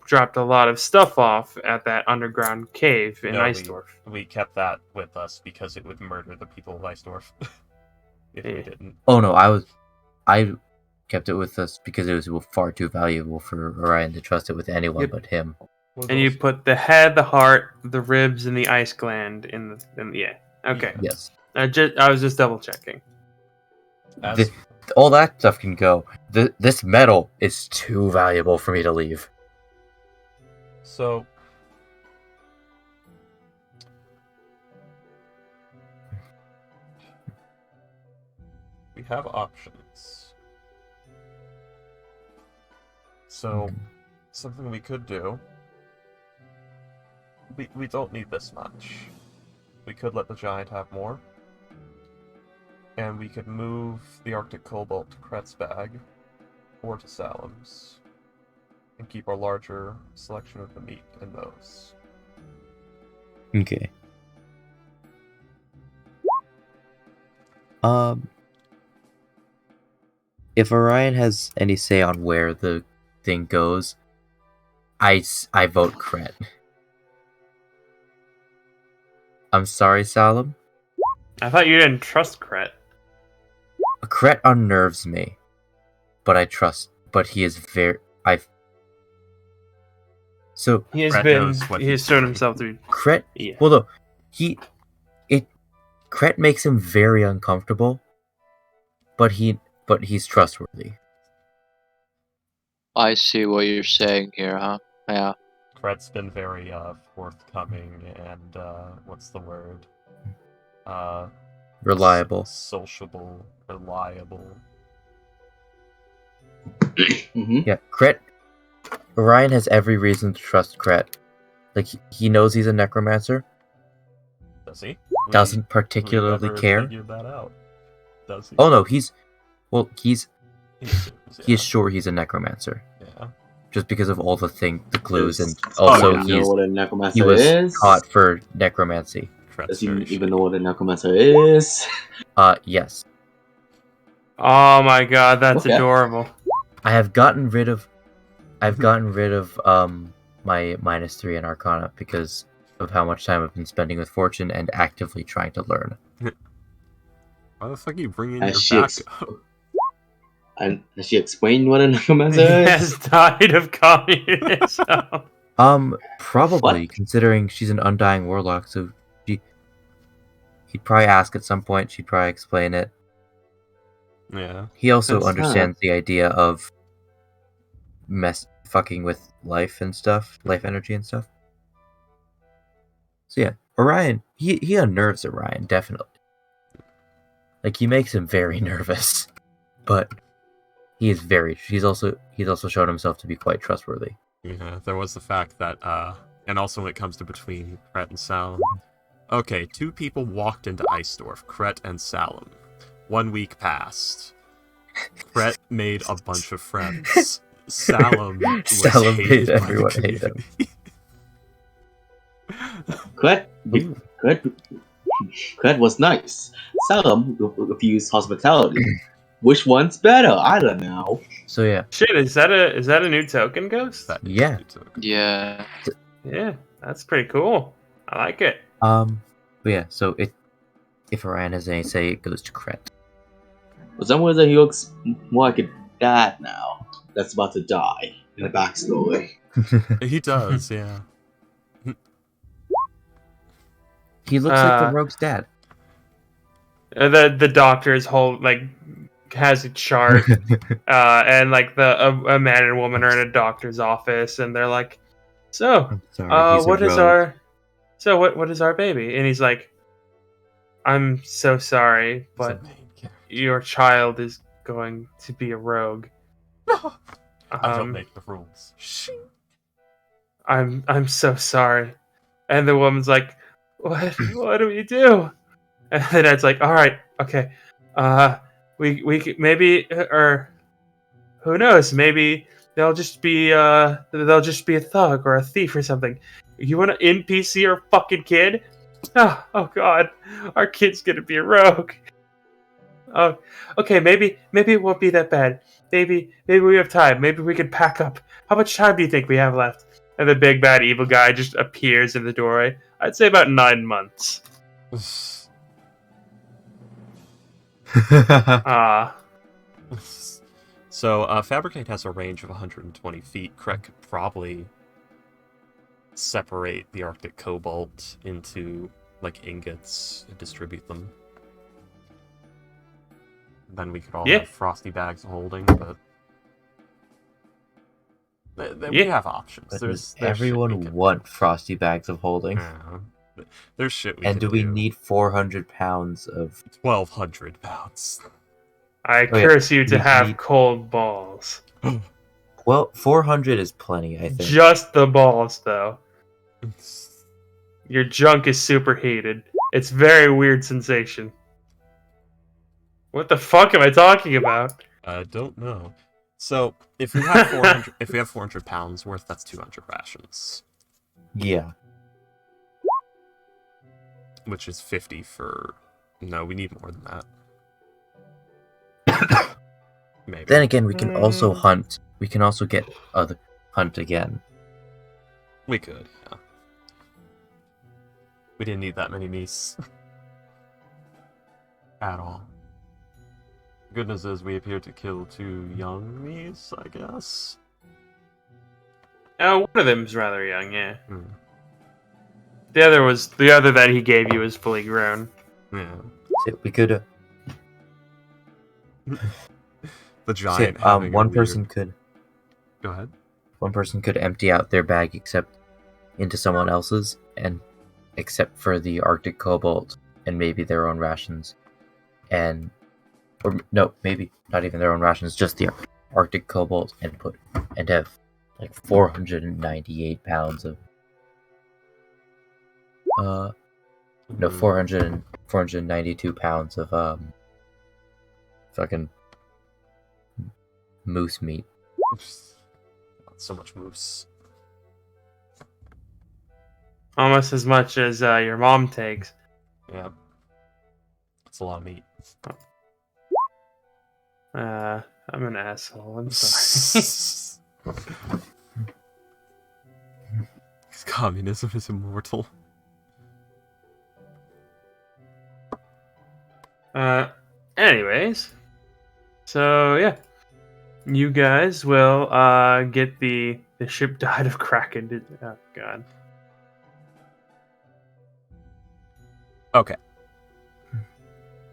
dropped a lot of stuff off at that underground cave in No, Eisdorf. we kept that with us because it would murder the people of Eisdorf if we Yeah. didn't. Oh no, I kept it with us because it was far too valuable for Orion to trust it with anyone Yep. but him. And you put the head, the heart, the ribs, and the ice gland in the yeah. Okay. Yes. I was just double checking. As, All that stuff can go. This metal is too valuable for me to leave. so, we have options. So, something we could do. We don't need this much. We could let the giant have more. And we could move the Arctic Cobalt to Kret's bag, or to Salem's, and keep our larger selection of the meat in those. Okay. If Orion has Any say on where the thing goes, I vote Kret. I'm sorry, Salem. I thought you didn't trust Kret. Kret unnerves me, but I trust. But he is very. So He has Kret knows what he has he's shown doing. himself to be. Kret. Yeah. Well, no, Kret makes him very uncomfortable, but he's trustworthy. I see what you're saying here, huh? Yeah. Kret's been very forthcoming and what's the word? Reliable. Sociable, reliable. Mm-hmm. Yeah, Kret. Orion has every reason to trust Kret. Like he knows he's a necromancer. Does he? Doesn't We particularly never care. figured that out. Does he? Oh no, he's He assumes, he is sure he's a necromancer. Yeah. Just because of all the clues, and Oh, also you know he what a necromancer was is? taught for necromancy. Kret's Does he very even shitty. know what a necromancer is? Yes. Oh my god, that's Okay. adorable. I've gotten rid of my -3 in Arcana because of how much time I've been spending with Fortune and actively trying to learn. Why the fuck are you bringing Has your she back ex- up? And has she explained what a necromancer He is? has died of communism. Probably, What? considering she's an undying warlock, so he'd probably ask at some point, she'd probably explain it. Yeah. He also That's understands the idea of fucking with life and stuff, life energy and stuff. So yeah, Orion, he unnerves Orion, definitely. Like, he makes him very nervous, but he's also shown himself to be quite trustworthy. Yeah, there was the fact that, and also when it comes to between Kret and Salem. Okay, 2 people walked into Icedorf, Kret and Salem. 1 week passed. Kret made a bunch of friends. Salem was Salem made hated by the everyone hate him. community. Clet was nice. Salem refused hospitality. Which one's better? I don't know. So yeah, Shit, is that a new token, Ghost? That Yeah. Yeah. Yeah, that's pretty cool. I like it. but yeah, so if Orion has any say, it goes to Kret. For some reason, he looks more like a dad now that's about to die in the backstory. He does, yeah. He looks like the rogue's dad. The doctor's whole has a chart, and like a man and woman are in a doctor's office, and they're like, "So, I'm sorry, he's a what is rogue. what is our baby?" And he's like, "I'm so sorry, but It's a main character. your child is going to be a rogue." I don't make the rules. I'm so sorry. And the woman's like, what do we do? And the dad's like, all right, okay. We could maybe, or who knows, maybe they'll just be a thug or a thief or something. You want to NPC our fucking kid? Oh god, our kid's gonna be a rogue. Oh, okay, maybe it won't be that bad. Maybe we have time. Maybe we can pack up. How much time do you think we have left? And the big bad evil guy just appears in the doorway. I'd say about 9 months. So, Fabricate has a range of 120 feet. Kret could probably separate the Arctic Cobalt into, like, ingots and distribute them. Then we could all have frosty bags of holding, but... We have options. But There's does everyone want frosty bags of holding? Yeah. There's shit we And can do we need 400 pounds of... 1,200 pounds. I Oh, yeah. curse you to We have need- cold balls. Well, 400 is plenty, I think. Just the balls, though. Your junk is superheated. It's very weird sensation. What the fuck am I talking about? I don't know. So, if we have 400, if we have 400 pounds worth, that's 200 rations, Yeah. which is 50 for. No, we need more than that. Maybe. Then again, we can also hunt. We can also get hunt again. We could. Yeah. We didn't need that many meese at all. Good news is we appear to kill 2 young meese, I guess. Oh, one of them's rather young, yeah. Hmm. The other that he gave you was fully grown. Yeah. So we could. The giant. So, having a one weird- person could. Go ahead. One person could empty out their bag except into someone else's, and except for the Arctic Cobalt and maybe their own rations, or no, maybe not even their own rations, just the Arctic Cobalt, and have like 498 pounds of 492 pounds of fucking moose meat. So much moose. Almost as much as your mom takes. Yeah. That's a lot of meat. I'm an asshole. I'm sorry. Communism is immortal. Anyways, so yeah, you guys will get the ship died of Kraken. Oh god. Okay.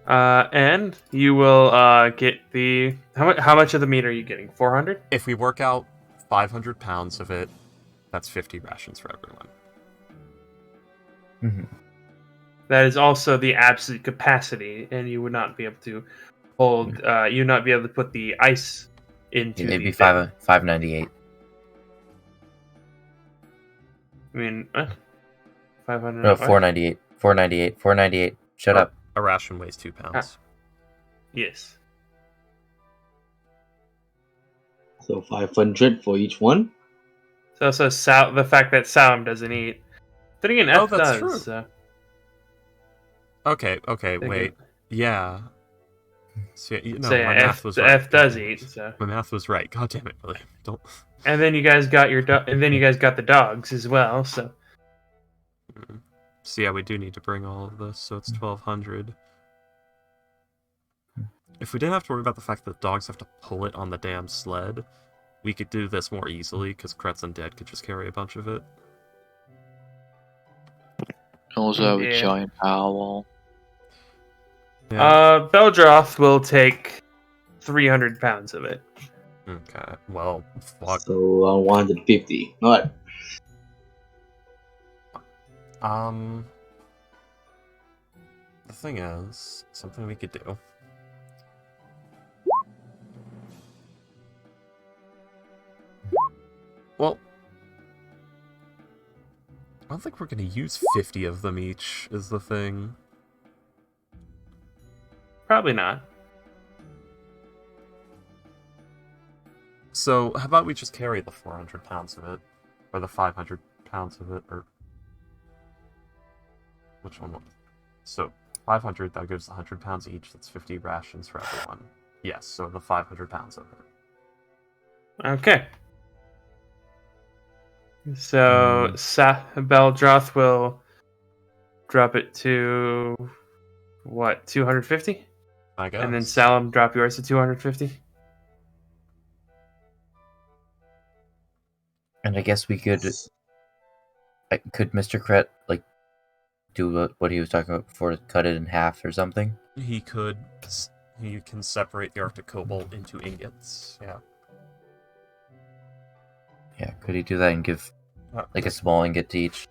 And you will get the how much of the meat are you getting? 400? If we work out 500 pounds of it, that's 50 rations for everyone. Mhm. That is also the absolute capacity, and you would not be able to hold. You would not be able to put the ice into. It'd be the thing. 598. I mean, 500. No, 498. 498. 498. Shut up. A ration weighs 2 pounds. Yes. So 500 for each one. So the fact that Salam doesn't eat. Then again, F that's does. true. So. Okay, wait. Yeah. So, So yeah, my math was the right. F does eat. So. My math was right. God damn it, William. Don't. And then you guys got the dogs as well. So. So yeah, we do need to bring all of this, so it's 1,200. If we didn't have to worry about the fact that dogs have to pull it on the damn sled, we could do this more easily, because Kretz and Dead could just carry a bunch of it. Also have a Yeah. giant owl. Yeah. Beldroth will take 300 pounds of it. Okay, well, fuck. So 150. Alright. The thing is, something we could do. Well, I don't think we're gonna use 50 of them each, is the thing. Probably not. So, how about we just carry the 400 pounds of it? Or the 500 pounds of it, or... Which one? So, 500, that gives 100 pounds each, that's 50 rations for everyone. Yes, so the 500 pounds of it. Okay. So Beldroth will drop it to what, 250? I guess. And then Salam drop yours to 250. And I guess we could Mr. Kret do what he was talking about before, cut it in half or something? He could. He can separate the Arctic Cobalt into ingots. Yeah. Yeah, could he do that and give a small ingot to each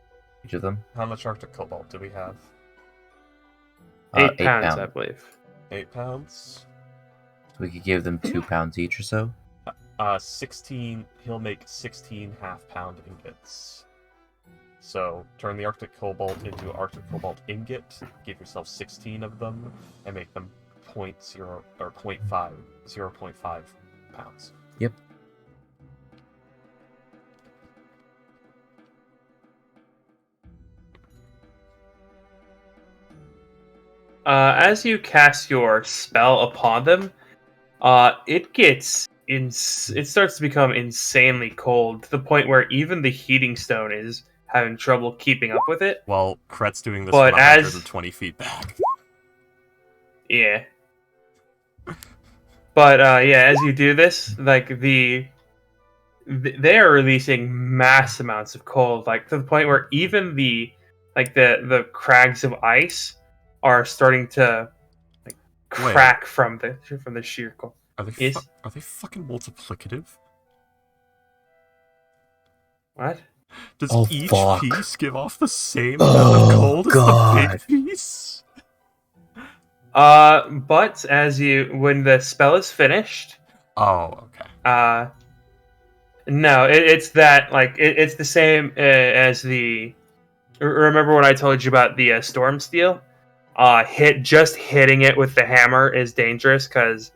of them? How much Arctic Cobalt do we have? 8 8 pounds, pounds. I believe. 8 pounds. We could give them 2 pounds each or so. 16. He'll make 16 half-pound ingots. So turn the Arctic Cobalt into Arctic Cobalt ingot. Give yourself 16 of them, and make them 0.5 pounds. Yep. As you cast your spell upon them, it starts to become insanely cold to the point where even the heating stone is having trouble keeping up with it. Well, Kret's doing this But from 120 feet back. Yeah. But yeah, as you do this, they are releasing mass amounts of cold, to the point where even the crags of ice are starting to crack from the sheer cold. Are they fucking multiplicative? What? Does each fuck. piece give off the same amount of cold as the big piece? But when the spell is finished, Oh, okay. no, it's that it's the same as the. Remember what I told you about the storm steel? Hitting it with the hammer is dangerous because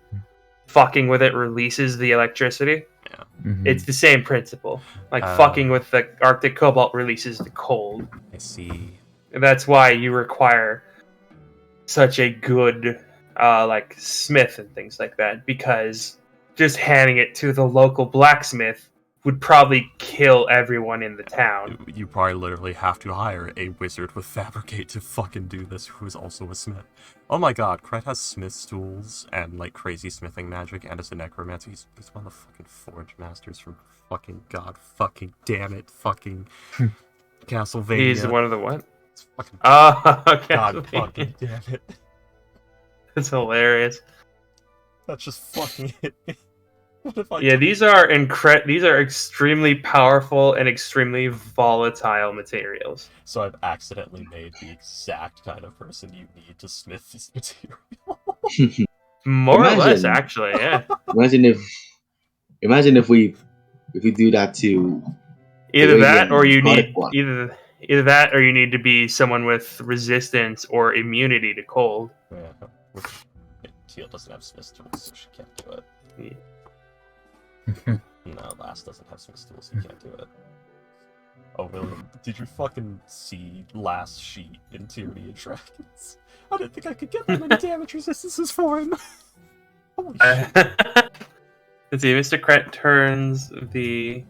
fucking with it releases the electricity. Yeah. Mhm. It's the same principle. Fucking with the Arctic Cobalt releases the cold. I see. That's why you require such a good like smith and things like that, because just handing it to the local blacksmith would probably kill everyone in the town. You probably literally have to hire a wizard with Fabricate to fucking do this, who is also a smith. Oh my god, Kret has smith's tools and like crazy smithing magic, and is a necromancer. He's one of the fucking forge masters from fucking god fucking damn it fucking Castlevania. He's one of the what? It's fucking Oh, okay. god fucking damn it. That's hilarious. That's just fucking hit me. What if I Yeah, these are extremely powerful and extremely volatile materials. So I've accidentally made the exact kind of person you need to smith this material. More or less, Imagine. actually, yeah. Imagine if we do that to Either that, or you Arabian need product one. either that, or you need to be someone with resistance or immunity to cold. Yeah, which Teal doesn't have smith's tools, so she can't do it. Yeah. No, Last doesn't have smith's tools, he can't do it. Oh, William, did you fucking see Last sheet in Tyranny of Dragons? I didn't think I could get that many damage resistances for him. Holy shit. Let's see, Mr. Kret turns the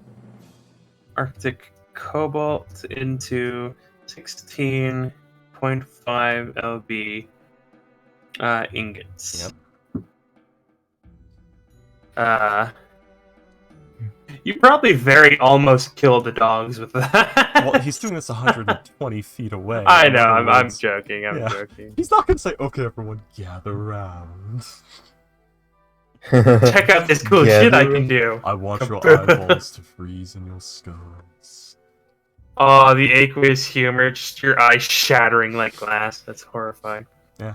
Arctic Cobalt into 16.5 lb ingots. Yep. You probably very almost killed the dogs with that. Well, he's doing this 120 feet away. I know, I'm Everyone's- joking, I'm Yeah. joking. He's not gonna say, okay, everyone, gather round. Check out this cool shit I can do. I want your eyeballs to freeze in your skulls. Oh, the aqueous humor, just your eyes shattering like glass. That's horrifying. Yeah.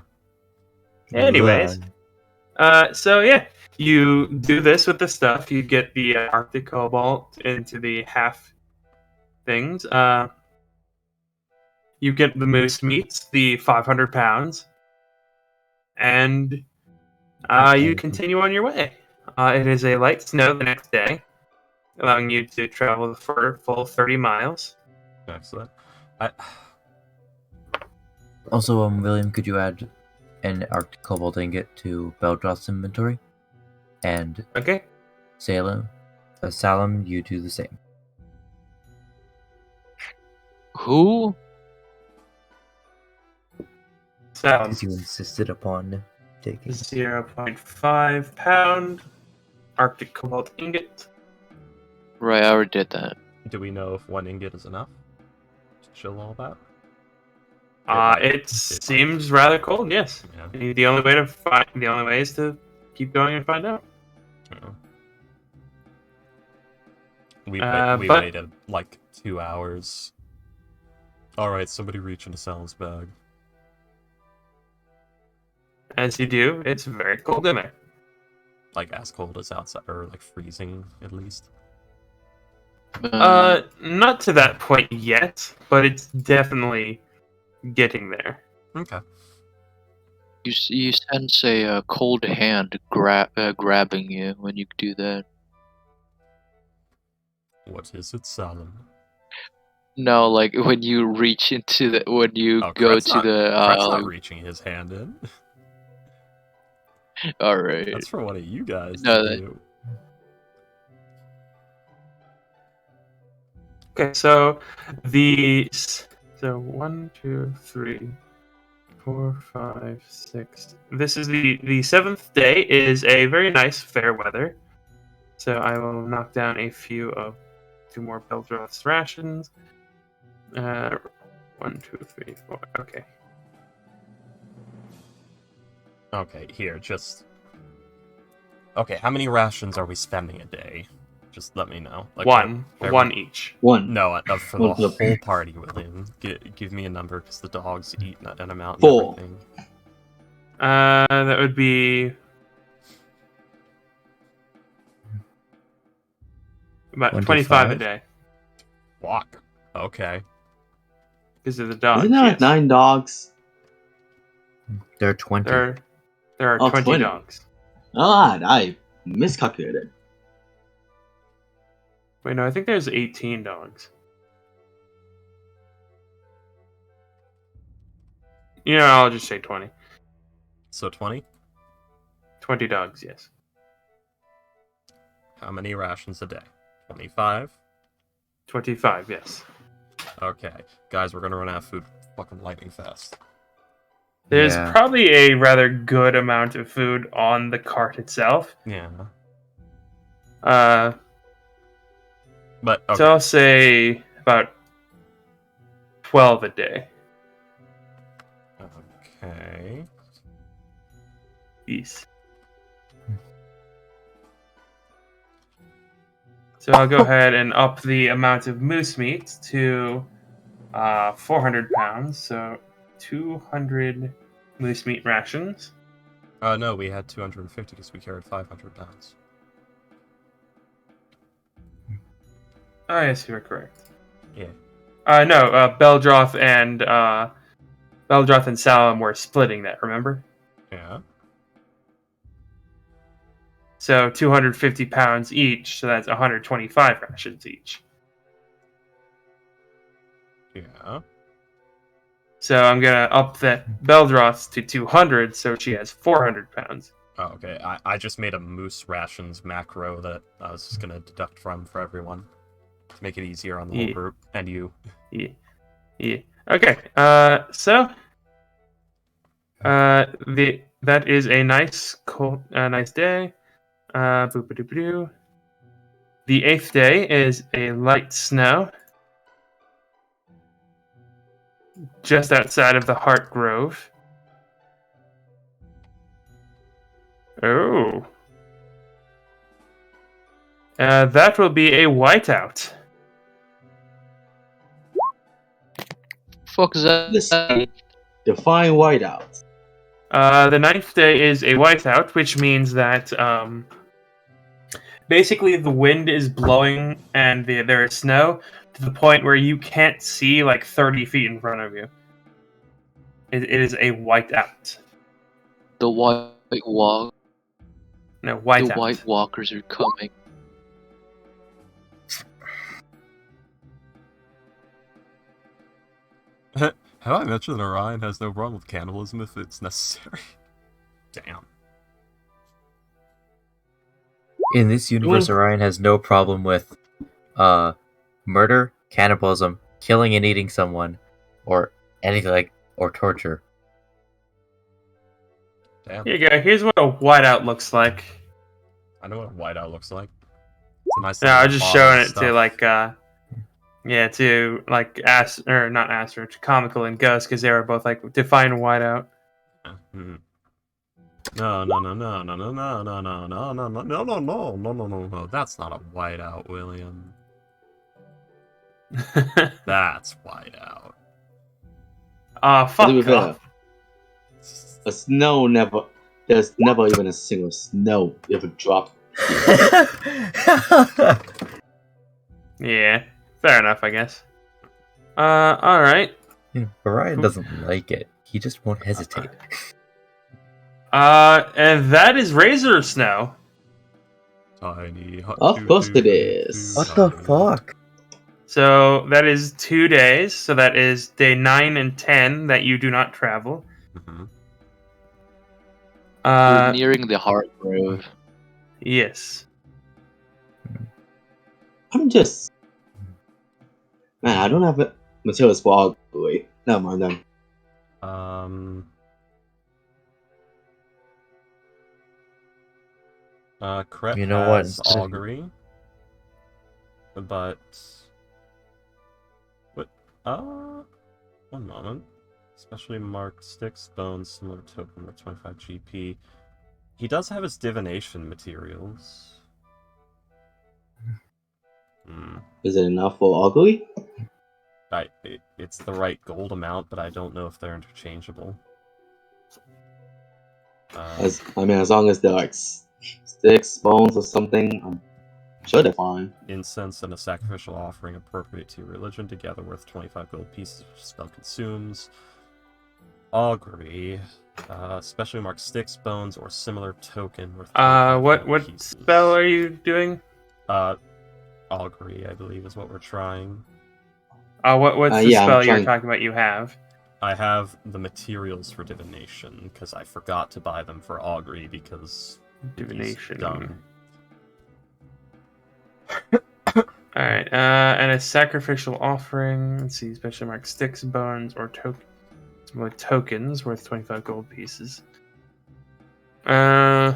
Anyways, so yeah, you do this with the stuff. You get the Arctic Cobalt into the half things. You get the moose meats, the 500 pounds, and you continue on your way. It is a light snow the next day, allowing you to travel for a full 30 miles. Excellent. Also, William, could you add an Arctic Cobalt ingot to Beldroth's inventory? And Okay. Salem, you do the same. Who? So, Because you insisted upon taking. 0.5 pound Arctic Cobalt ingot. Right, I already did that. Do we know if one ingot is enough to chill all that? It seems rather cold. Yes. Yeah. The only way is to keep going and find out. Yeah. We but- waited like 2 hours. Alright, somebody reach into Sal's bag. As you do, it's very cold in there. Like as cold as outside, or like freezing at least. Not to that point yet, but it's definitely getting there. Okay. You sense a cold hand grabbing you when you do that. What is it, Salem? No, like when you reach into the when you go Kret's to not, the Kret's not reaching his hand in. all right. That's for one of you guys No, to that- do. Okay, so 1, 2, 3, 4, 5, 6. This is the seventh day. Is a very nice fair weather. So I will knock down a few of 2 more Beldroth's rations. 1, 2, 3, 4. Okay. Okay, here, just... Okay, how many rations are we spending a day? Just let me know. Like, One every- each. One. No, for the Well, the- whole party, William. Give me a number, because the dogs eat an amount and 4. everything. That would be about 25 a 25? day Fuck. Okay. because of the dogs. Isn't there like yes. 9 dogs? There are 20. There are Oh, 20 20. dogs. Ah, I miscalculated. Wait, no, I think there's 18 dogs. Yeah, I'll just say 20. So 20? 20 dogs, yes. How many rations a day? 25? 25, yes. Okay. Guys, we're gonna run out of food fucking lightning fast. There's Yeah. probably a rather good amount of food on the cart itself. Yeah. But okay. so I'll say about 12 a day. Okay. Yes. So I'll go ahead and up the amount of moose meat to 400 pounds. So 200 moose meat rations. No, we had 250 because we carried 500 pounds. Oh, yes, you're correct. Yeah. No, Beldroth and Salam were splitting that, remember? Yeah. So 250 pounds each, so that's 125 rations each. Yeah. So I'm gonna up that Beldroth's to 200, so she has 400 pounds. Oh, okay. I just made a moose rations macro that I was just gonna deduct from for everyone to make it easier on the whole group and you. Yeah. Okay. That is a nice cold, nice day. Boop-a-doop-a-doo. The 8th day is a light snow just outside of the Heart Grove. Oh. That will be a whiteout. Fuck is that? Define whiteout. The 9th day is a whiteout, which means that basically the wind is blowing and there is snow to the point where you can't see like 30 feet in front of you. It is a whiteout. The White Walk. No, whiteout. The White Walkers are coming. Have I mentioned that Orion has no problem with cannibalism if it's necessary? Damn. In this universe, Orion has no problem with murder, cannibalism, killing and eating someone, or anything like, or torture. Damn. Here you go. Here's what a whiteout looks like. I know what a whiteout looks like. It's a nice No, I was little just bottle showing of it stuff. to not Astro, Comical and Ghost, because they were both like define whiteout. No, no, no, no, no, no, no, no, no, no, no, no, no, no, no, no, no, no, no, no. That's not a whiteout, William. That's whiteout. Fuck To be fair, off. a snow never. There's never even a single snow ever dropped. Yeah, fair enough, I guess. All right. Orion doesn't like it. He just won't hesitate. And that is Razor Snow. Tiny. Of course it is. What the fuck? So that is 2 days. So that is day 9 and 10 that you do not travel. Mm-hmm. We're nearing the Heart Grove. Yes. I'm just. Man, I don't have materials for all the way. Never mind then. Kret You know what? has augury, but what? One moment. Specially marked sticks, bones, similar token with 25 GP. He does have his divination materials. Is it enough for ugly? It's the right gold amount, but I don't know if they're interchangeable. As long as they're like sticks, bones, or something, I'm sure they're fine. Incense and a sacrificial offering appropriate to your religion, together worth 25 gold pieces, which spell consumes. Augury, specially marked sticks, bones, or similar token worth 25 What gold pieces. spell are you doing? Augury, I believe, is what we're trying. What's the yeah, I'm spell you're trying- talking about? You have. I have the materials for divination because I forgot to buy them for augury because Divination. he's dumb. Alright, and a sacrificial offering. Let's see, specially marked sticks, bones, or tokens worth 25 gold pieces. I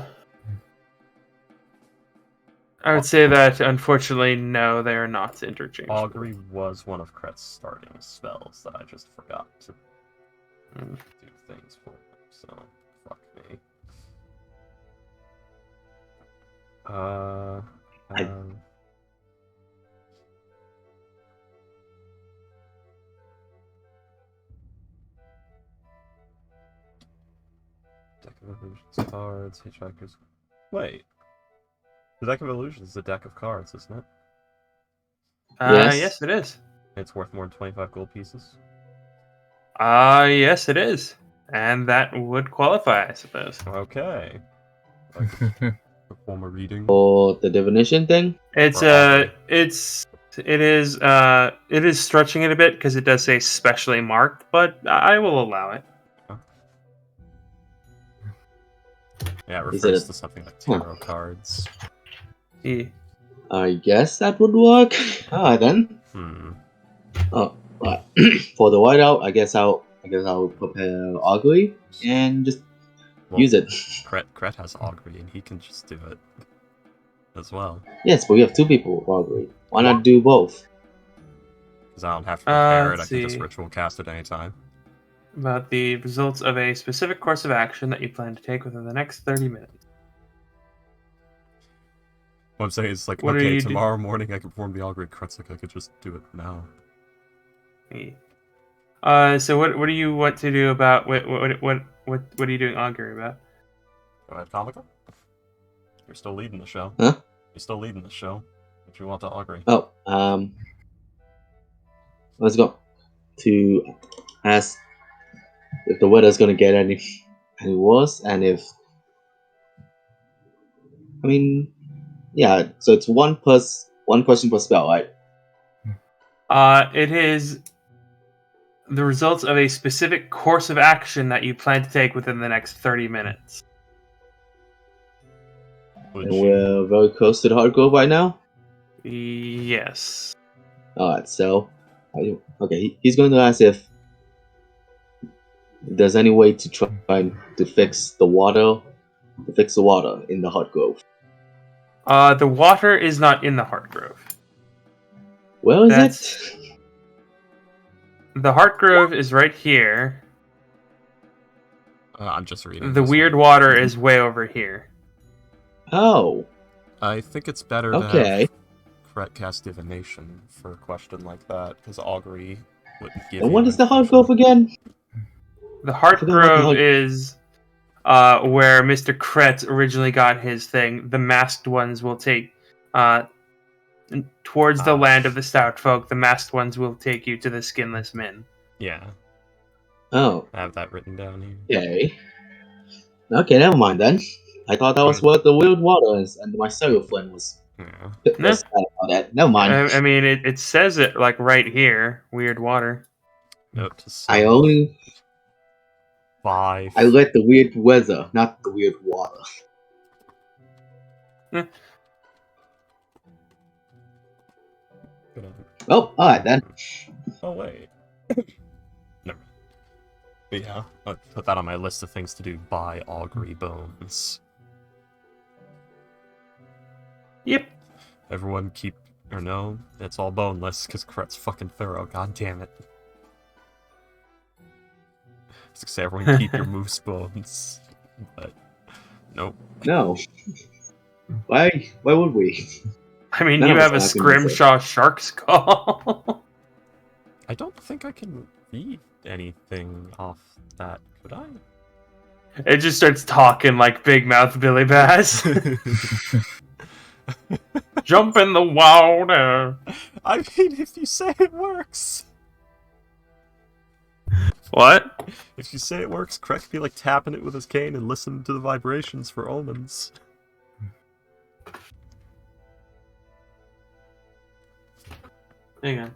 would say that, unfortunately, no, they are not interchangeable. Augury was one of Kret's starting spells that I just forgot to do things for, so fuck me. Deck of Illusions cards, Hitchhiker's... Wait. The Deck of Illusions is a deck of cards, isn't it? Yes, it is. It's worth more than 25 gold pieces? Yes, it is. And that would qualify, I suppose. Okay. Perform a reading. For the divination thing? It is stretching it a bit because it does say specially marked, but I will allow it. Yeah, it Is refers it- to something like tarot cards. Yeah. I guess that would work. Alright then. Oh, right. For the whiteout, I guess I'll prepare augury and just use it. Kret has augury and he can just do it as well. Yes, but we have two people with augury. Why not do both? Because I don't have to prepare it, I let's can just see. ritual cast it anytime. About the results of a specific course of action that you plan to take within the next 30 minutes. What I'm saying is like, What are okay, you tomorrow morning I can perform the augury. Kret's like, I could just do it now. So what do you want to do about what are you doing augury about? Go ahead, Comica. You're still leading the show. Huh? You're still leading the show. What you want to augury? Oh, let's go to ask if the weather's gonna get any worse, and if yeah. So it's one question per spell, right? It is the results of a specific course of action that you plan to take within the next 30 minutes. Would And you- we're very close to the hard grove right now. Yes. Alright, so he's going to ask if there's any way to try to fix the water in the hard grove. The water is not in the Heart Grove. Where is it? The Heart Grove is right here. I'm just reading. The this weird one. water is way over here. Oh, I think it's better to okay. have Kret cast divination for a question like that, because augury wouldn't give And you what is the hard information. grove again? The Heart forgot about the Grove Heart- is where Mr. Kret originally got his thing. The masked ones will take towards the land of the stout folk. The masked ones will take you to the skinless men. Yeah, Oh, I have that written down here. okay. Okay, never mind then. I thought that was where the weird water is, and my cellular flame was. Yeah. Nah. Sad about that. Never mind. I mean, it says it like right here. Weird water. Note to I self, only 5. I let the weird weather, not the weird water. Oh, alright then. Oh wait. Never. But yeah, I'll put that on my list of things to do. Buy augury bones. Yep. Everyone keep, or no, it's all boneless because Kret's fucking thorough. God damn it. I was gonna say everyone keep your moose bones, but nope. No. Why would we? I mean, None you of have a us are happy with it. scrimshaw shark skull. I don't think I can read anything off that, could I? It just starts talking like Big Mouth Billy Bass. Jump in the water. I mean, if you say it works. What? If you say it works, Kret could be like tapping it with his cane and listen to the vibrations for omens. Hang on.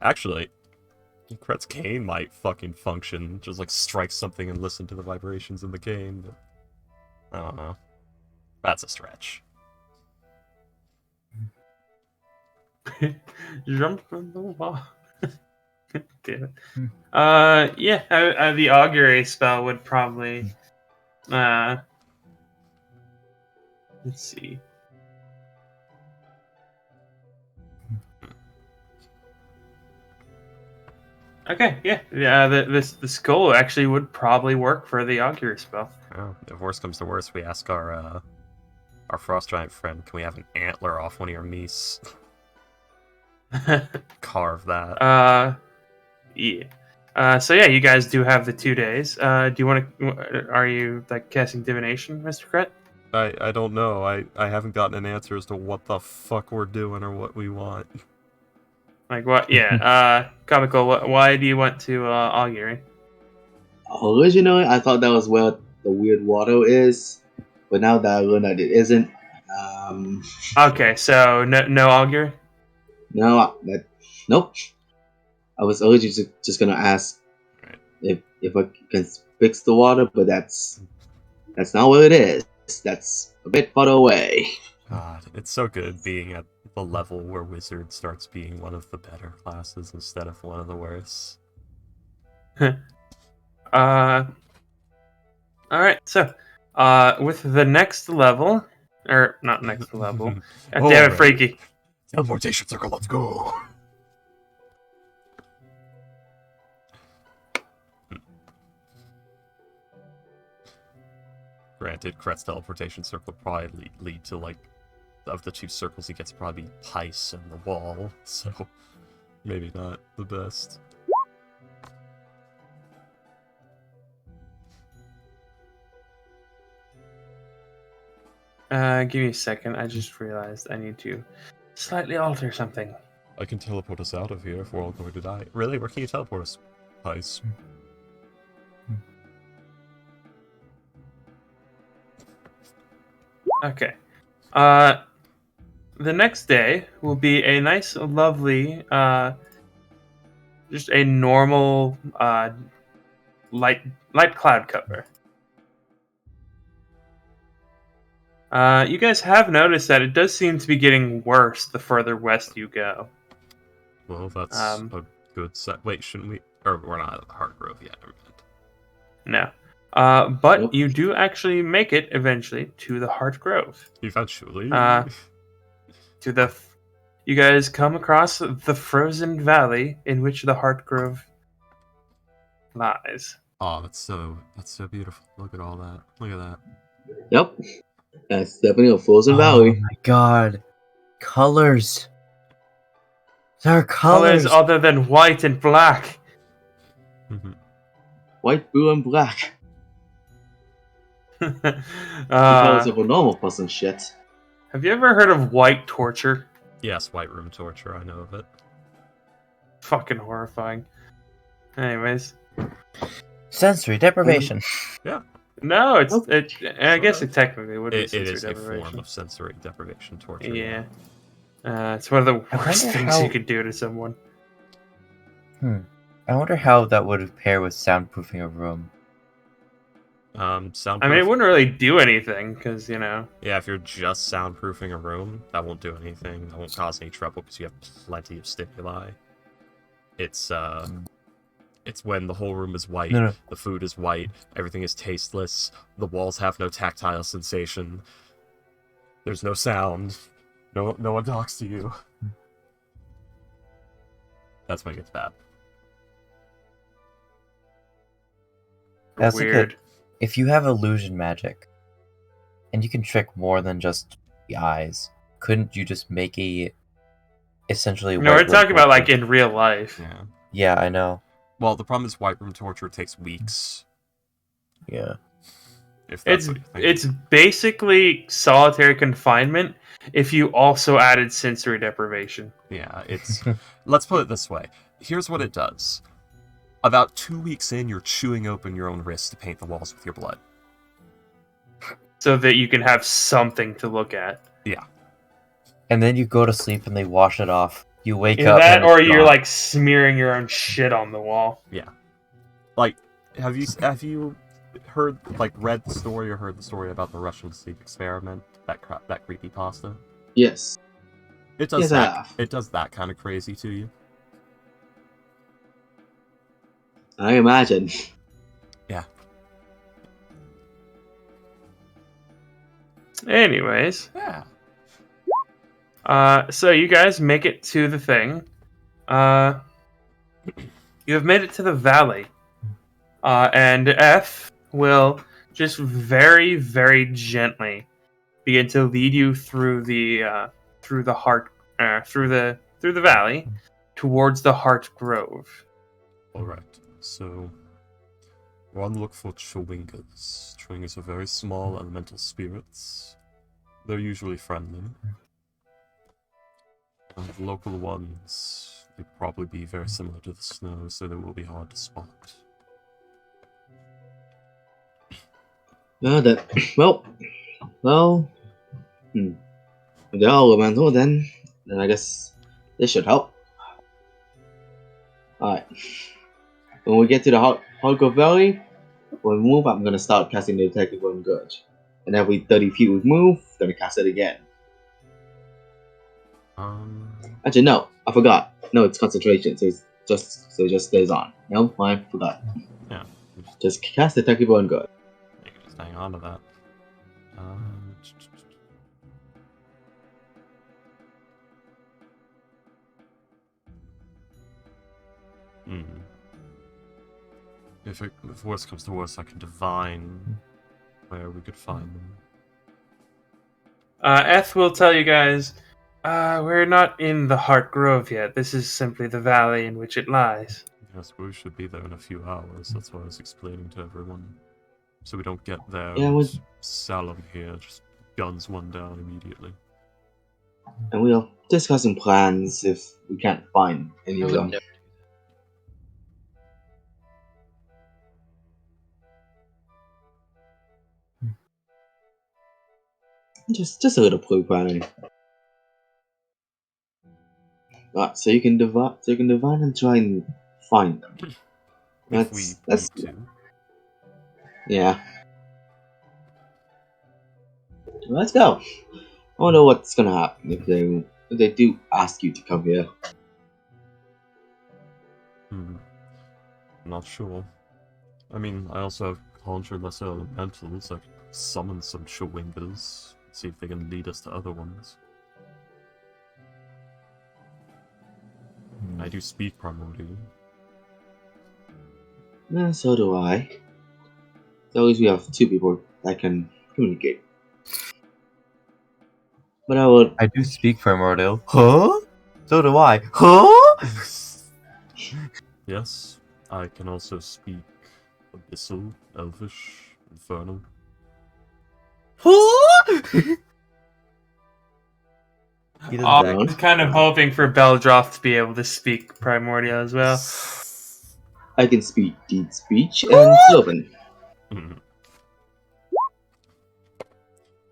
Actually, Kret's cane might fucking function. Just like strike something and listen to the vibrations in the cane. But I don't know. That's a stretch. Jump from the wall. Damn it. The augury spell would probably. Let's see. Okay, yeah. The skull actually would probably work for the augury spell. Oh, if worst comes to worst, we ask our frost giant friend, can we have an antler off one of your meese? Carve that. Yeah. So yeah, you guys do have the 2 days. Do you want to? Are you like casting divination, Mr. Kret? I don't know. I haven't gotten an answer as to what the fuck we're doing or what we want. Like what? Yeah. Comical. Why do you want to augury? Originally, I thought that was where the weird water is, but now that I learned that it isn't, Okay, so no augury. nope. I was originally just gonna ask if I can fix the water, but that's not what it is. That's a bit far away. God, it's so good being at the level where wizard starts being one of the better classes instead of one of the worst. All right. So, with the next level, or not next level. God damn it, Freaky. Teleportation Circle, let's go! Granted, Kret's Teleportation Circle will probably lead to, like, of the 2 circles he gets probably Pice and the wall, so maybe not the best. Give me a second. I just realized I need to slightly alter something. I can teleport us out of here if we're all going to die. Really? Where can you teleport us, Pice? Okay. The next day will be a nice, lovely, just a normal, light cloud cover. You guys have noticed that it does seem to be getting worse the further west you go. Well, that's a good set. Wait, shouldn't we? Or we're not at the Heartgrove yet. Never mind. No. But you do actually make it eventually to the Heart Grove. Eventually. You guys come across the frozen valley in which the Heart Grove lies. Oh, that's so beautiful. Look at all that. Look at that. Yep. That's definitely a frozen Oh valley. my god. Colors. There are colors. Colors other than white and black. White, blue, and black. The colors of a normal person shit. Have you ever heard of white torture? Yes, White Room Torture, I know of it. Fucking horrifying. Anyways. Sensory deprivation. Yeah. No, I guess it technically would be It sensory is a deprivation. form of sensory deprivation torture. Yeah. It's one of the worst wonder things how- you could do to someone. I wonder how that would pair with soundproofing a room. Soundproof. I mean, it wouldn't really do anything, because, you know... Yeah, if you're just soundproofing a room, that won't do anything. That won't cause any trouble because you have plenty of stimuli. It's when the whole room is white, No. the food is white, everything is tasteless, the walls have no tactile sensation, there's no sound, no one talks to you. That's when it gets bad. That's Weird. If you have illusion magic, and you can trick more than just the eyes, couldn't you just make a essentially? No, we're talking about, like, in real life. Yeah. Yeah, I know. Well, the problem is White Room Torture takes weeks. Yeah. If that's what you think. It's basically solitary confinement if you also added sensory deprivation. Yeah, it's... Let's put it this way. Here's what it does. About 2 weeks in, you're chewing open your own wrist to paint the walls with your blood. So that you can have something to look at. Yeah. And then you go to sleep and they wash it off. You wake Either up that, and or it's you're gone. like smearing your own shit on the wall. Like, have you read the story or heard the story about the Russian sleep experiment? That creepypasta. Yes. It does Yes, I have. It does that kind of crazy to you. I imagine. Yeah. Anyways, Yeah. so you guys make it to the thing. You have made it to the valley. And F will just very, very gently begin to lead you through the valley towards the Heart Grove. Alright, so we're on the look for Chewingas. Chewingas are very small elemental spirits. They're usually friendly. And the local ones, they probably be very similar to the snow, so they will be hard to spot. Well. If they're all elemental, then I guess this should help. Alright. When we get to the Hardcore Valley, when we move, I'm gonna start casting the Detective on Good. And every 30 feet we move, gonna cast it again. Actually, no, I forgot. No, it's concentration, so it just stays on. No, I forgot. Yeah. Just cast Detective on Good. You can just hang on to that. If worse comes to worse, I can divine where we could find them. Eth will tell you guys, we're not in the Heart Grove yet. This is simply the valley in which it lies. Yes, we should be there in a few hours. That's what I was explaining to everyone. So we don't get there Yeah, and Salem here just guns one down immediately. And we'll discussing plans if we can't find any of them. Just a little clue planning. Alright, so you can divine and try and find them. If we need to. Yeah. Let's go. I wonder what's gonna happen if they do ask you to come here. Not sure. I mean, I also have conjured lesser elementals. I could summon some Chewingas, see if they can lead us to other ones. I do speak Primordial. Yeah, so do I. So at least we have two people that can communicate. But I do speak Primordial. Huh? So do I. Huh? Yes, I can also speak Abyssal, Elvish, Infernal. Huh? I was kind of hoping for Beldroth to be able to speak Primordial as well. I can speak Deed Speech and Sylvan.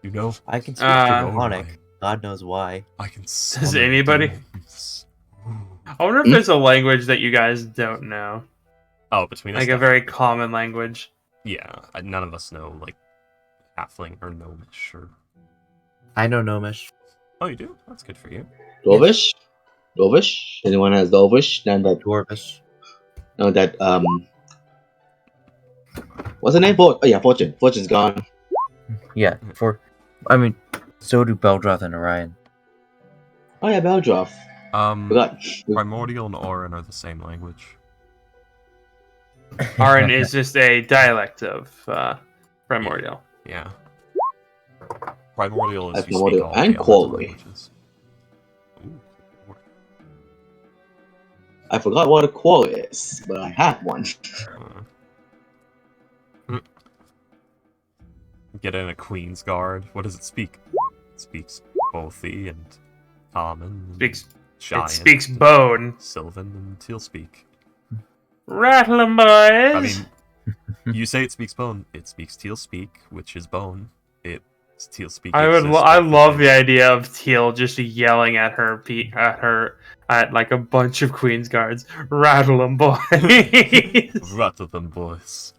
You know, I can speak Draconic. God knows why. I can. Does anybody? I wonder if there's a language that you guys don't know. Oh, between us, like a very common language. Yeah, none of us know like Halfling or Gnomish or. I know Gnomish. Oh, you do? That's good for you. Dwarvish? Dwarvish? Anyone has Dwarvish? Then that Dwarvish. No, that what's the name? Oh yeah, Fortune. Fortune's gone. Yeah, so do Beldroth and Orion. Oh yeah, Beldroth. Forgot. Primordial and Orin are the same language. Orin is just a dialect of Primordial. Yeah. Primordial is Primordial and Quality. I forgot what a qual is, but I have one. Get in a Queen's Guard. What does it speak? It speaks Bothy and Common. It speaks Bone. Sylvan and Tealspeak. Rattle 'em, boys! I mean, you say it speaks Bone. It speaks Tealspeak, which is Bone. Tealspeak. I love the idea of Teal just yelling at her at like a bunch of Queen's Guards. Rattle them, boys. Rattle them, boys.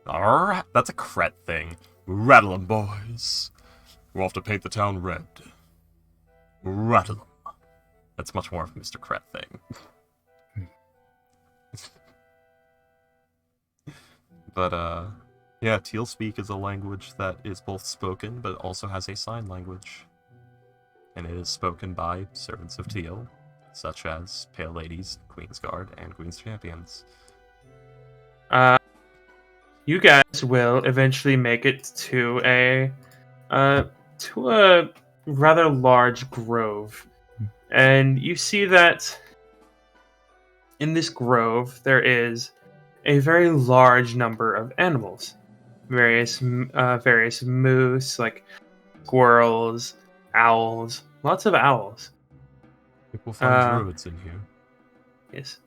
Alright, that's a Kret thing. Rattle them, boys. We'll have to paint the town red. Rattle them. That's much more of a Mr. Kret thing. But, yeah, Teal Speak is a language that is both spoken, but also has a sign language. And it is spoken by servants of Teal, such as Pale Ladies, Queen's Guard, and Queen's Champions. You guys will eventually make it to a rather large grove, and you see that in this grove there is a very large number of animals, various moose, like squirrels, owls, lots of owls. I think we'll find druids in here. Yes.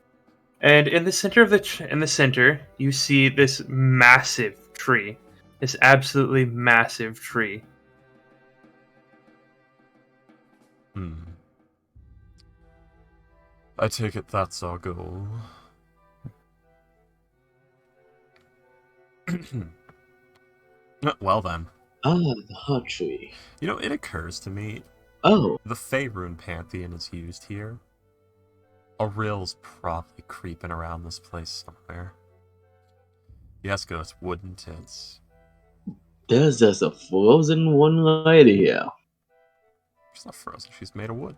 And in the center of the center, you see this massive tree, this absolutely massive tree. I take it that's our goal. Well then. Ah, the hot tree. You know, it occurs to me, Oh, the Faerun Pantheon is used here. Aurill's probably creeping around this place somewhere. Yes, Ghost, wouldn't it? there's just a frozen one lady here. She's not frozen, she's made of wood.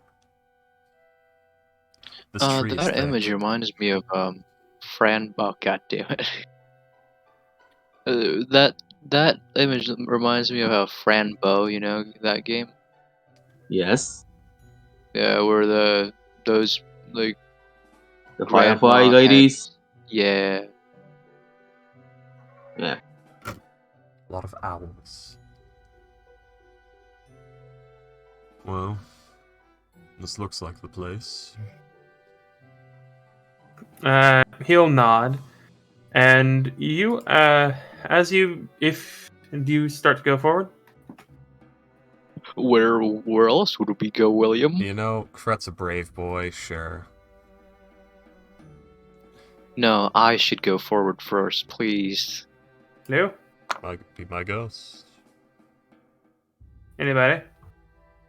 This tree is That thick. image reminds me of Fran. Oh, goddammit. That image reminds me of Fran Bow. You know that game? Yes, Yeah, where those like the grandma firefly ladies. Yeah. Yeah. A lot of owls. Well, this looks like the place. He'll nod, and you, if you start to go forward. Where else would we go, William? You know, Kret's a brave boy, sure. No, I should go forward first, please. Lou? Be my ghost. Anybody?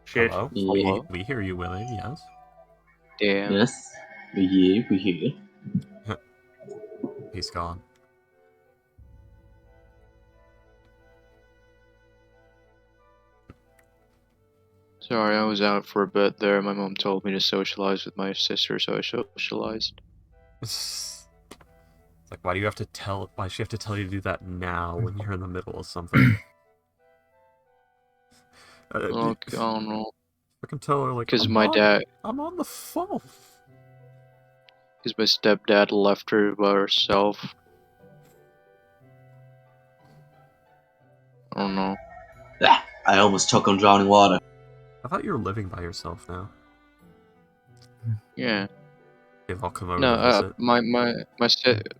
Shit. Hello? Yeah. We hear you, William, yes? Damn. Yes, we here. He's gone. Sorry, I was out for a bit there. My mom told me to socialize with my sister, so I socialized. It's like, why does she have to tell you to do that now when you're in the middle of something? Okay, I don't know. I can tell her, like, Because I'm my dad, I'm on the phone. because my stepdad left her by herself. I don't know. Ah, I almost choked on drowning water. I thought you were living by yourself now. Yeah. If I'll come over No, to visit.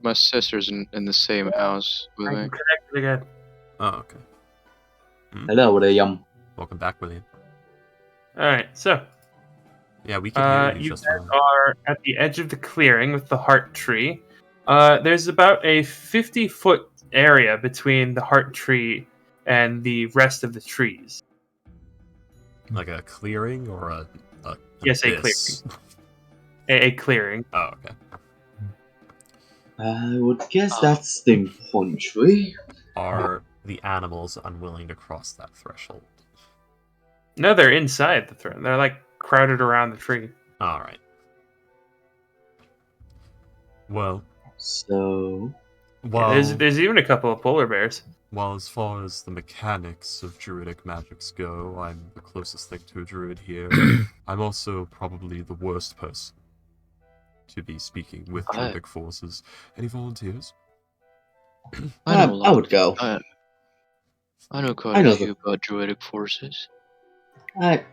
my sister's in the same house with I'm me. connected again. Oh, okay. Hello, William. Welcome back, William. Alright, so, Yeah, we can hear you you just guys fine. are at the edge of the clearing with the heart tree. There's about a 50-foot area between the heart tree and the rest of the trees. Like a clearing or a Yes, a abyss? A clearing. Oh, okay. I would guess that's the important tree. Are the animals unwilling to cross that threshold? No, they're inside the throne. They're like crowded around the tree. Alright. Well, So, There's even a couple of polar bears. Well, as far as the mechanics of druidic magics go, I'm the closest thing to a druid here. I'm also probably the worst person to be speaking with druidic forces. Any volunteers? I know a lot I would go. I know quite I know a few about druidic forces. I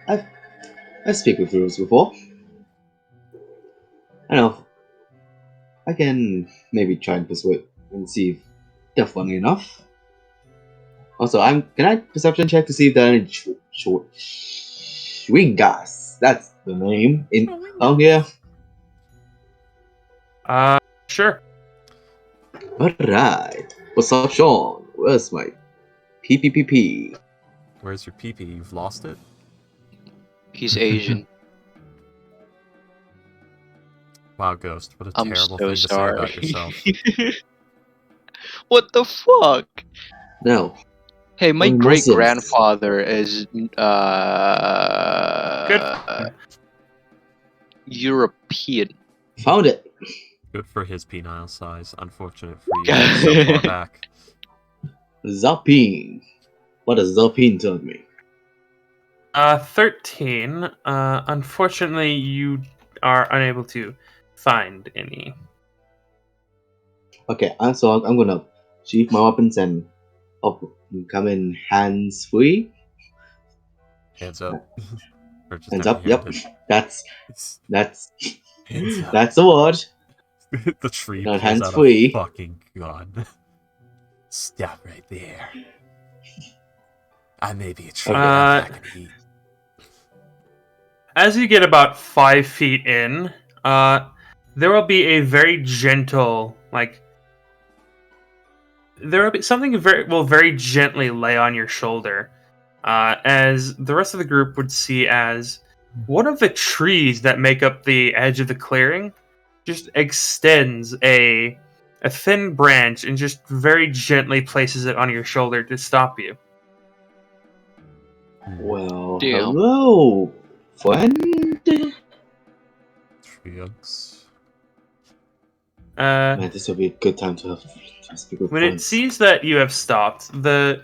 speak with druids before. I know. I can maybe try and persuade and see if they're funny enough. Also, can I perception check to see if there are any chewing gas? That's the name in here? Sure. Alright. What's up, Sean? Where's my PPPP? Where's your pee-pee? You've lost it? He's Asian. Wow, Ghost, what a I'm terrible so thing to say sorry. about yourself. What the fuck? No. Hey, my We're great Muslims. grandfather is Good. European. Found it. Good for his penile size. Unfortunate for you, he's so far back. Zapin. What does Zapin tell me? 13. Unfortunately, you are unable to find any. Okay, so I'm gonna sheath my weapons and come in hands free. Hands up. Or just Hands up. Yep. empty-handed. That's Hands up. that's the word. The tree Not pulls hands out free. a fucking gun. Stop right there. I may be a tree, but I'm not gonna eat. As you get about 5 feet in, there will be a very gentle, there will be something very gently lay on your shoulder, as the rest of the group would see as one of the trees that make up the edge of the clearing just extends a thin branch and just very gently places it on your shoulder to stop you. Well, Damn. hello, friend. Trunks. Man, this will be a good time to speak with When it friends. sees that you have stopped, the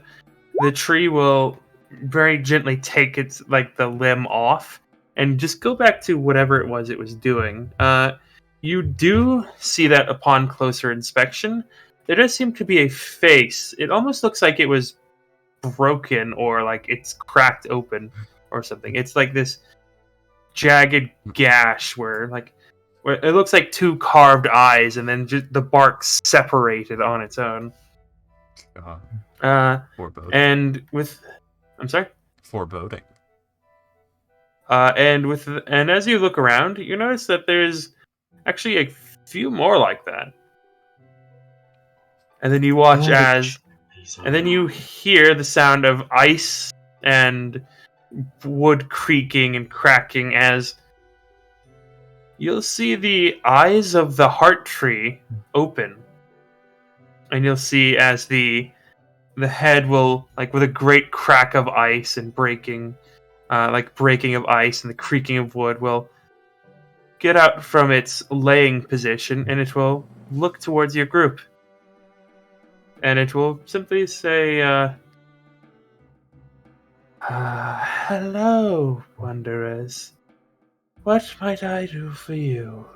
tree will very gently take its the limb off and just go back to whatever it was doing. You do see that upon closer inspection, there does seem to be a face. It almost looks like it was broken or like it's cracked open or something. It's like this jagged gash where it looks like 2 carved eyes and then just the bark separated on its own. Foreboding. I'm sorry? Foreboding. And as you look around, you notice that there's actually a few more like that. And then you watch and then you hear the sound of ice and wood creaking and cracking as you'll see the eyes of the heart tree open. And you'll see as the head will, with a great crack of ice and breaking of ice and the creaking of wood, will get out from its laying position and it will look towards your group. And it will simply say, hello, wanderers. What might I do for you?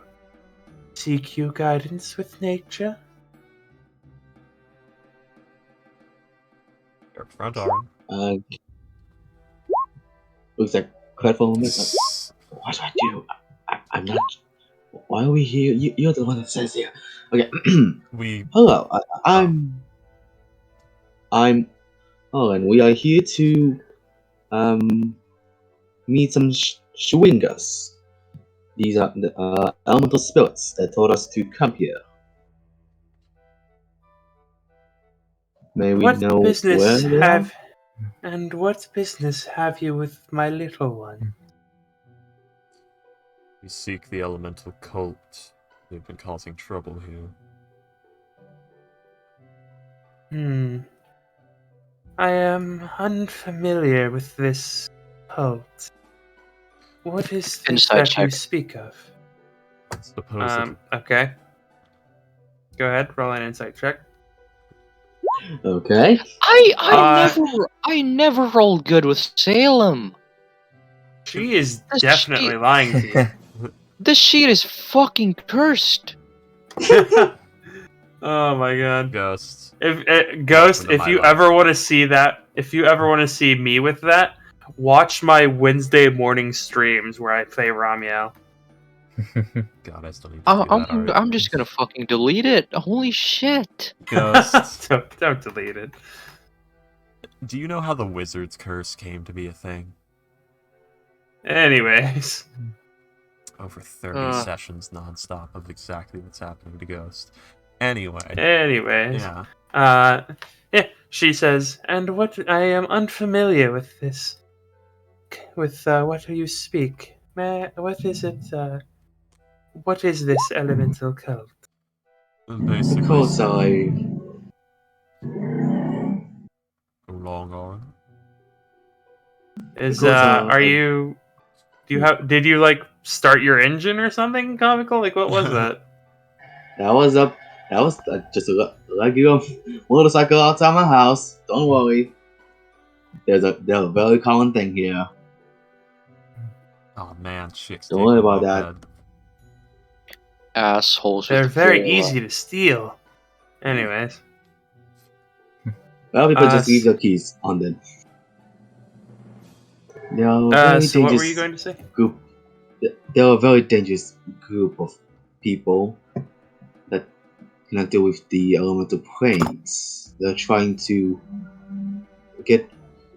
Seek you guidance with nature? Your front arm. Looks like quite for a moment. What do I do? I'm not. Why are we here? You're the one that says here. Okay. Hello. I'm. Oh, and we are here to meet some Schwingers. These are the elemental spirits that told us to come here. May we know where they are? And what business have you with my little one? We seek the elemental cult. They've been causing trouble here. I am unfamiliar with this cult. What is this Insight that check. you speak of? Supposedly. Okay. Go ahead, roll an insight check. Okay. I never rolled good with Salem. She is definitely lying to you. This sheet is fucking cursed. Oh my god. Ghosts. If you ever want to see that, if you ever want to see me with that, watch my Wednesday morning streams where I play Ramiel. God, I still need to do that already. I'm just gonna fucking delete it. Holy shit. Ghosts. Don't delete it. Do you know how the wizard's curse came to be a thing? Anyways. Over 30 sessions nonstop of exactly what's happening to Ghost. Anyways. Yeah. Yeah, she says, and what I am unfamiliar with this. With what you speak. What is it? What is this elemental cult? Basically, Cults are like long arm. Is Cults are are like- you? Do you have? Did you like start your engine or something? Comical? Like what was that? That was just a regular motorcycle outside my house. Don't worry. There's a very common thing here. Oh man, chicks. Don't worry taking about that. moped. Assholes. They're with very the easy to steal. Anyways, Well, people just s- leave their keys on them. They are a very so what were you dangerous going to say? group. They are a very dangerous group of people that cannot deal with the elemental planes. They're trying to get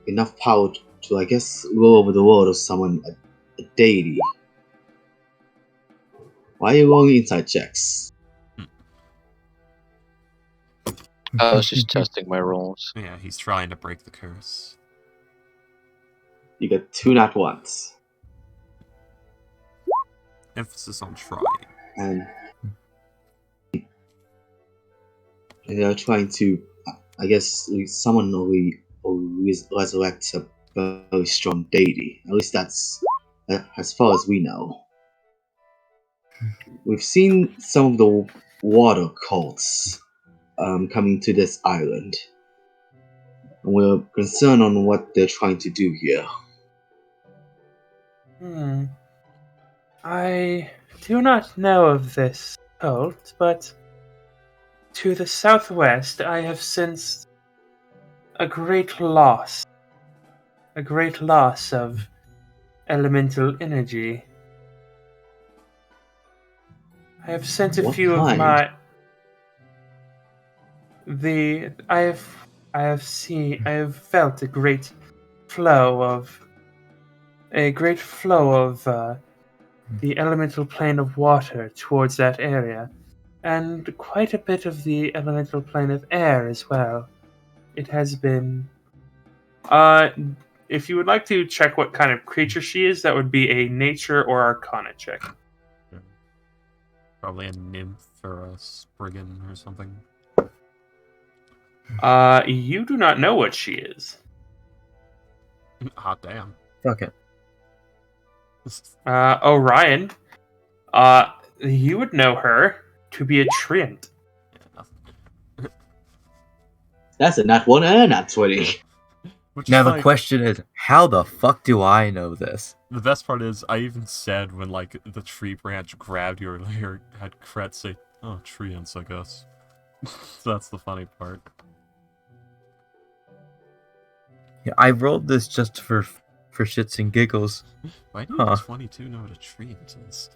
enough power to, I guess, rule over the world of someone a deity. Why are you rolling inside checks? I was just testing my rolls. Yeah, he's trying to break the curse. You get 2 nat 1s. Emphasis on trying. And they're trying to, I guess, summon or resurrect a very strong deity. At least that's as far as we know. We've seen some of the water cults coming to this island, and we're concerned on what they're trying to do here. I do not know of this cult, but to the southwest I have sensed a great loss. A great loss of elemental energy. I have sent a What few kind? of my. I have felt a great flow of the elemental plane of water towards that area, and quite a bit of the elemental plane of air as well. It has been. If you would like to check what kind of creature she is, that would be a nature or arcana check. Probably a nymph or a spriggan or something. You do not know what she is. Hot damn. Fuck it. Orion, you would know her to be a treant. Yeah, nothing. That's a nat 1 and a nat 20. Which Now is the like, question is, how the fuck do I know this? the best part is, I even said when like the tree branch grabbed you earlier, had Kret say, "Oh, treants, I guess." So that's the funny part. Yeah, I rolled this just for shits and giggles. Why do Huh. 22 know what a treant is?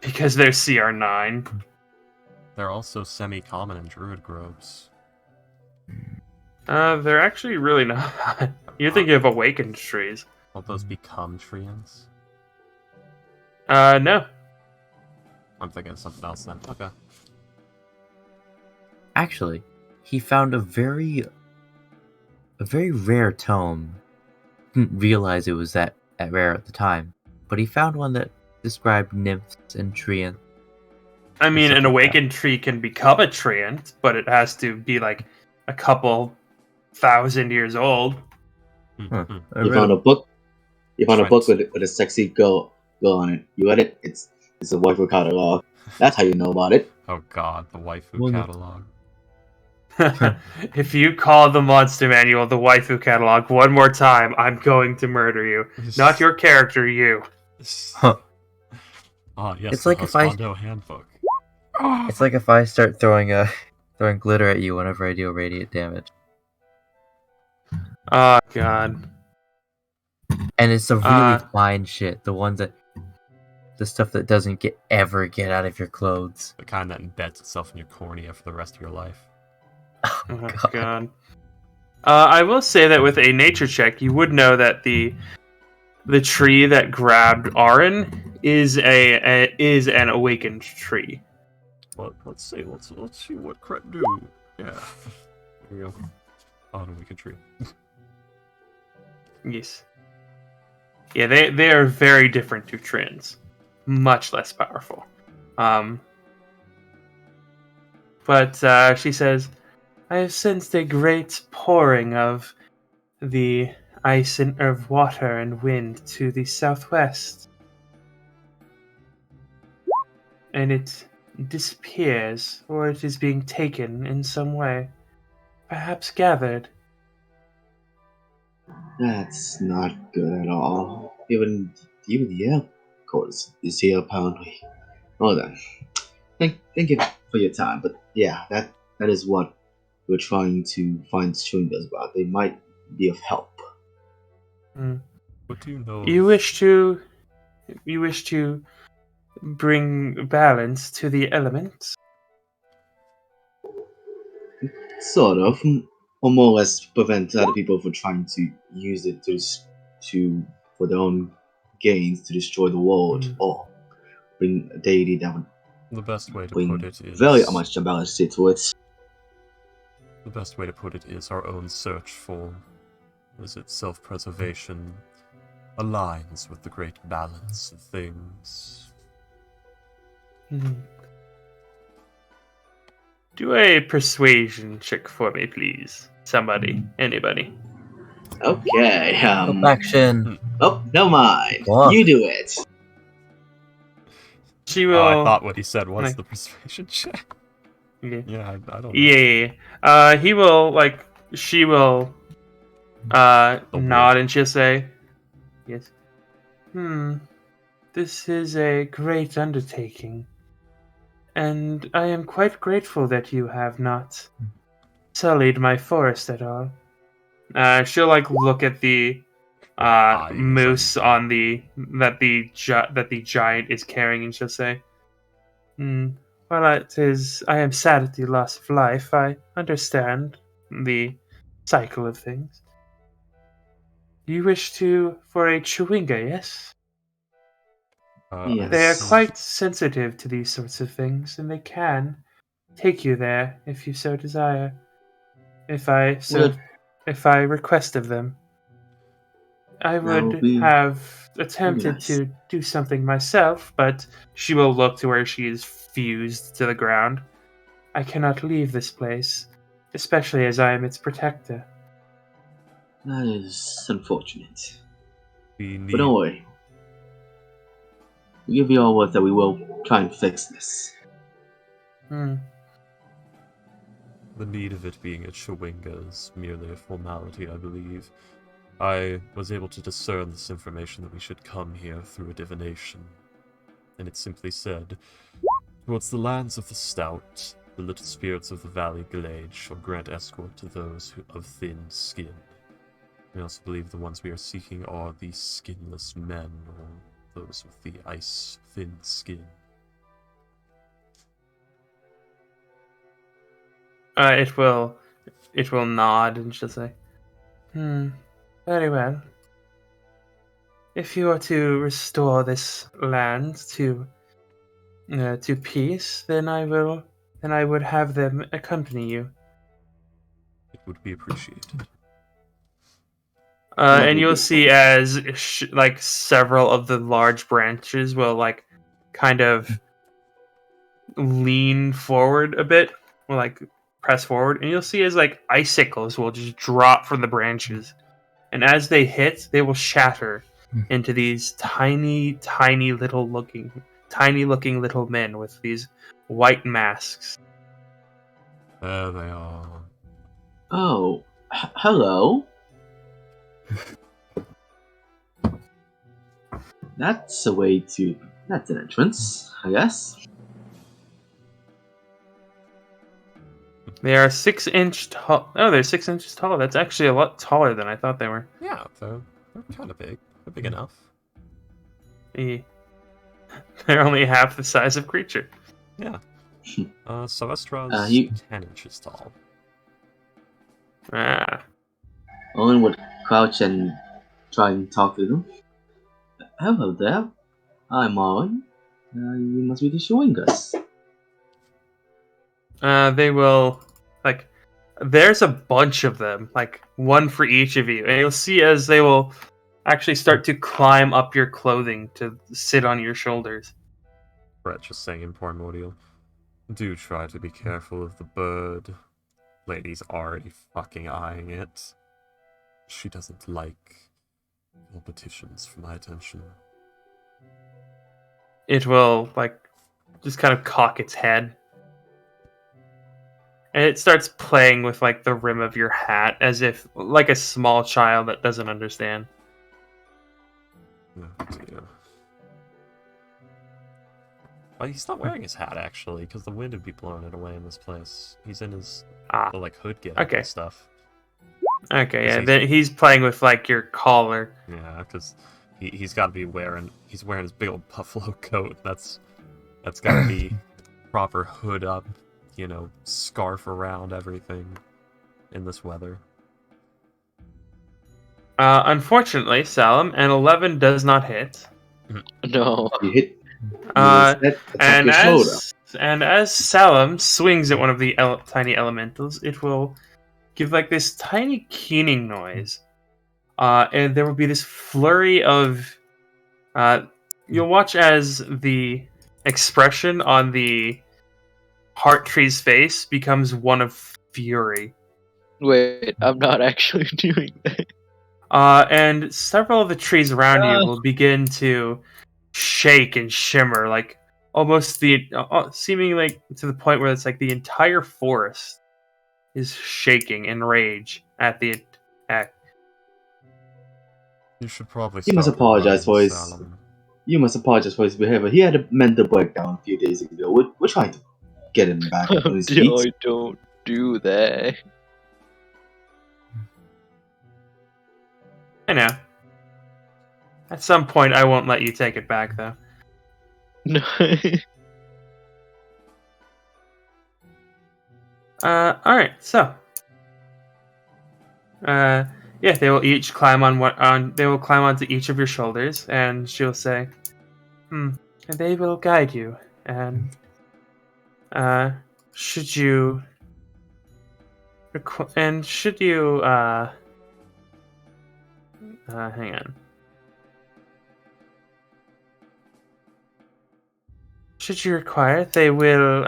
Because they're CR9. They're also semi-common in druid groves. They're actually really not. You're thinking of awakened trees. Won't those become treants? No. I'm thinking of something else then. Okay. Actually, he found a very rare tome. Didn't realize it was that rare at the time, but he found one that described nymphs and treants. I mean, Something an like awakened tree can become a treant, but it has to be like a couple 1,000 years old. Huh. I You read found a book. You found a Trent. book with a sexy girl on it. You read it. It's a waifu catalog. That's how you know about it. Oh god, the waifu Well, catalog. If you call the monster manual the waifu catalog one more time, I'm going to murder you. Not your character, you. Huh. Oh yes, It's the like if I- Husbando handbook. It's like if I start throwing glitter at you whenever I deal radiant damage, Oh, God. and it's the really Uh, fine shit, the stuff that doesn't ever get out of your clothes. The kind that embeds itself in your cornea for the rest of your life. Oh, Oh, God. God. I will say that with a nature check, you would know that the tree that grabbed Arin is an awakened tree. But let's see what Cret do. Yeah. There we go. On a wicked tree. Yes. Yeah, they are very different to Trins. Much less powerful. But she says, I have sensed a great pouring of the ice and of water and wind to the southwest. And it disappears, or it is being taken in some way. Perhaps gathered. That's not good at all. Even the air course is here apparently. Oh then. Thank you for your time, but yeah, that is what we're trying to find stringers about. They might be of help. What do you know? You wish to bring balance to the elements? Sort of, or more or less prevent other people from trying to use it to for their own gains to destroy the world or bring a deity that would The best way to bring put it is very much balance to it. The best way to put it is our own search for, self-preservation aligns with the great balance of things. Do a persuasion check for me, please. Somebody, anybody. Okay. Action. Oh, never mind. Go on. You do it. She will. Oh, I thought what he said was like- the persuasion check. Okay. Yeah, I don't know. Yeah. He will She will. Nod and she'll say, "Yes." This is a great undertaking, and I am quite grateful that you have not sullied my forest at all. She'll look at the moose on that the giant is carrying, and she'll say, Well, I am sad at the loss of life. I understand the cycle of things. You wish for a chewinga, yes? Yes. They are quite sensitive to these sorts of things, and they can take you there if you so desire. If I request of them. I would have attempted nice. to do something myself, but she will look to where she is fused to the ground. I cannot leave this place, especially as I am its protector. That is unfortunate. We need But don't worry. We give you our word that we will try and fix this. the need of it being a chewinga is merely a formality, I believe. I was able to discern this information that we should come here through a divination, and it simply said, towards the lands of the stout, the little spirits of the valley glade shall grant escort to those of thin skin. I also believe the ones we are seeking are the skinless men, or those with the ice-thin skin. It will nod and she'll say, very well. If you are to restore this land to peace, then I would have them accompany you. It would be appreciated. And you'll see as several of the large branches will kind of lean forward a bit, will press forward, and you'll see as icicles will just drop from the branches, and as they hit, they will shatter into these tiny looking little men with these white masks. There they are. Oh, hello. That's an entrance, I guess. They are 6 inch tall. Oh, they're 6 inches tall. That's actually a lot taller than I thought they were. Yeah, they're kind of big. They're big enough. They're only half the size of creature. Yeah. Sylvestra's 10 inches tall. Owen would crouch and try and talk to them. Hello there. I'm on. You must be showing us. They will, like, there's a bunch of them, like one for each of you, and you'll see as they will actually start to climb up your clothing to sit on your shoulders. Brett just saying in primordial. Do try to be careful of the bird. Lady's already fucking eyeing it. She doesn't like your petitions for my attention. It will, like, just kind of cock its head. And it starts playing with, like, the rim of your hat as if, like, a small child that doesn't understand. Oh dear. Well, he's not wearing his hat, actually, because the wind would be blowing it away in this place. He's in his, like, hood get Okay. and stuff. Okay, yeah, then he's playing with, like, your collar. Yeah, because he's got to be wearing... He's wearing his big old buffalo coat. That's got to be proper hood up, you know, scarf around everything in this weather. Unfortunately, Salam, an 11 does not hit. No. You hit. And your shoulder. as Salam swings at one of the tiny elementals, it will give like this tiny keening noise, and there will be this flurry of. You'll watch as the expression on the heart tree's face becomes one of fury. Wait, I'm not actually doing that. And several of the trees around you will begin to shake and shimmer, like almost seeming like to the point where it's like the entire forest is shaking in rage at the attack. You should probably. You must apologize for his. Salam. You must apologize for his behavior. He had a mental breakdown a few days ago. We're trying to get him back on his feet. I don't do that. I know. At some point, I won't let you take it back, though. No. Alright, so. Yeah, they will each climb they will climb onto each of your shoulders, and she'll say, and they will guide you, and, should you, hang on. Should you require it, they will,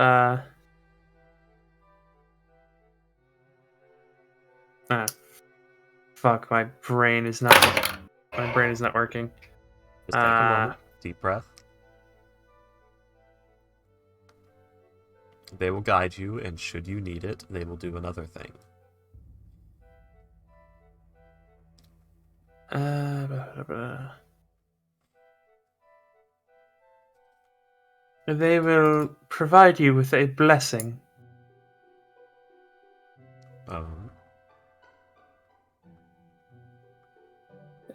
fuck, my brain is not working. Just take a moment. Deep breath. They will guide you, and should you need it, they will do another thing. They will provide you with a blessing.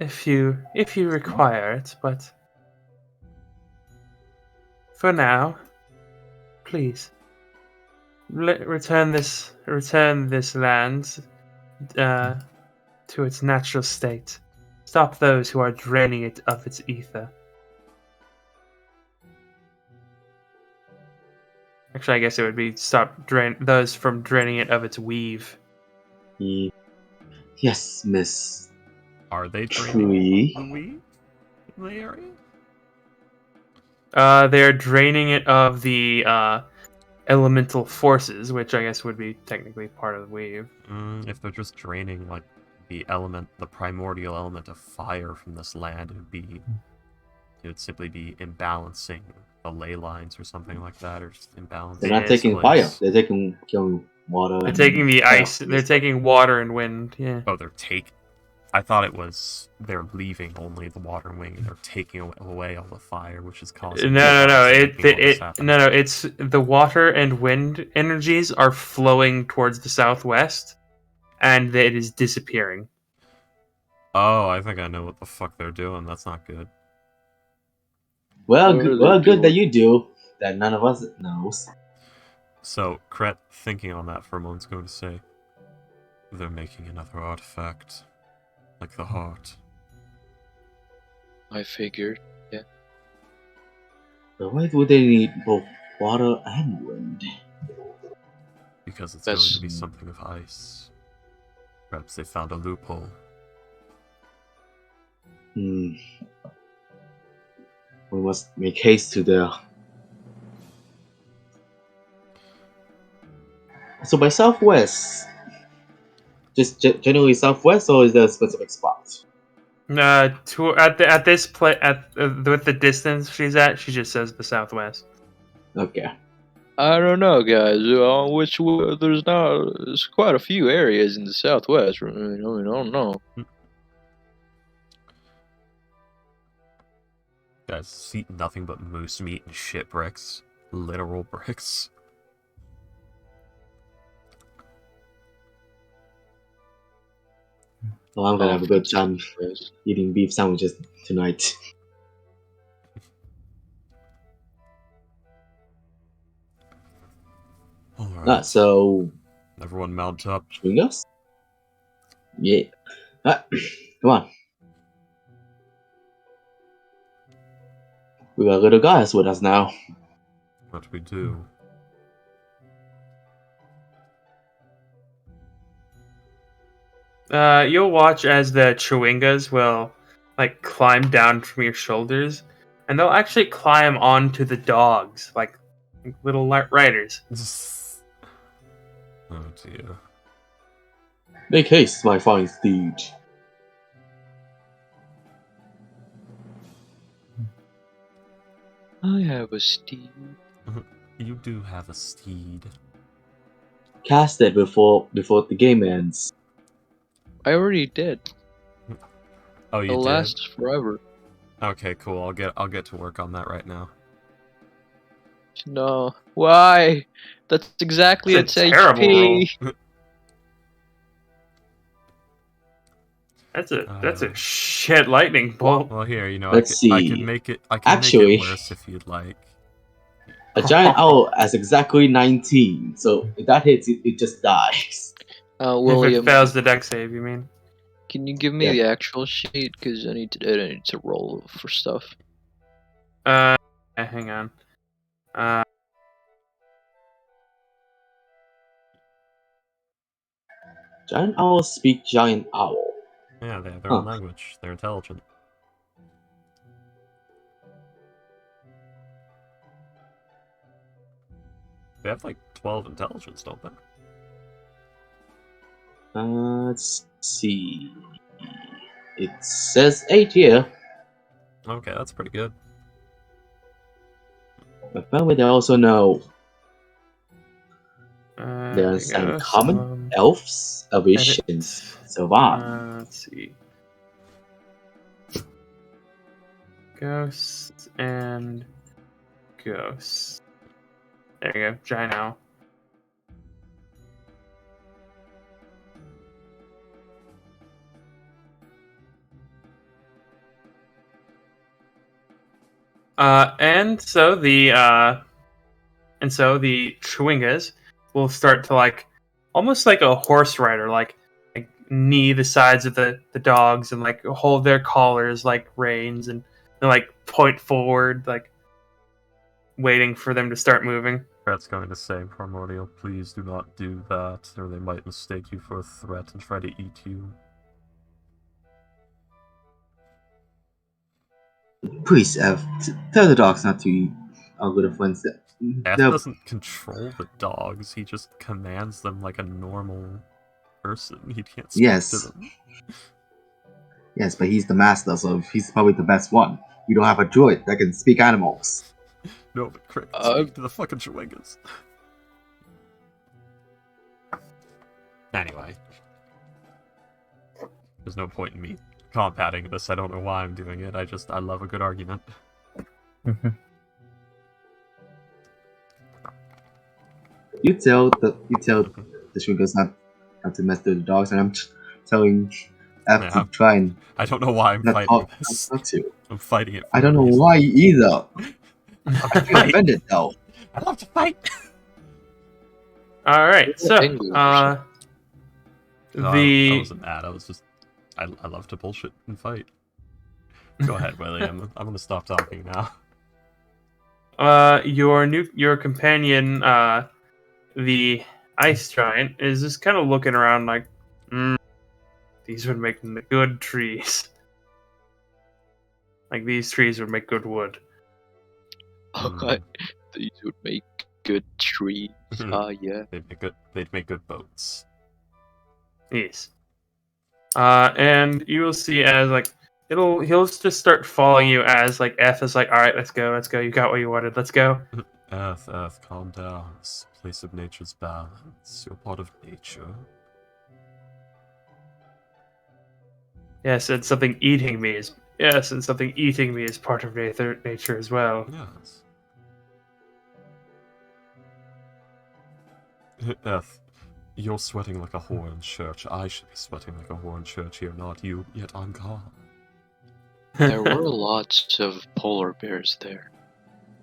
If you require it, but for now, please return this land to its natural state. Stop those who are draining it of its ether. Actually, I guess it would be stop those from draining it of its weave. Yes, Miss. Are they Tree. draining the weave in the area? They are draining it of the elemental forces, which I guess would be technically part of the weave. If they're just draining like the primordial element of fire from this land, it would simply be imbalancing the ley lines or something like that, or just imbalancing. They're not taking fire. They're taking water. They're taking the ice. They're taking water and wind. Yeah. Oh, I thought it was they're leaving only the water and wind, and they're taking away all the fire, which is causing. No. It's the water and wind energies are flowing towards the southwest, and it is disappearing. Oh, I think I know what the fuck they're doing. That's not good. Well, good that you do. That none of us knows. So, Kret, thinking on that for a moment, is going to say, they're making another artifact. Like the heart. I figured. But why would they need both water and wind? Because it's That's- going to be something of ice. Perhaps they found a loophole. We must make haste to there. So by southwest, just generally southwest, or is there a specific spot? At this place, with the distance she's at, she just says the southwest. Okay. I don't know, guys. There's quite a few areas in the southwest. I don't know. Guys, see nothing but moose meat and shipwrecks. Literal bricks. Well, I'm gonna have a good time eating beef sandwiches tonight. Alright, So everyone mount up. between us? Yeah. Come on. We got little guys with us now. What we do. You'll watch as the Chewingas will, like, climb down from your shoulders, and they'll actually climb onto the dogs, like little riders. Oh dear. Make haste, my fine steed. I have a steed. You do have a steed. Cast it before the game ends. I already did. Oh, you It'll did? last forever. Okay, cool. I'll get to work on that right now. No. Why? That's exactly It's its a terrible HP. roll. That's a shit lightning bolt. Well, here, you know, Let's I see. could make it. I could Actually- make it worse if you'd like. A giant owl has exactly 19, so if that hits, it just dies. If William, it fails the deck save, you mean? can you give me Yeah. the actual sheet? Because I need to roll for stuff. Hang on. Giant owls speak giant owl. Yeah, they have their own language. They're intelligent. They have like 12 intelligence, don't they? Let's see. It says 8 here. Okay, that's pretty good. Apparently, they also know they There you understand go, common, elves, Elvitians, Sylvan. Let's see. Ghosts and ghosts. There you go, giant owl. And so the Chewingas will start to, like, almost like a horse rider, like knee the sides of the dogs and like hold their collars like reins and like point forward, like waiting for them to start moving. Brett's going to say, Primordial, please do not do that, or they might mistake you for a threat and try to eat you. Please, Ev, tell the dogs not to eat our little friends. F They're- doesn't control the dogs, he just commands them like a normal person. He can't speak Yes. to them. Yes, but he's the master, so he's probably the best one. We don't have a druid that can speak animals. No, but Crick, Uh, speak to the fucking Chewingas. Anyway. There's no point in me combating this. I don't know why I'm doing it. I love a good argument. You tell the Shrinkers not to mess with the dogs, and I'm telling F Yeah. to try and I don't know why I'm not fighting talk, this. not to. I'm fighting it. I don't know why either. I feel Fight. offended though. I love to fight. All right, so English. No, I the wasn't mad. I was just I love to bullshit and fight. Go ahead, William. I'm gonna stop talking now. Your companion, the ice giant, is just kind of looking around like, these would make good trees. Like these trees would make good wood. These would make good trees. Yeah. They'd make good boats. Yes. And you will see as like he'll just start following you as like F is like, all right, let's go. You got what you wanted. Let's go. Earth, calm down. It's a place of nature's balance. You're part of nature. Yes, and something eating me is part of nature as well. Yes. Earth, you're sweating like a whore in church. I should be sweating like a whore in church here, not you. Yet I'm calm. There were lots of polar bears there.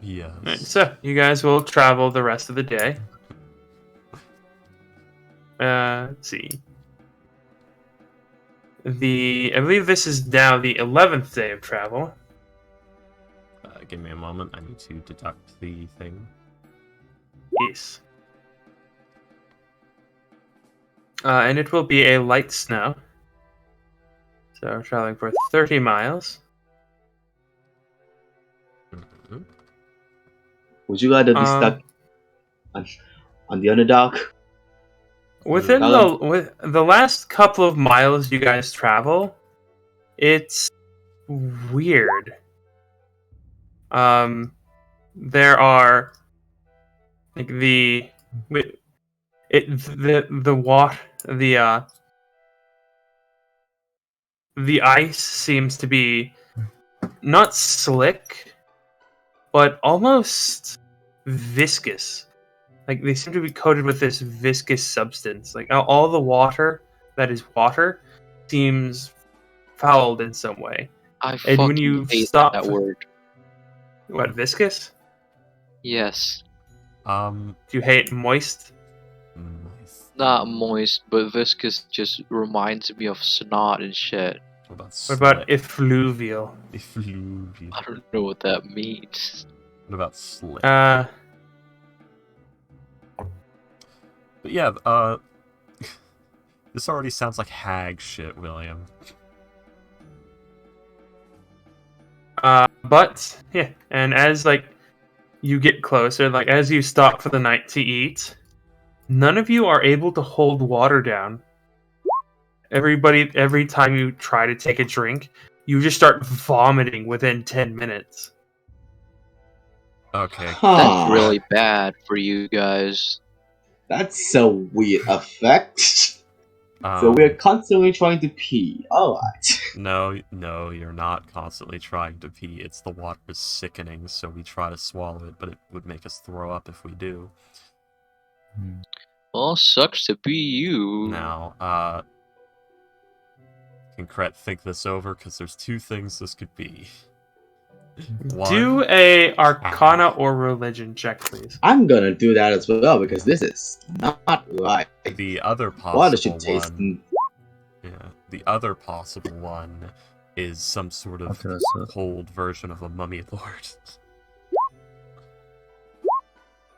Yes. Right, so you guys will travel the rest of the day. Let's see. I believe this is now the 11th day of travel. Give me a moment. I need to deduct the thing. Yes. And it will be a light snow. So we're traveling for 30 miles. Mhm. Would you rather be stuck on the underdog? Within with the last couple of miles you guys travel, it's weird. There are like the ice seems to be not slick, but almost viscous. Like they seem to be coated with this viscous substance. Like all the water that is water seems fouled in some way. I And when fucking you hate stop, that word. what, viscous? Yes. Do you hate moist? Nice. Not moist, but viscous just reminds me of snot and shit. What What about effluvial? effluvial? I don't know what that means. What about slick? But yeah, this already sounds like hag shit, William. But yeah, and as like you get closer, like as you stop for the night to eat, none of you are able to hold water down. Every time you try to take a drink, you just start vomiting within 10 minutes. Okay. That's really bad for you guys. That's a weird effect. So we're constantly trying to pee. Alright. No, you're not constantly trying to pee. It's the water is sickening, so we try to swallow it, but it would make us throw up if we do. Well, sucks to be you. Now, can Kret think this over? Because there's two things this could be. One, Do a Arcana or Religion check, please. I'm gonna do that as well because this is not right. the other Water should possible taste. one. Yeah, the other possible one is some sort of cold version of a mummy lord.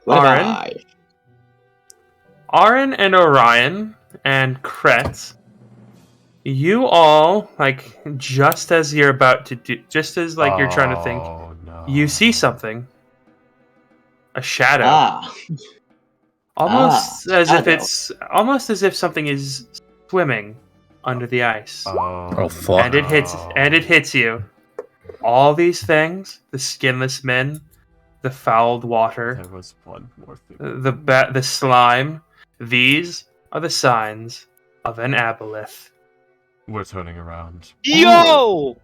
Aaron? Aaron and Orion and Kret, you all, like, just as you're about to do, just as, like, you're trying to think, No. you see something. A shadow. Almost Almost as if something is swimming under the ice. Oh fuck! And it hits you. All these things, the skinless men, the fouled water, There was one more thing. the slime, these are the signs of an aboleth. We're turning around. Yo!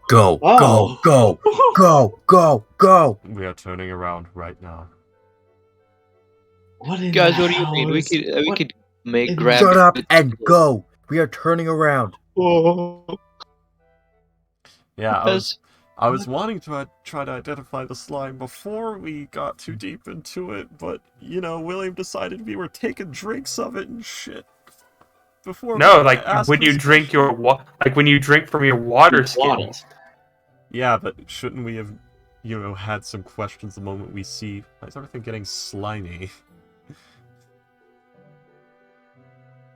Go, Oh. go, go, go, go, go! We are turning around right now. Guys, what do you mean? We could grab. Shut up and go! We are turning around. Yeah, I was wanting to try to identify the slime before we got too deep into it, but, you know, William decided we were taking drinks of it and shit. Before No, we like asked when you this drink question. when you drink from your water skins. Yeah, but shouldn't we have, had some questions the moment we see... Why is everything getting slimy?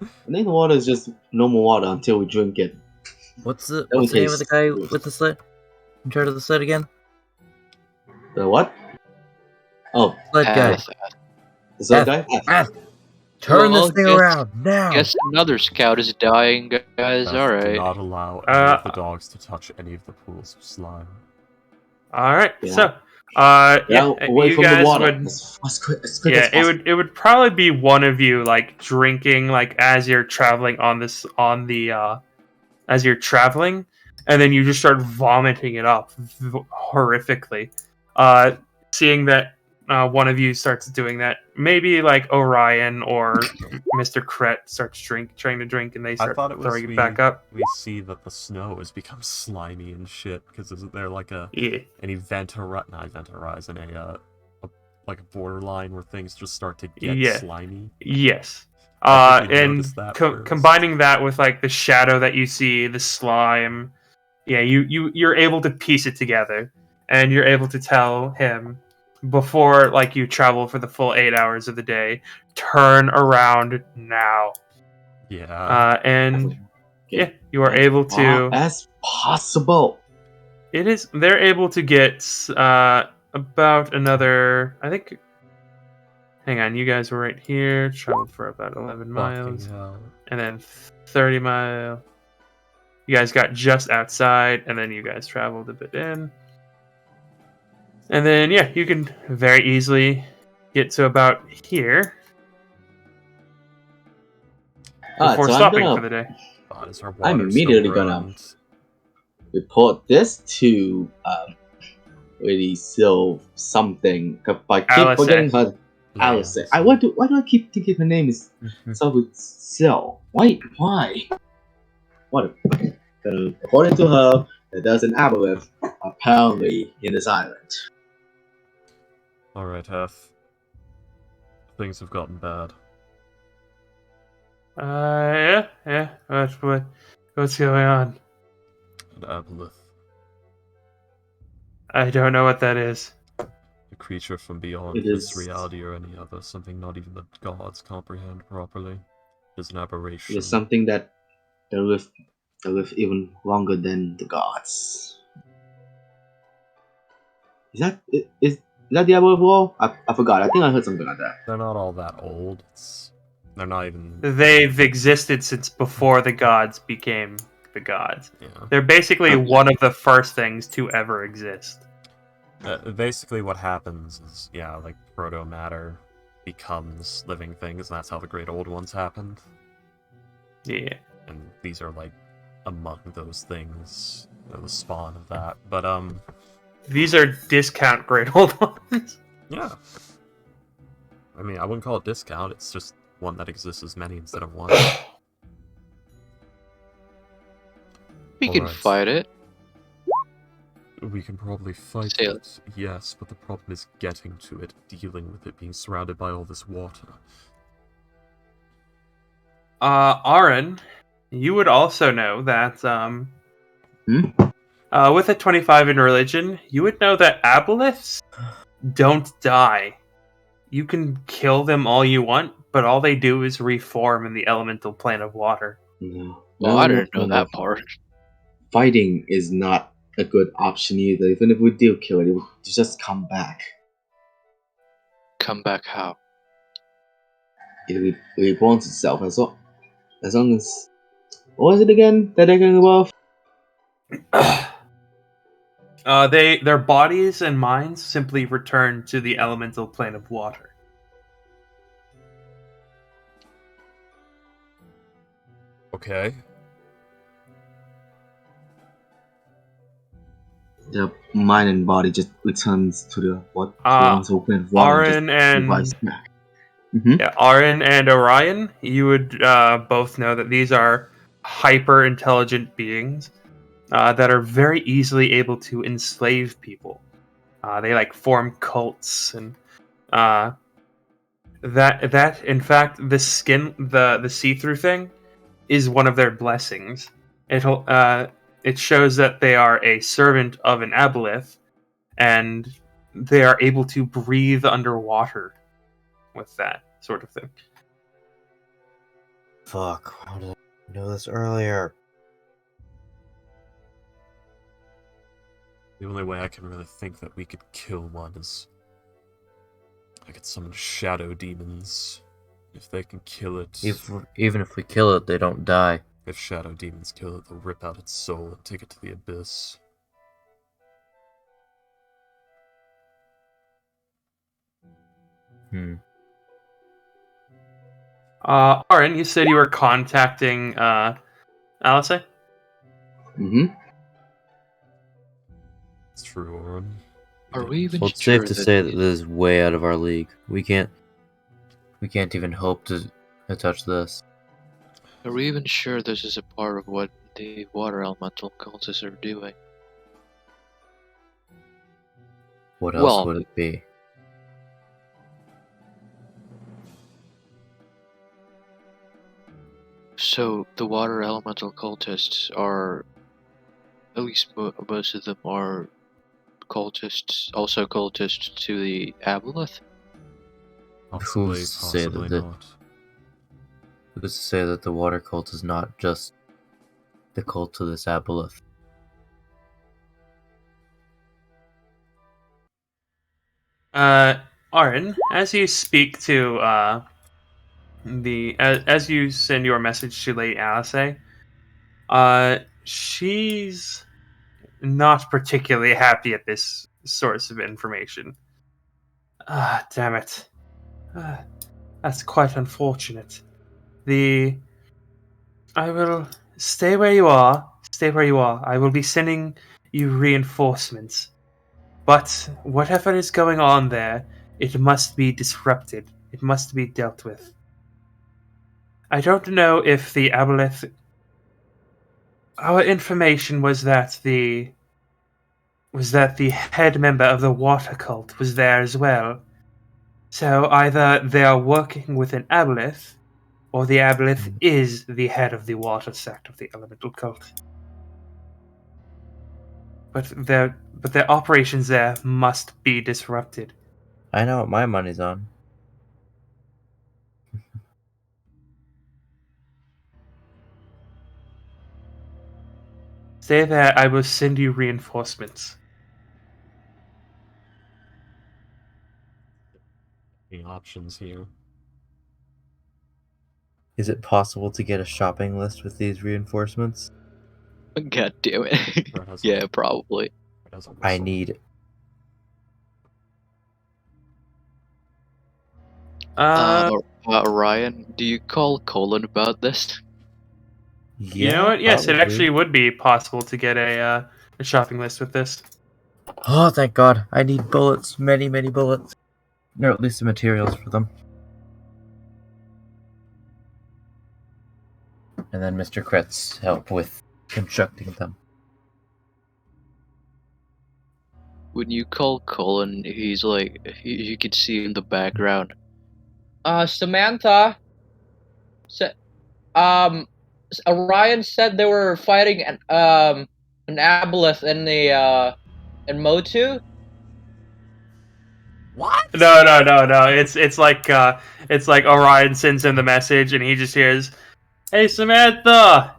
I think the water is just normal water until we drink it. What's the Then we name of the taste guy good. with the sled? In charge of the sled again? The what? Oh, Sled guy. the third F. guy? F. Turn Well, this thing guess- around now. Guess another scout is dying, guys. Beth, do Alright. not allow any of the dogs to touch any of the pools of slime. All right. Yeah. So, Away you from guys the water. would. As quick Yeah, as possible. it would probably be one of you like drinking like as you're traveling as you're traveling, and then you just start vomiting it up horrifically. Seeing that one of you starts doing that, maybe like Orion or Mr. Kret starts trying to drink, and they I start thought it was throwing it back up. we see that the snow has become slimy and shit, because isn't there like Yeah. an event horizon, like a borderline where things just start to get slimy? Yes. I think we And noticed that first. combining that with like the shadow that you see, the slime, yeah, you're able to piece it together, and you're able to tell him before like you travel for the full 8 hours of the day, turn around now. Yeah. And Yeah. yeah, you are able to. As possible. It is. They're able to get about another. I think. Hang on, you guys were right here. Traveled for about 11 miles, Fucking hell. and then 30 mile. You guys got just outside, and then you guys traveled a bit in, and then yeah, you can very easily get to about here before so stopping for the day. God, is our I'm water still immediately gonna ruined? report this to really still something. If I keep Alice. forgetting her. Alice. Why do I keep thinking her name is starts with Sil? Why? What? According to her, there's an aboleth apparently in this island. Alright, Hef. Things have gotten bad. Yeah. What's going on? An aboleth. I don't know what that is. A creature from beyond It this is- reality or any other. Something not even the gods comprehend properly. It's an aberration. It's something that they live even longer than the gods. Is that the aboleth law? I forgot. I think I heard something like that. They're not all that old. They're not even... They've existed since before the gods became the gods. Yeah. They're basically one of the first things to ever exist. Basically what happens is, yeah, like, proto-matter becomes living things, and that's how the Great Old Ones happened. Yeah. And these are, like, among those things. They're the spawn of that. But, These are discount Great Old Ones. yeah. I mean, I wouldn't call it discount, it's just one that exists as many instead of one. We can Alright. fight it. We can probably fight Sail it, yes, but the problem is getting to it, dealing with it, being surrounded by all this water. Aaron, you would also know that, with a 25 in religion, you would know that aboleths don't die. You can kill them all you want, but all they do is reform in the elemental plane of water. No. Well, I didn't know that part. Fighting is not a good option either. Even if we do kill it, it will just come back. Come back how? It reborns itself as well. As long as... What was it again that they're going above? Their bodies and minds simply return to the elemental plane of water. Okay. The mind and body just returns to the what? Aaron and Aaron and Orion, you would both know that these are hyper intelligent beings that are very easily able to enslave people. They like form cults, and that in fact the skin, the see-through thing is one of their blessings. it shows that they are a servant of an aboleth, and they are able to breathe underwater with that sort of thing. Fuck, how did I know this earlier? The only way I can really think that we could kill one is I could summon shadow demons. If they can kill it, Even if we kill it, they don't die. if shadow demons kill it, they'll rip out its soul and take it to the abyss. Aaron, you said you were contacting Alice? Mm-hmm. It's true, Orin. Are we even Well, it's sure safe to say that this is way out of our league. We can't even hope to touch this. Are we even sure this is a part of what the water elemental cultists are doing? What else would it be? So the water elemental cultists are, at least most of them are cultists, also cultists to the aboleth. Possibly, Who's to say possibly that not. Who's to say that the water cult is not just the cult to this aboleth? Aaron, as you speak to as you send your message to Lady Alice, she's not particularly happy at this source of information. Ah, damn it. That's quite unfortunate. I will stay where you are. Stay where you are. I will be sending you reinforcements. But whatever is going on there, it must be disrupted. It must be dealt with. I don't know if the aboleth. Our information was that the head member of the water cult was there as well. So either they are working with an aboleth, or the aboleth is the head of the water sect of the elemental cult. But their operations there must be disrupted. I know what my money's on. Stay there, I will send you reinforcements. Any options here? Is it possible to get a shopping list with these reinforcements? God damn it. Brett has Yeah, probably. Brett has a I whistle. need. Ryan, do you call Colin about this? You know what? Yes, it probably. actually would be possible to get a shopping list with this. Oh, thank God! I need bullets, many bullets, or at least the materials for them. And then Mr. Kretz help with constructing them. When you call Colin, he's like, you can see in the background. Samantha. Orion said they were fighting an aboleth in the in Motu. What? No. It's like Orion sends him the message, and he just hears, "Hey Samantha,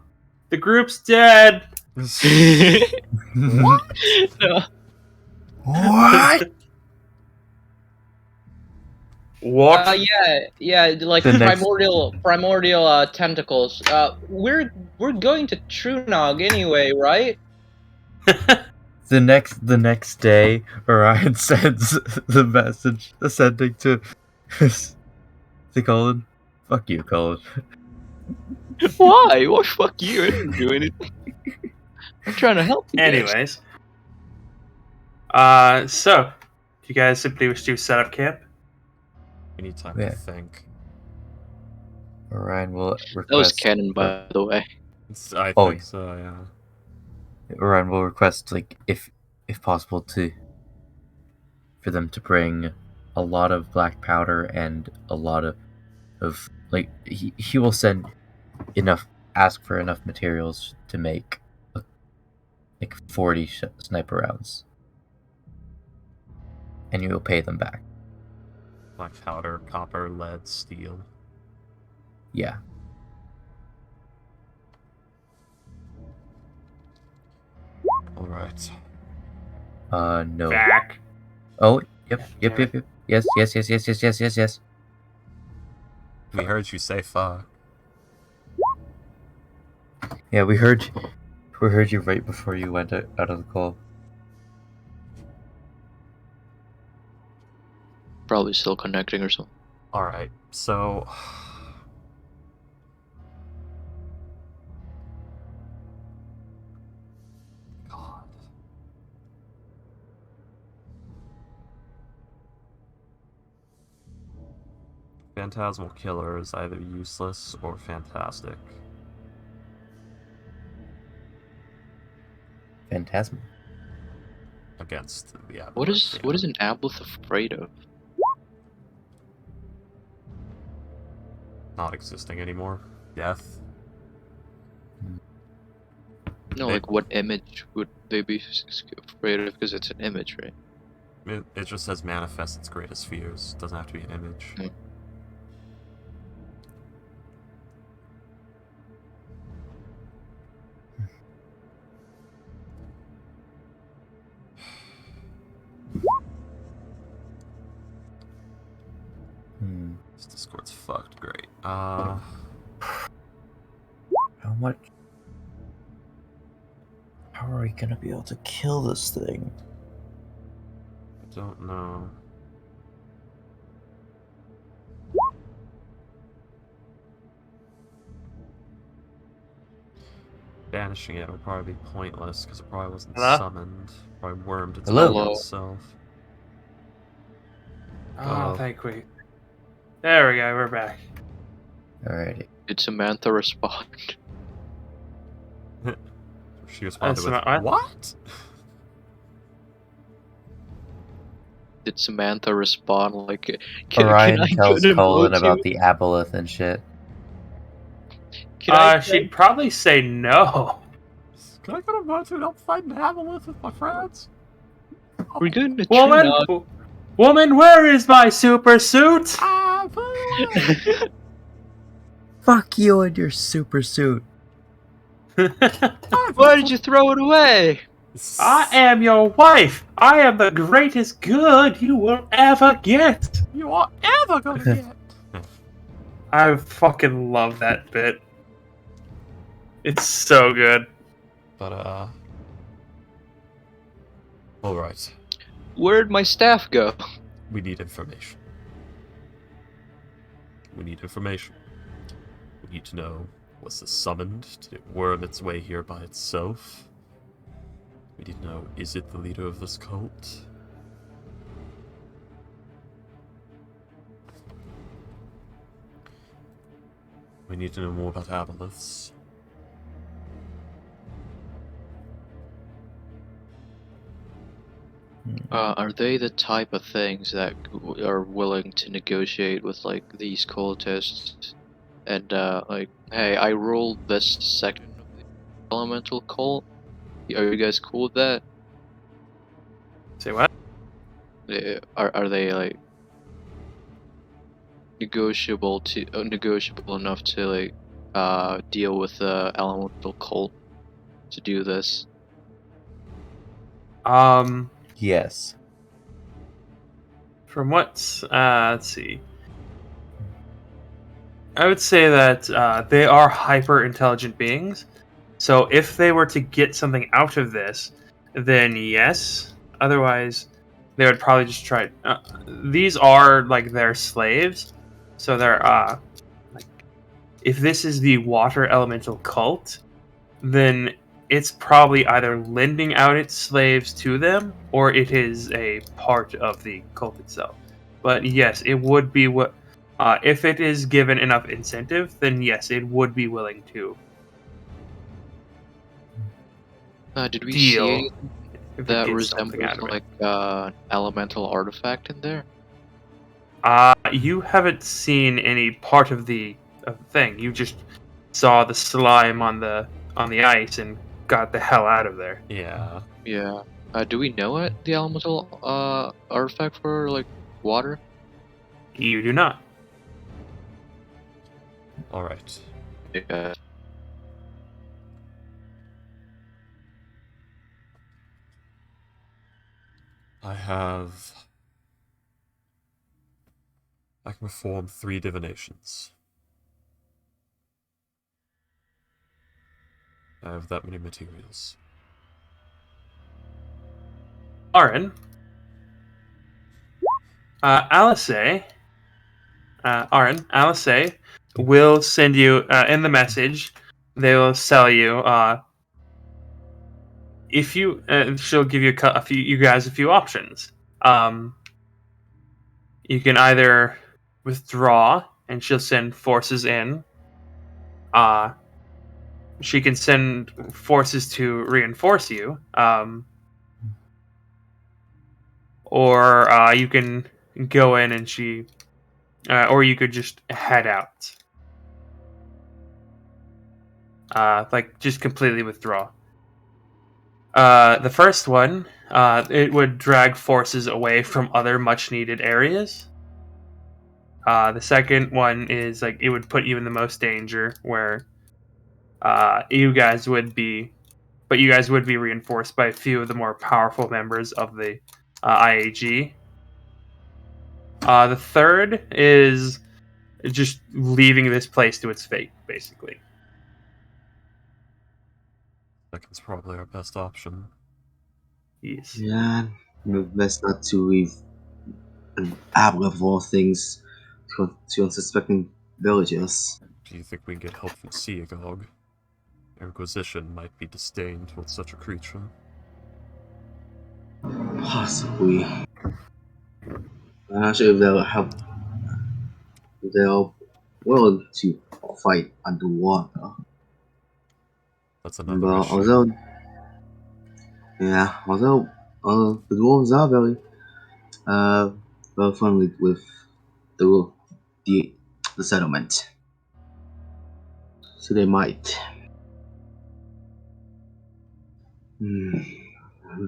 the group's dead." No. What? What? Yeah, like The next- primordial tentacles. We're going to Trunog anyway, right? The next day, Orion sends the message sending to Colin. Fuck you, Colin. Why? What? Fuck you! I didn't do anything. I'm trying to help you guys. Anyways, so do you guys simply wish to set up camp? We need time Yeah. to think. Orion will request. That was canon, by the way. I Oh, think so, yeah. Orion will request, like, if possible, for them to bring a lot of black powder and a lot of like he will ask for enough materials to make like 40 sniper rounds, and you will pay them back. Black powder, copper, lead, steel. Yeah. Alright. No. Back. Oh, yep. Yes. We heard you say fuck. Yeah, we heard you right before you went out of the call. Probably still connecting or something. Alright, so... God. Phantasmal Killer is either useless or fantastic. Phantasm. Against the Aboleth. What is an Aboleth afraid of? Not existing anymore. Death. No, They- like what image would they be afraid of? Because it's an image, right? It just says manifest its greatest fears. Doesn't have to be an image. Hmm. This Discord's fucked. Great. How much? How are we gonna be able to kill this thing? I don't know. Banishing it would probably be pointless because it probably wasn't Hello? summoned. Probably wormed its Hello? way itself. Oh, thank we. There we go. We're back. Alrighty. Did Samantha respond? She responded with, what? what? Did Samantha respond like? Can Orion I tells do an Colin emoji? about the Aboleth and shit. Can I She'd probably say no. Can I go to Motu and help fight an Aboleth with my friends? We're going to Woman, where is my super suit? Ah, please. Fuck you and your super suit. Why did you throw it away? I am your wife. I am the greatest good you will ever get. You are ever gonna get. I fucking love that bit. It's so good. But, alright. Where'd my staff go? We need information. We need information. We need to know, was this summoned? Did it worm its way here by itself? We need to know, is it the leader of this cult? We need to know more about Aboleths. Are they the type of things that are willing to negotiate with like these cultists and like, hey, I ruled this section of the elemental cult. Are you guys cool with that? Say what? Are they like negotiable enough to like deal with the elemental cult to do this? Yes. From what, let's see. I would say that they are hyper intelligent beings. So if they were to get something out of this, then yes. Otherwise, they would probably just try. These are like their slaves. So they're like, if this is the water elemental cult, then it's probably either lending out its slaves to them or it is a part of the cult itself. But yes, it would be what if it is given enough incentive, then yes, it would be willing to Did we deal see anything if it that gets something out resembles of it. like elemental artifact in there? You haven't seen any part of the thing. You just saw the slime on the ice and got the hell out of there. Yeah. Yeah. Do we know it? The elemental artifact for like water? You do not. All right. Yeah. I can perform 3 divinations. I have that many materials. Aaron. Alice will send you in the message. They will sell you. If you, she'll give you you guys a few options. You can either withdraw, and she'll send forces in. She can send forces to reinforce you. Or you can go in and or you could just head out. Like, just completely withdraw. The first one, it would drag forces away from other much-needed areas. The second one is, like, it would put you in the most danger, where you guys would be reinforced by a few of the more powerful members of the IAG. The third is just leaving this place to its fate, basically. Second's probably our best option. Yes. Yeah, best not to leave an apple of all things to unsuspecting villagers. Do you think we can get help from Seagog? Inquisition might be disdain towards such a creature. Possibly. I'm not sure if they'll help. If they're willing to fight underwater. That's another But issue. although the dwarves are very friendly with the settlement, so they might.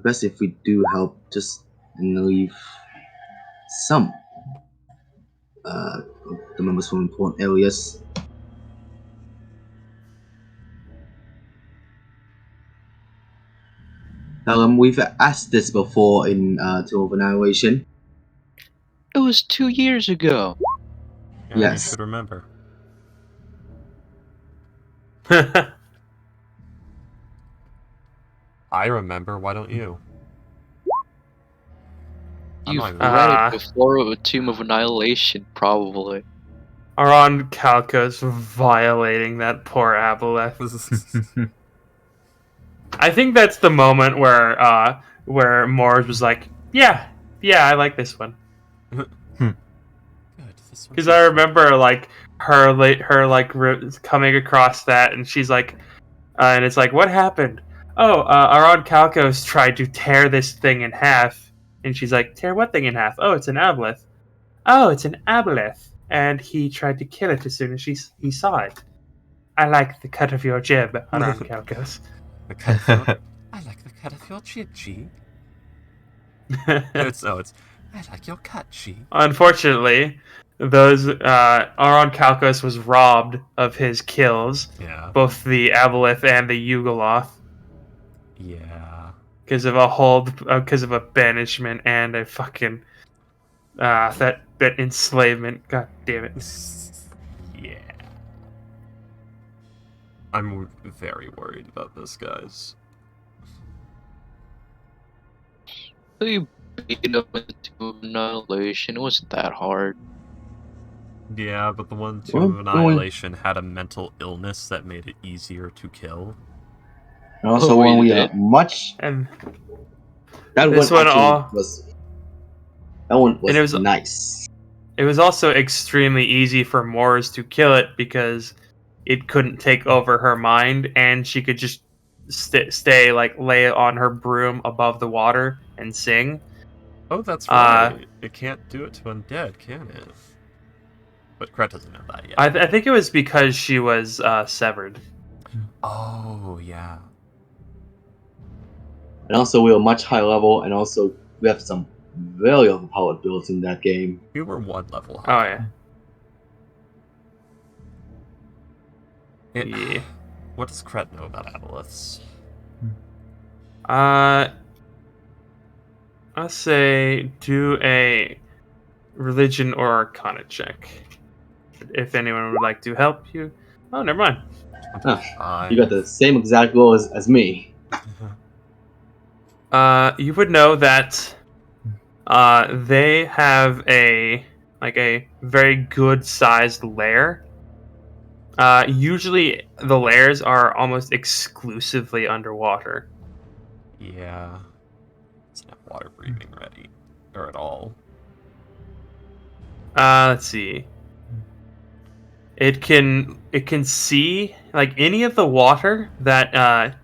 Best if we do help, just leave some of the members from important areas. We've asked this before in Tool of Annihilation. It was 2 years ago. Yeah, you Yes. should remember. I remember, why don't you? I'm You've not read it before a Tomb of Annihilation, probably. Aron Kalkos violating that poor Aboleth. I think that's the moment where Mors was like, yeah, I like this one. Because I remember like her coming across that, and she's like, and it's like, what happened? Oh, Aron Kalkos tried to tear this thing in half, and she's like, tear what thing in half? Oh, it's an aboleth. Oh, it's an aboleth, and he tried to kill it as soon as he saw it. I like the cut of your jib, Aron Kalkos. I like the cut of your jib, G. It's I like your cut, G. Unfortunately, Aron Kalkos was robbed of his kills. Yeah. Both the Aboleth and the Yugoloth. Yeah. Because of a banishment and a fucking that enslavement. God damn it. Yeah. I'm very worried about this, guys. You beat up with Tomb of Annihilation. It wasn't that hard. Yeah, but the one Tomb of Annihilation had a mental illness that made it easier to kill. And also, when we are much, and that this one one was nice. It was also extremely easy for Mors to kill it because it couldn't take over her mind, and she could just stay like lay on her broom above the water and sing. Oh, that's right. It can't do it to undead, can it? But Kret doesn't know that yet. I think it was because she was severed. Oh, yeah. And also we're much higher level, and also we have some very overpowered builds in that game. You were 1 level Oh high. yeah. Yeah. What does Kret know about aboleths? I'll say do a religion or arcana check. If anyone would like to help you. Oh, never mind. You got the same exact goal as me. You would know that they have a very good sized lair. Usually the lairs are almost exclusively underwater. Yeah. Doesn't have water breathing ready. Or at all. Let's see. It can see like any of the water that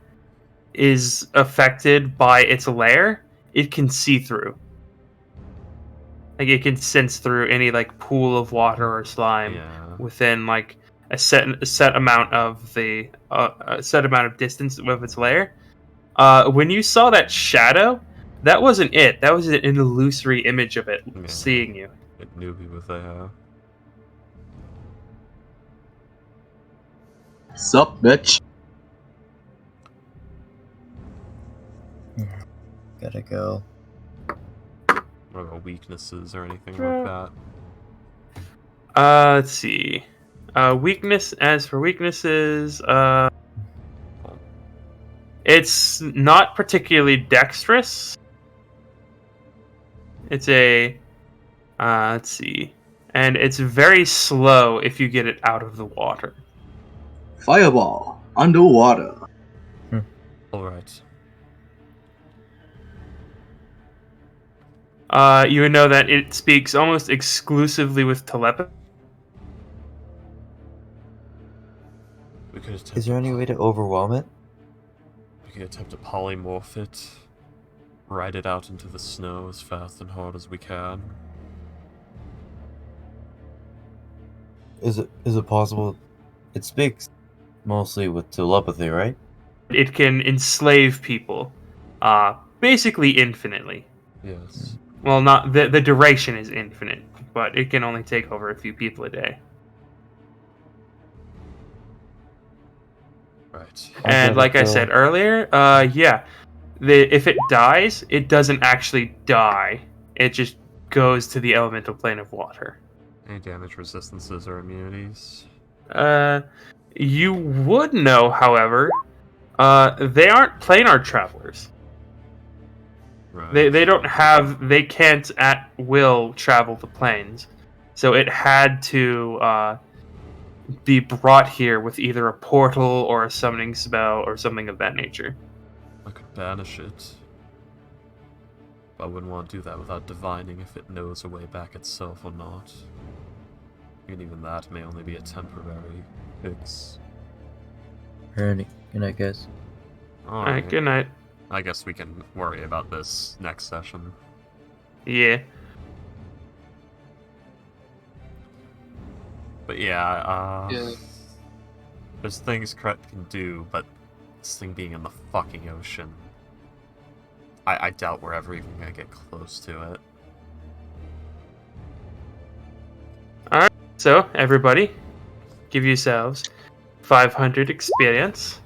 is affected by its lair. It can see through. Like it can sense through any like pool of water or slime within like a set amount of the a set amount of distance of its lair. When you saw that shadow, that wasn't it. That was an illusory image of it seeing you. It knew he was there. Sup, bitch? Gotta go. What about weaknesses or anything like that? Let's see. Weakness. As for weaknesses, it's not particularly dexterous. It's a, let's see, and it's very slow if you get it out of the water. Fireball underwater. All right. You would know that it speaks almost exclusively with telepathy. We could attempt Is there any way to overwhelm it? We could attempt to polymorph it, ride it out into the snow as fast and hard as we can. Is it possible? It speaks mostly with telepathy, right? It can enslave people, basically infinitely. Yes. Well, not the duration is infinite, but it can only take over a few people a day. Right. And like I said earlier, if it dies, it doesn't actually die. It just goes to the elemental plane of water. Any damage resistances or immunities? You would know, however, they aren't planar travelers. Right. They can't at will travel the planes. So it had to be brought here with either a portal or a summoning spell or something of that nature. I could banish it. But I wouldn't want to do that without divining if it knows a way back itself or not. And even that may only be a temporary fix. Good night, guys. Alright, good night. I guess we can worry about this next session. Yeah. But yeah, Yeah. there's things Kret can do, but this thing being in the fucking ocean, I doubt we're ever even gonna get close to it. Alright, so everybody, give yourselves 500 experience.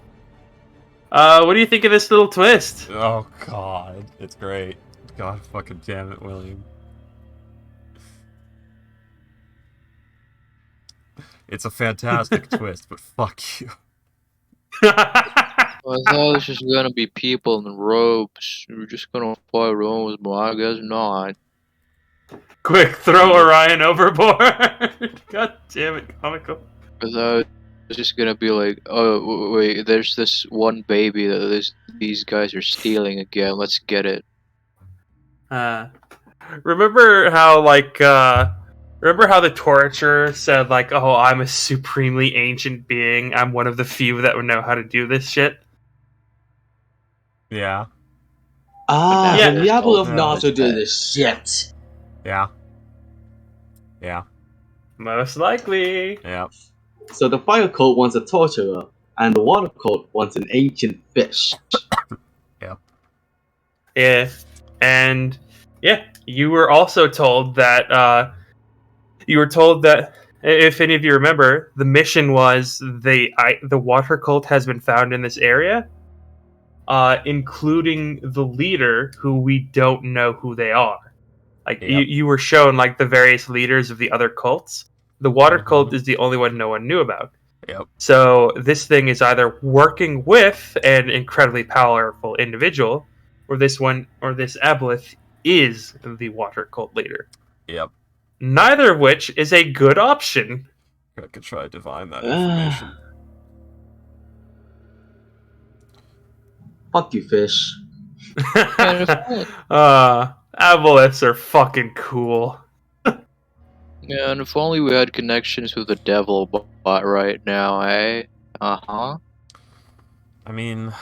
What do you think of this little twist? Oh god, it's great. God fucking damn it, William. It's a fantastic twist, but fuck you. I thought this was gonna be people in robes. We're just gonna fight Romans, but I guess not. Quick, throw Orion overboard! God damn it, comical. I thought it was just gonna be like, oh wait, there's this one baby that these guys are stealing again. Let's get it. Remember how the torturer said like, "Oh, I'm a supremely ancient being. I'm one of the few that would know how to do this shit." Yeah. Yeah. The Diablo of Nato did this shit. Yeah. Yeah. Most likely. Yeah. So the fire cult wants a torturer, and the water cult wants an ancient fish. Yep. Yeah, and yeah, you were also told that if any of you remember, the mission was the water cult has been found in this area, including the leader, who we don't know who they are. Like Yep. you were shown like the various leaders of the other cults. The water Mhm. cult is the only one no one knew about. Yep. So this thing is either working with an incredibly powerful individual, or this aboleth is the water cult leader. Yep. Neither of which is a good option. I could try to divine that information. Fuck you, fish. Aboleths are fucking cool. Yeah, and if only we had connections with the devil bot right now, eh? Uh-huh. I mean,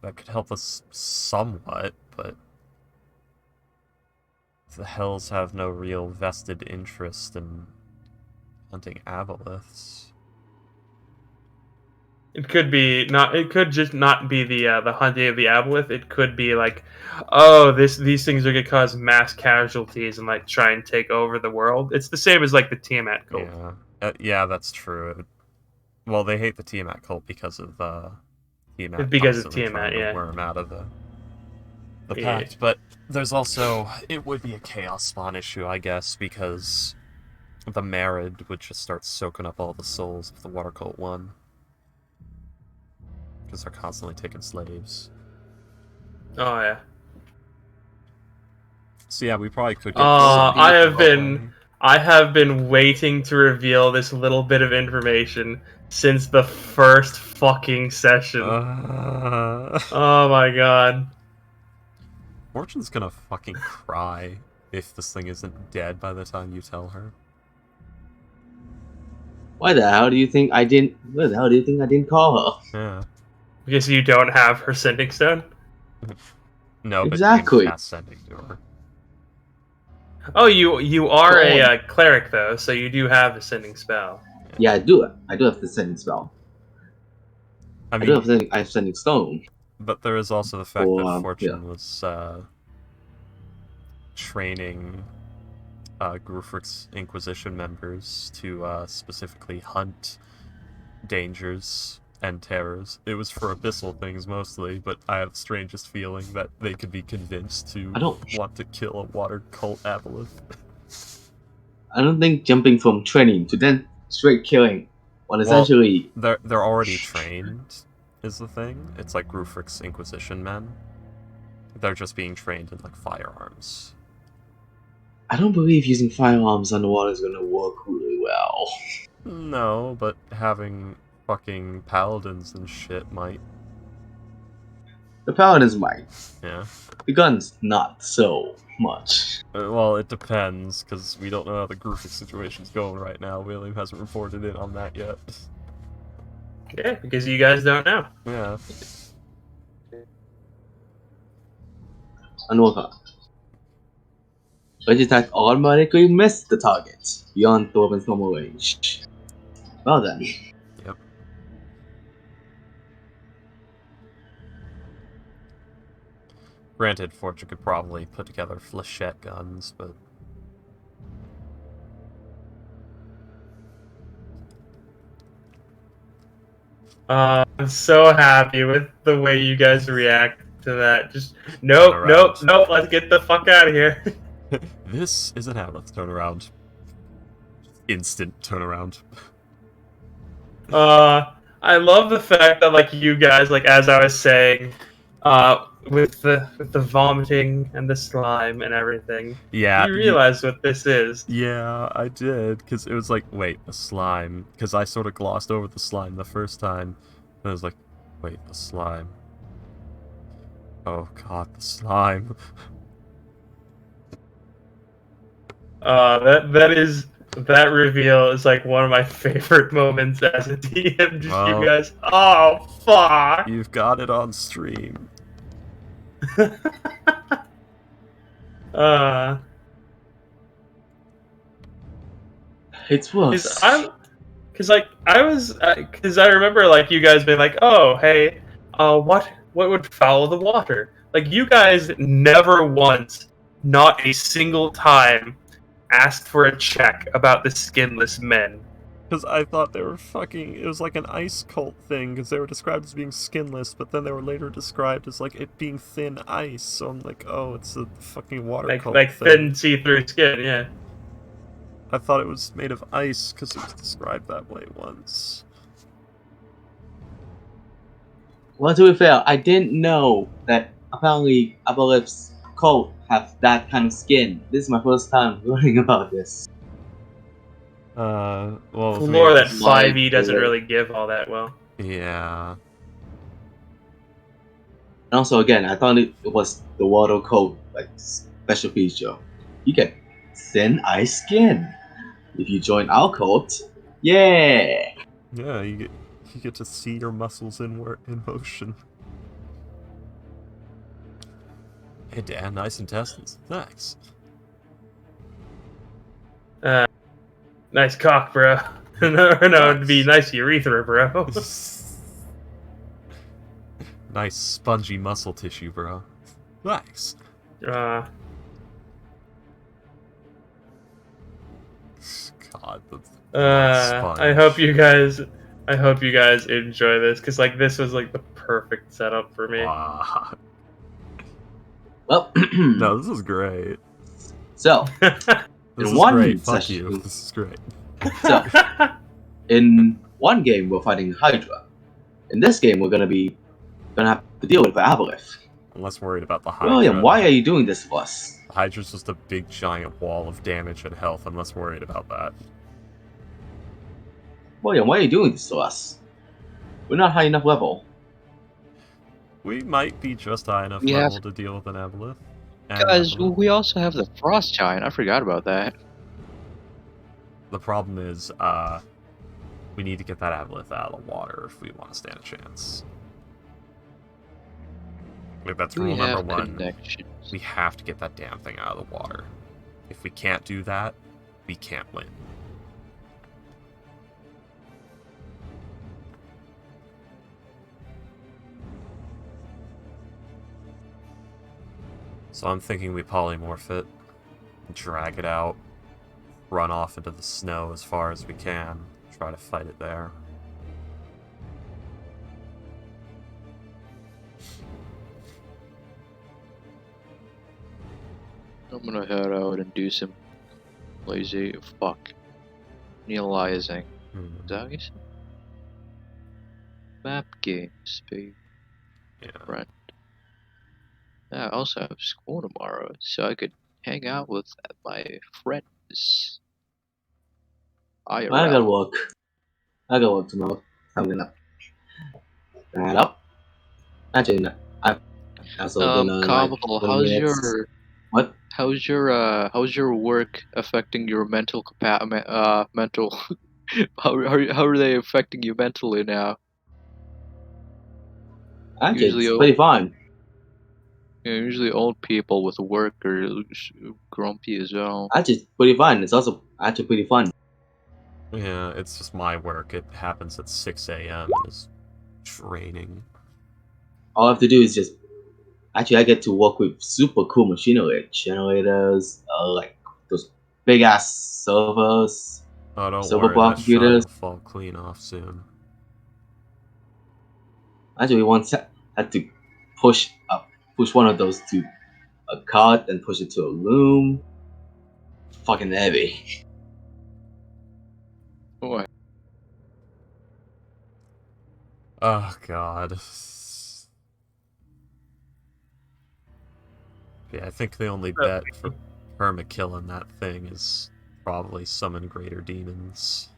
that could help us somewhat, but the Hells have no real vested interest in hunting aboleths. It could be not. It could just not be the hunting of the aboleth. It could be like, oh, these things are gonna cause mass casualties and like try and take over the world. It's the same as like the Tiamat cult. Yeah, that's true. Well, they hate the Tiamat cult because of Tiamat. Because of constantly Tiamat, trying to yeah. worm out of the Yeah. pact. But there's also, it would be a chaos spawn issue, I guess, because the Marid would just start soaking up all the souls if the water cult won. Because they're constantly taking slaves. Oh yeah. So yeah, we probably could get. I have been waiting to reveal this little bit of information since the first fucking session. Oh my god. Fortune's gonna fucking cry if this thing isn't dead by the time you tell her. Why the hell do you think I didn't? Why the hell do you think I didn't call her? Yeah. Because you don't have her sending stone? No, but Exactly. you can cast sending to her. Oh, you are a cleric though, so you do have the sending spell. Yeah, I do. I do have the sending spell. I I mean, do have sending stone. but there is also the fact that Fortune yeah. was training Grufrick's Inquisition members to specifically hunt dangers and terrors. It was for abyssal things mostly, but I have the strangest feeling that they could be convinced to want to kill a water cult aboleth. I don't think jumping from training to then straight killing, essentially they're already trained, is the thing. It's like Grufrick's Inquisition men. They're just being trained in like firearms. I don't believe using firearms underwater is gonna work really well. No, but having fucking paladins and shit might. The paladins might. Yeah. The guns, not so much. Well, it depends, because we don't know how the Grufrick situation's going right now. William hasn't reported in on that yet. Yeah, because you guys don't know. Yeah. Unwelcome. Wedge attack automatically missed the target beyond the weapon's normal range. Well then. Yep. Granted, Fortune could probably put together flechette guns, but... I'm so happy with the way you guys react to that. Just nope, let's get the fuck out of here. This is an aboleth turnaround. Instant turnaround. I love the fact that like you guys, like as I was saying, with the vomiting and the slime and everything. Yeah. You realize what this is. Yeah, I did, because it was like, wait, the slime. Because I sort of glossed over the slime the first time. And I was like, wait, the slime. Oh god, the slime. That reveal is like one of my favorite moments as a DM. Just Well, you guys, oh fuck! You've got it on stream. It's worse. Because I remember like you guys being like, oh hey, what what would foul the water? Like, you guys never once, not a single time, asked for a check about the skinless men. Because I thought they were fucking... It was like an ice cult thing, because they were described as being skinless, but then they were later described as, like, it being thin ice. So I'm like, oh, it's a fucking water cult Like thing. thin see-through skin, yeah. I thought it was made of ice, because it was described that way once. Well, to be fair, I didn't know that apparently Aboleth's coat have that kind of skin. This is my first time learning about this. Well... Lore that My 5e doesn't God. really give all that well. Yeah. And also, again, I thought it was the water coat, like, special feature. You get thin ice skin. If you join our cult, yeah! Yeah, you get to see your muscles in motion. Hey Dan, nice intestines. Thanks. Nice cock, bro. No, it'd be nice urethra, bro. Nice spongy muscle tissue, bro. Thanks. Uh, God, that's I hope you guys enjoy this, because like this was like the perfect setup for me. Wow. Well, No, this is great. so, This In is one great. Fuck session- you. This is great. so, in one game, we're fighting Hydra. In this game, we're gonna have to deal with the Aboleth. I'm less worried about the Hydra. William, why are you doing this to us? The Hydra's just a big giant wall of damage and health. I'm less worried about that. William, why are you doing this to us? We're not high enough level. We might be just high enough We have- level to deal with an Aboleth. Guys, we also have the Frost Giant. I forgot about that. The problem is, we need to get that Aboleth out of the water if we want to stand a chance. Like, that's We rule number have one. connections. We have to get that damn thing out of the water. If we can't do that, we can't win. So I'm thinking we polymorph it, drag it out, run off into the snow as far as we can, try to fight it there. I'm gonna head out and do some lazy nealizing. Is that what you said? Map games, babe. Yeah. Friend. Yeah, I also have school tomorrow, so I could hang out with my friends. I gotta IRL. work. I gotta work tomorrow. I'm gonna add up. Actually, no, I also gonna Comical, like 20 minutes. What? how's your work affecting your mental mental how are they affecting you mentally now? Actually, Usually it's pretty fun. Usually old people with work are grumpy as well. Actually, it's pretty fun. It's also actually pretty fun. Yeah, it's just my work. It happens at 6 a.m. and is draining. All I have to do is just. Actually, I get to work with super cool machinery, generators, like those big ass servers. Oh, don't Silver worry, block that shot computers. will fall clean off soon. Actually, we once had to push one of those to a cart and push it to a loom. Fucking heavy. Boy, Oh, God. Yeah, I think the only bet for perma-killing that thing is probably summon greater demons.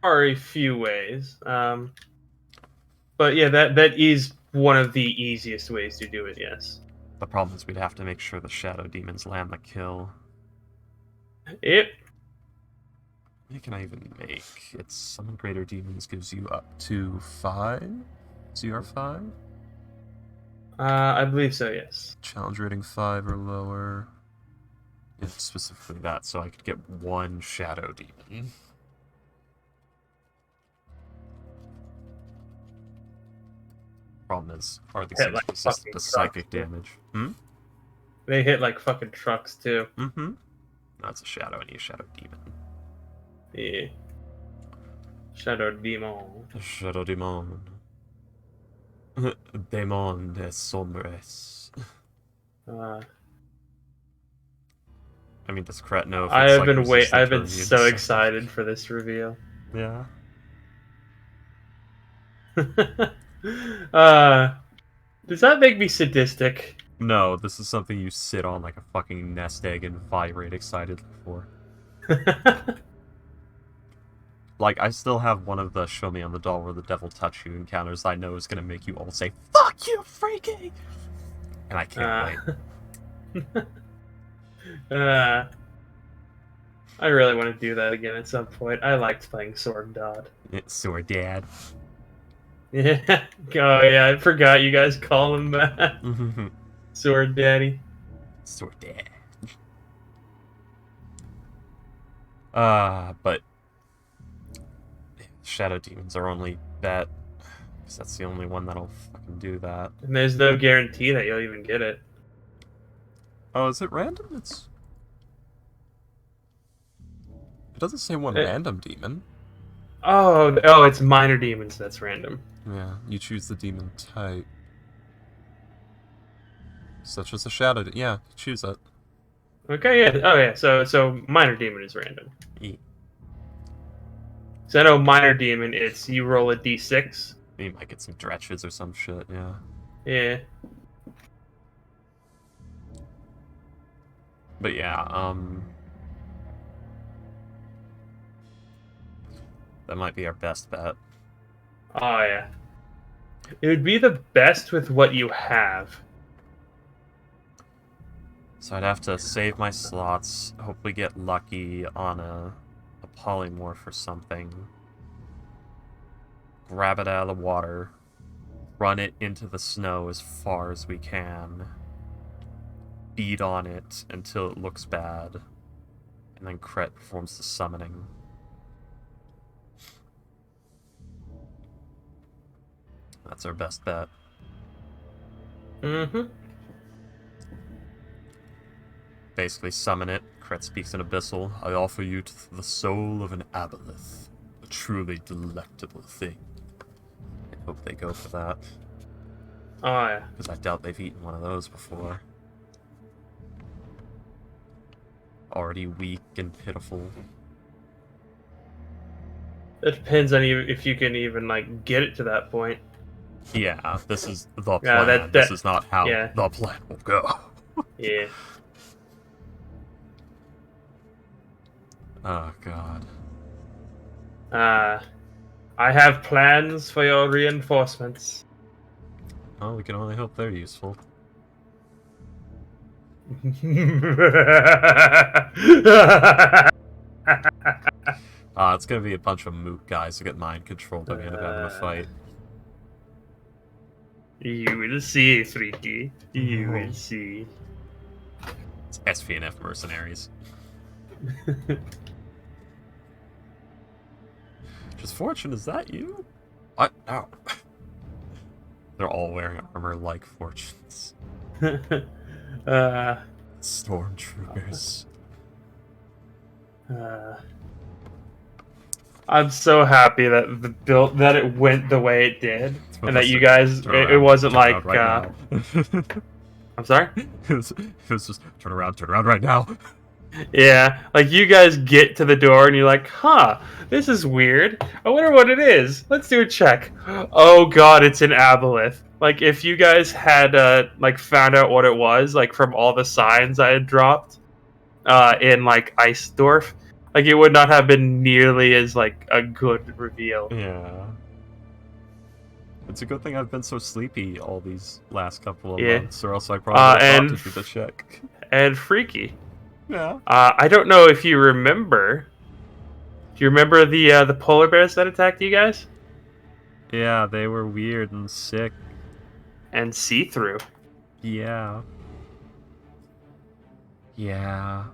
are a few ways. But yeah, that is one of the easiest ways to do it, yes. The problem is we'd have to make sure the shadow demons land the kill. Yep. What can I even make? It's summon greater demons gives you up to 5? CR5? I believe so, yes. Challenge rating 5 or lower. Yeah, specifically that, so I could get 1 shadow demon. Problem is, are these Hit things like resist fucking the trucks, psychic dude. damage? Hmm? They hit like fucking trucks too. Mm-hmm. That's a shadow. I need a shadow demon. Yeah. Shadow Demon. Shadow demon. Demon de sombres. I mean, does Kret know if I it's have like been resistant I've or been immune to so psychic? excited for this reveal. Yeah. Does that make me sadistic? No, this is something you sit on like a fucking nest egg and vibrate excitedly for. Like, I still have one of the show me on the doll where the devil touch you encounters I know is gonna make you all say, "Fuck you, freaky!" And I can't wait. I really want to do that again at some point. I liked playing Sword God. It's Sword Dad. Yeah. Oh yeah, I forgot you guys call him that. Sword Daddy. Sword Dad. But Shadow Demons are only that, because that's the only one that'll fucking do that. And there's no guarantee that you'll even get it. Oh, is it random? It doesn't say one It- random demon. Oh, it's minor demons that's random. Yeah, you choose the demon type. Such as a shadow. Yeah, choose it. Okay, yeah. Oh yeah, so minor demon is random. E. So I know minor demon, it's you roll a d6. You might get some dretches or some shit, yeah. Yeah. But yeah, that might be our best bet. Oh yeah. It would be the best with what you have. So I'd have to save my slots, hopefully get lucky on a polymorph or something. Grab it out of the water, run it into the snow as far as we can, beat on it until it looks bad, and then Kret performs the summoning. That's our best bet. Mm-hmm. Basically summon it. Kret speaks in Abyssal. I offer you the soul of an aboleth. A truly delectable thing. I hope they go for that. Oh yeah. Because I doubt they've eaten one of those before. Already weak and pitiful. It depends on you if you can even like get it to that point. Yeah, this is the plan. Yeah, this is not how yeah. the plan will go. Yeah. Oh, God. I have plans for your reinforcements. Well, we can only hope they're useful. It's gonna be a bunch of moot guys who get mind controlled at the end of having a fight. You will see, Freaky. You will see. It's SVNF mercenaries. Just Fortune, is that you? What? No. They're all wearing armor like Fortunes. Stormtroopers. I'm so happy that the build that it went the way it did, and that you guys Turn it around, wasn't turn like around right now. I'm sorry? it was just turn around right now. Yeah, like you guys get to the door and you're like, huh, this is weird. I wonder what it is. Let's do a check. Oh god, it's an aboleth. Like if you guys had like found out what it was, like from all the signs I had dropped in like Eisdorf, like it would not have been nearly as like a good reveal. Yeah. It's a good thing I've been so sleepy all these last couple of Yeah. months, or else I probably would have and thought to do the check. And freaky. Yeah. I don't know if you remember. Do you remember the polar bears that attacked you guys? Yeah, they were weird and sick. And see-through. Yeah. Yeah.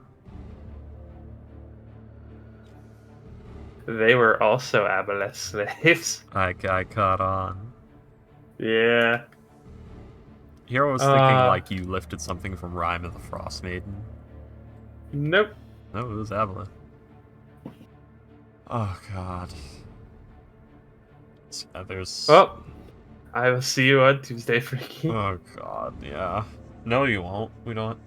They were also aboleth slaves. I caught on. Yeah. Here I was thinking like you lifted something from Rime of the Frost Maiden. Nope. No, it was Avalon. Oh god. There's. Well, I will see you on Tuesday, Freaky. Oh god, yeah. No, you won't. We don't.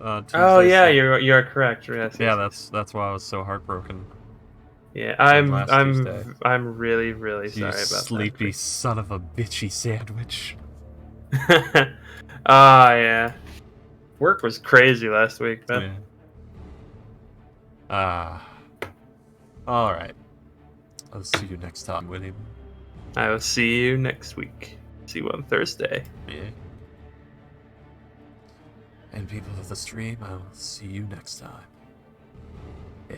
Oh Tuesday's yeah, not- you're correct. Yes, Yeah, yes, that's why I was so heartbroken. yeah. last Tuesday. I'm really You sorry about sleepy son of a bitchy sandwich. that. Ah, yeah. Work was crazy last week, man. Yeah. Alright. I'll see you next time, William. I will see you next week. See you on Thursday. Yeah. And people of the stream, I will see you next time. Yeah.